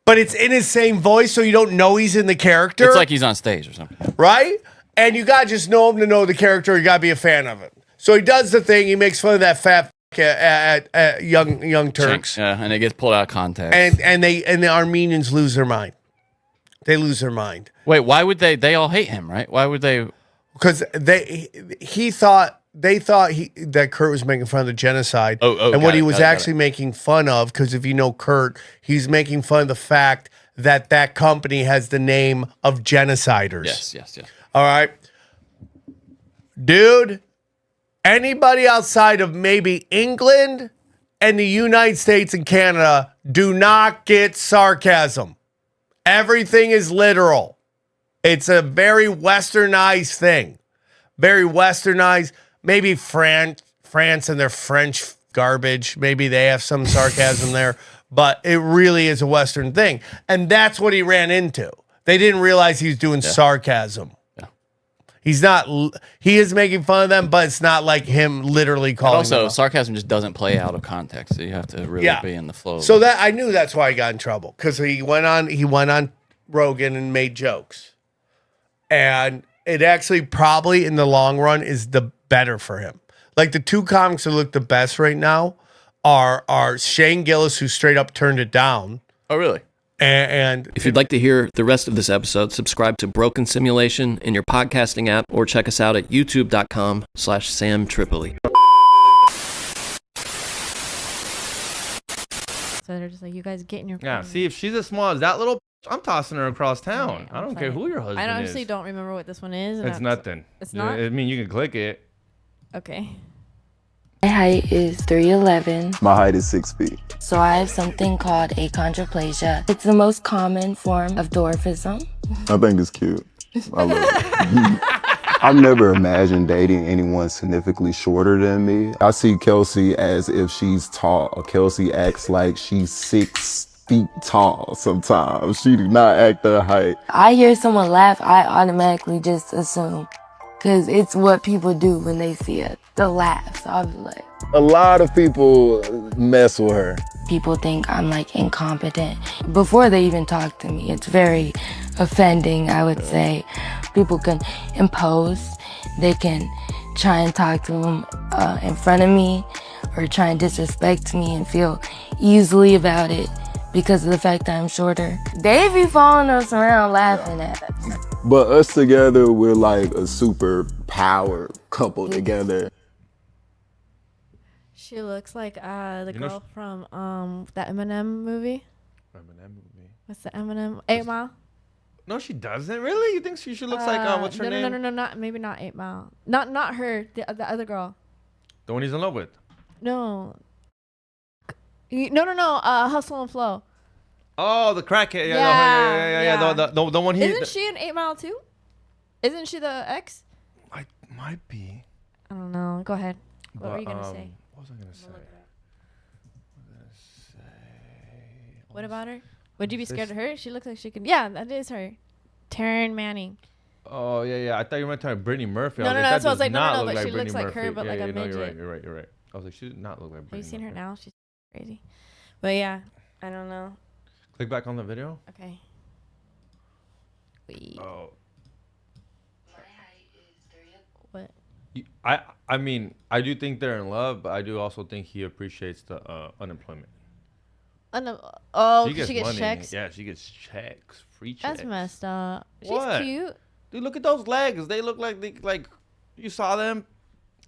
But it's in his same voice, so you don't know he's in the character. It's like he's on stage or something. Right? And you got to just know him to know the character. You got to be a fan of it. So he does the thing. He makes fun of that fat at young Turks. Yeah, and it gets pulled out of context. And the Armenians lose their mind. They lose their mind. Wait, why would they all hate him, right? Why would they? Because they thought that Kurt was making fun of the genocide. And what he was actually making fun of, because if you know Kurt, he's making fun of the fact that company has the name of genociders. Yes. All right. Dude, anybody outside of maybe England and the United States and Canada do not get sarcasm. Everything is literal. It's a very westernized thing. Very westernized. Maybe France and their French garbage. Maybe they have some sarcasm there. But it really is a Western thing. And that's what he ran into. They didn't realize he was doing sarcasm. Yeah. He is making fun of them, but it's not like him literally calling them. Also, sarcasm just doesn't play out of context. So you have to really be in the flow. So that I knew that's why he got in trouble. Because he went on Rogan and made jokes. And it actually probably in the long run is the better for him. Like the 2 comics that look the best right now are Shane Gillis, who straight up turned it down. Oh, really? And if you'd like to hear the rest of this episode, subscribe to Broken Simulation in your podcasting app or check us out at youtube.com/Sam Tripoli. So they're just like, you guys get in your Yeah, see, if she's as small as that little, I'm tossing her across town. I don't care who your husband is. I honestly don't remember what this one is. It's nothing. It's not? I mean, you can click it. Okay. My height is 3'11". My height is 6 feet. So I have something called achondroplasia. It's the most common form of dwarfism. I think it's cute. I love it. I've never imagined dating anyone significantly shorter than me. I see Kelsey as if she's tall. Kelsey acts like she's 6 feet tall sometimes. She do not act her height. I hear someone laugh, I automatically just assume. Because it's what people do when they see it. The laugh. So I'll be like. A lot of people mess with her. People think I'm like incompetent before they even talk to me. It's very offending, I would say. People can impose. They can try and talk to him in front of me or try and disrespect me and feel easily about it because of the fact that I'm shorter. They be following us around laughing at us. But us together, we're like a super power couple together. She looks like the girl from that Eminem movie. Eminem movie. What's the Eminem? 8 Mile. No, she doesn't. Really? You think she looks like what's her name? No, not maybe not 8 Mile. Not her. The other girl. The one he's in love with. No. No. Hustle and Flow. Oh, the crackhead. Yeah. The one he. Isn't she in 8 Mile too? Isn't she the ex? I might be. I don't know. Go ahead. What were you gonna say? What was I gonna say? What about her? Would you be scared of her? She looks like she can. Yeah, that is her. Taryn Manning. Oh yeah. I thought you were talking Brittany Murphy. No, that's what I was like. No, but like she looks like her, but like a no, midget. you're right. I was like, she did not look like Brittany. Have you seen her Murphy. now? She's crazy. But yeah, I don't know. Click back on the video. Okay. Oh. What? I mean, I do think they're in love, but I do also think he appreciates the unemployment. She gets money. checks. Yeah, she gets checks, free checks. That's messed up. What? She's cute. Dude, look at those legs. They look like you saw them.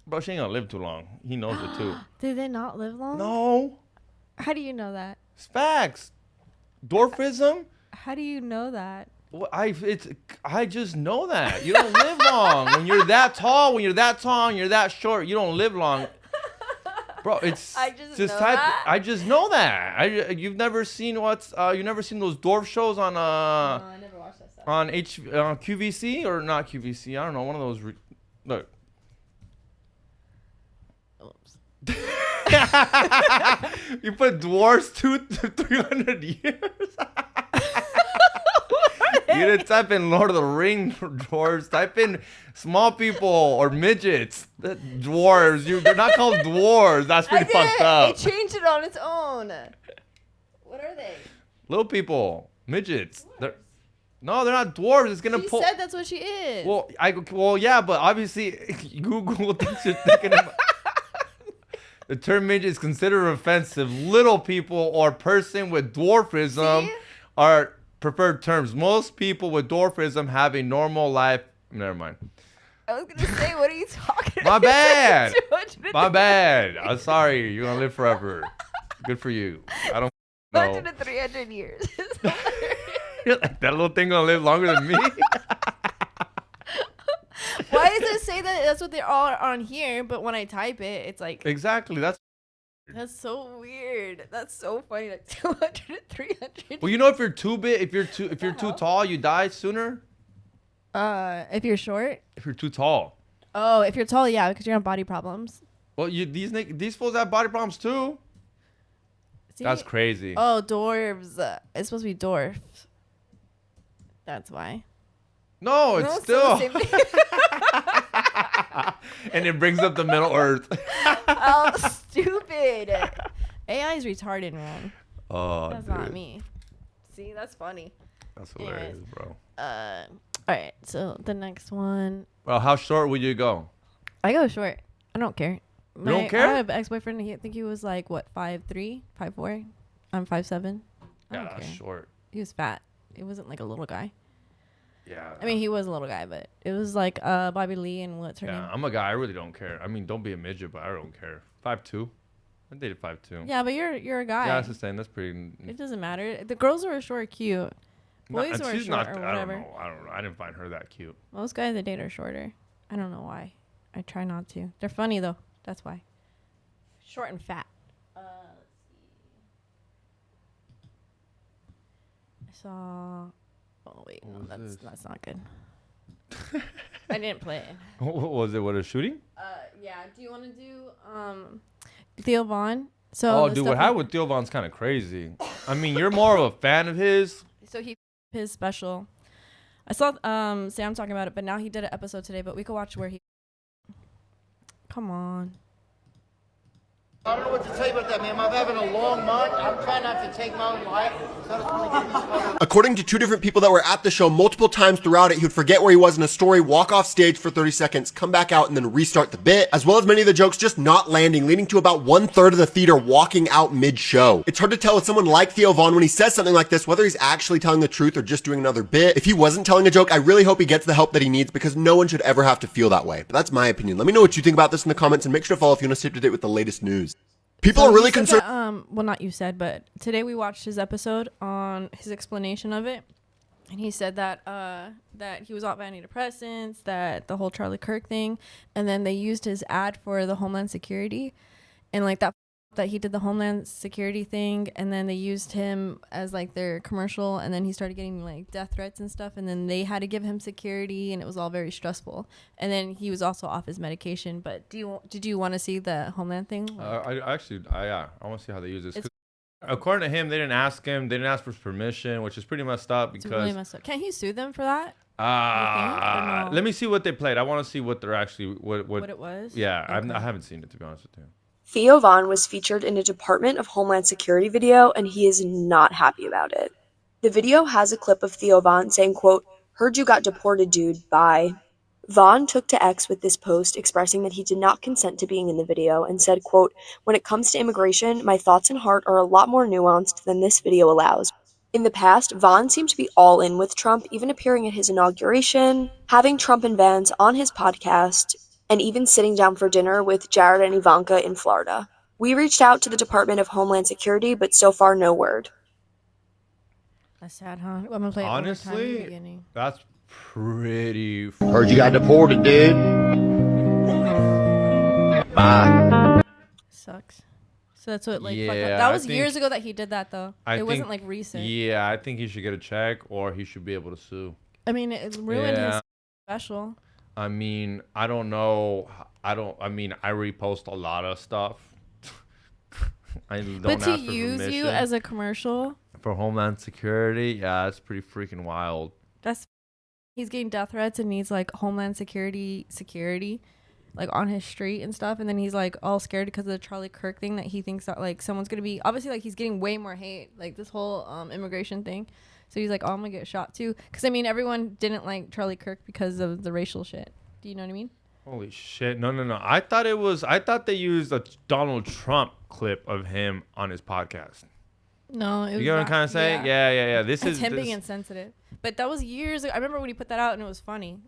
Bro, she ain't gonna live too long. He knows it too. Did they not live long? No. How do you know that? It's facts. Dwarfism. How do you know that? Well, I just know that. You don't live long. When you're that tall, and you're that short, you don't live long. Bro, it's I just know that. You've never seen those dwarf shows on No, I never watched that stuff. on QVC or not QVC? I don't know, one of those look. Oops. You put dwarfs 300 years. You didn't type in Lord of the Rings dwarves. Type in small people or midgets. Dwarves. They're not called dwarves. That's pretty fucked up. It changed it on its own. What are they? Little people. Midgets. No, they're not dwarves. It's gonna She pull. said that's what she is. Well, yeah, but obviously Google thinks you're thinking about. The term midget is considered offensive. Little people or person with dwarfism are preferred terms. Most people with dwarfism have a normal life. Never mind. I was gonna say, what are you talking My about? bad. My bad. I'm sorry. You're gonna live forever. Good for you. I don't know. 200 to 300 years. You're like, that little thing gonna live longer than me? Why does it say that that's what they're all on here, but when I type it, it's like Exactly. That's so weird. That's so funny. Like 200 to 300. well, you know, if you're too big, if you're too tall, you die sooner. If you're short. If you're too tall. Oh, if you're tall, yeah, because you're on body problems. Well, these fools have body problems too. See? That's crazy. Oh, dwarves. It's supposed to be dwarfs. That's why. No, it's still. the same thing. And it brings up the Middle Earth. Oh, stupid. AI is retarded, man. Oh, that's dude. not me. See, that's funny. That's hilarious, bro. All right, so the next one. Well, how short would you go? I go short. I don't care. You don't care? I have an ex-boyfriend. I think he was like, what, 5'3", 5'4"? I'm 5'7". Yeah, that's short. He was fat. He wasn't like a little guy. Yeah. I mean, he was a little guy, but it was like Bobby Lee and what's her name? I'm a guy. I really don't care. I mean, don't be a midget, but I don't care. 5'2". I dated 5'2". Yeah, but you're a guy. Yeah, that's the same. That's pretty. It doesn't matter. The girls who are short are cute. Boys who are she's short not. or I whatever. don't know. I didn't find her that cute. Most guys I date are shorter. I don't know why. I try not to. They're funny though. That's why. Short and fat. Let's see. I saw. Oh wait, no, that's not good. I didn't play it. What was it? What, a shooting? Yeah. Do you want to do Theo Vaughn? So dude, what happened with Theo Vaughn's kind of crazy. I mean, you're more of a fan of his. So his special. I saw Sam talking about it, but now he did an episode today. But we could watch where he. Come on. I don't know what to tell you about that, man. I'm having a long month. I'm trying not to take my own life. So I just want to get these According to two different people that were at the show multiple times throughout it, he would forget where he was in a story, walk off stage for 30 seconds, come back out, and then restart the bit, as well as many of the jokes just not landing, leading to about 1/3 of the theater walking out mid-show. It's hard to tell with someone like Theo Von when he says something like this, whether he's actually telling the truth or just doing another bit. If he wasn't telling a joke, I really hope he gets the help that he needs, because no one should ever have to feel that way. But that's my opinion. Let me know what you think about this in the comments, and make sure to follow if you want to stay up to date with the latest news. People are really concerned. Well, not you said, but today we watched his episode on his explanation of it, and he said that that he was off antidepressants, that the whole Charlie Kirk thing, and then they used his ad for the Homeland Security, and like that he did the Homeland Security thing, and then they used him as like their commercial, and then he started getting like death threats and stuff, and then they had to give him security, and it was all very stressful. And then he was also off his medication. But did you want to see the Homeland thing? I want to see how they use this. According to him, they didn't ask him. They didn't ask for his permission, which is pretty messed up. Because it's really messed up. Can't he sue them for that? No? Let me see what they played. I want to see what they're actually what it was. Yeah, Okay. I haven't seen it, to be honest with you. Theo Von was featured in a Department of Homeland Security video, and he is not happy about it. The video has a clip of Theo Von saying, quote, "Heard you got deported, dude, bye." Von took to X with this post expressing that he did not consent to being in the video and said, quote, "When it comes to immigration, my thoughts and heart are a lot more nuanced than this video allows." In the past, Von seemed to be all in with Trump, even appearing at his inauguration, having Trump and Vance on his podcast, and even sitting down for dinner with Jared and Ivanka in Florida. We reached out to the Department of Homeland Security, but so far no word. That's sad, huh? I'm gonna play it Honestly, one more time in the beginning. that's pretty. Heard you got deported, dude. Bye. Sucks. So that's what, like, Yeah, fucked up. That I was think- years ago that he did that, though. I It think- wasn't, like, recent. Yeah, I think he should get a check, or he should be able to sue. I mean, it ruined Yeah. his special. I mean, I don't know. I repost a lot of stuff. I don't But to ask for use you permission. as a commercial, For Homeland Security, yeah, that's pretty freaking wild. he's getting death threats and needs, like, Homeland Security, like, on his street and stuff. And then he's, like, all scared because of the Charlie Kirk thing that he thinks that, like, someone's going to be... Obviously, like, he's getting way more hate, like, this whole immigration thing. So he's like, oh, I'm going to get shot, too. Because, I mean, everyone didn't like Charlie Kirk because of the racial shit. Do you know what I mean? Holy shit! No. I thought they used a Donald Trump clip of him on his podcast. No, it was You get what I'm kind of saying? Yeah. This it's is him being insensitive. But that was years ago. I remember when he put that out and it was funny.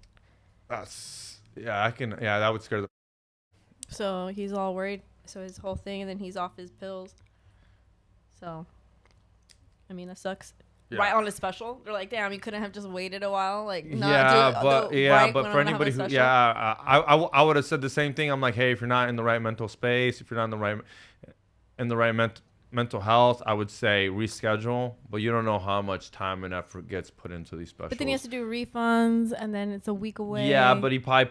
That would scare the. So he's all worried. So his whole thing, and then he's off his pills. So, I mean, that sucks. Yeah. Right on his special, they're like, "Damn, you couldn't have just waited a while." Like, but for anybody who, I would have said the same thing. I'm like, hey, if you're not in the right mental space, if you're not in the right mental health, I would say reschedule. But you don't know how much time and effort gets put into these specials. But then he has to do refunds, and then it's a week away. Yeah, but he probably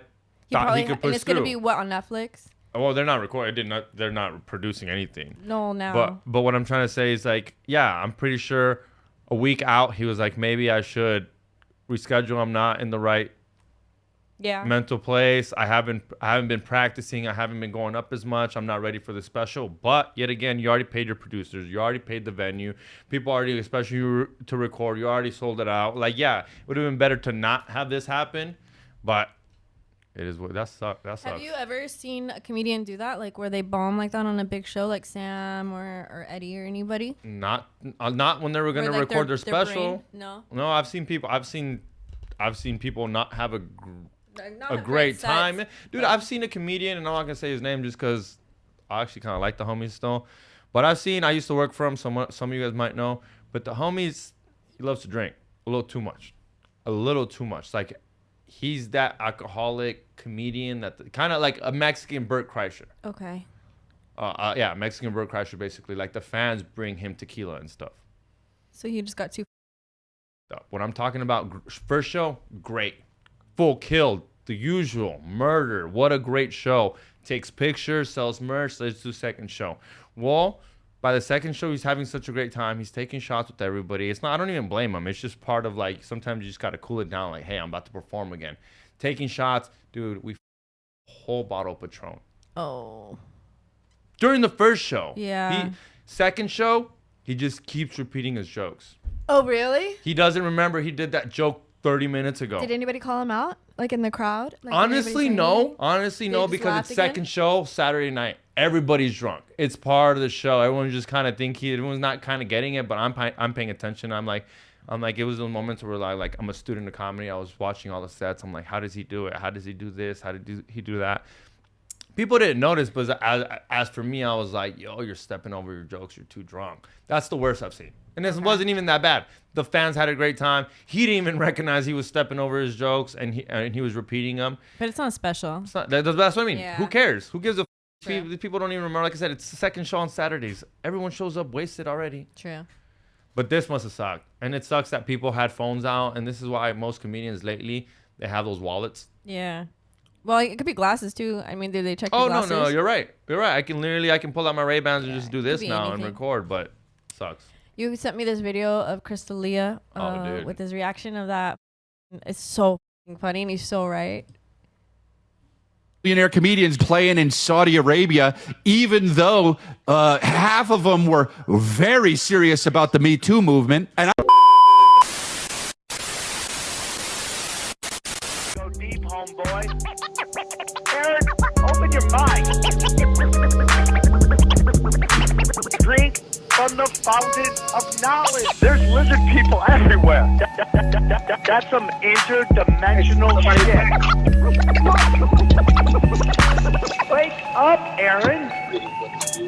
thought he could push and it's gonna through. be what on Netflix? Well, they're not recording. They're not producing anything. No, now. But what I'm trying to say is, like, yeah, I'm pretty sure a week out he was like, maybe I should reschedule. I'm not in the right mental place. I haven't been practicing. I haven't been going up as much. I'm not ready for the special. But yet again, you already paid your producers. You already paid the venue. People already, especially to record. You already sold it out. Like, yeah, it would have been better to not have this happen. But it is what that sucks. Have you ever seen a comedian do that, like where they bomb like that on a big show, like Sam or Eddie or anybody? Not when they were gonna Like record their special. No. No, I've seen people not have a Not a great time. set, Dude, I've seen a comedian, and I'm not gonna say his name just because I actually kind of like the homies still. But I used to work for him. Some of you guys might know. But the homies, he loves to drink a little too much. Like, he's that alcoholic comedian that kind of like a Mexican Bert Kreischer. Okay. Yeah, Mexican Bert Kreischer, basically. Like, the fans bring him tequila and stuff. So he just got too. What I'm talking about, first show, great. Full kill, the usual, murder. What a great show. Takes pictures, sells merch. Let's do second show. Well, by the second show, he's having such a great time. He's taking shots with everybody. It's not, I don't even blame him. It's just part of, like, sometimes you just got to cool it down. Like, hey, I'm about to perform again. Taking shots. Dude, we whole bottle of Patron. Oh. during the first show. Yeah. Second show, he just keeps repeating his jokes. Oh, really? He doesn't remember he did that joke 30 minutes ago. Did anybody call him out? Like in the crowd? Like, Honestly, no. Honestly, no, because it's second show, Saturday night. Everybody's drunk. It's part of the show. Everyone's just kind of everyone's not kind of getting it, but I'm paying attention. I'm like, it was those moments where like I'm a student of comedy. I was watching all the sets. I'm like, how does he do it? How does he do this? How did he do that? People didn't notice, but as for me, I was like, yo, you're stepping over your jokes. You're too drunk. That's the worst I've seen. And this wasn't even that bad. The fans had a great time. He didn't even recognize he was stepping over his jokes, and he was repeating them. But it's not special. It's not, that's what I mean. Yeah. Who cares? Who gives a f? People don't even remember. Like I said, it's the second show on Saturdays. Everyone shows up wasted already. True. But this must have sucked. And it sucks that people had phones out, and this is why most comedians lately, they have those wallets. Yeah. Well, it could be glasses too. I mean, did they check your glasses? No, you're right. You're right. I can pull out my Ray-Bans and just do this now anything. and record, but it sucks. You sent me this video of Crystalia with his reaction of that. It's so funny, and he's so right. Millionaire comedians playing in Saudi Arabia, even though half of them were very serious about the Me Too movement. And Go deep, homeboy. Aaron, open your mind. Drink from the fountain of knowledge. There's lizard people everywhere. That's some interdimensional shit. Wake up, Aaron.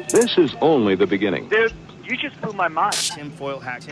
This is only the beginning. Dude, you just blew my mind. Tinfoil hack.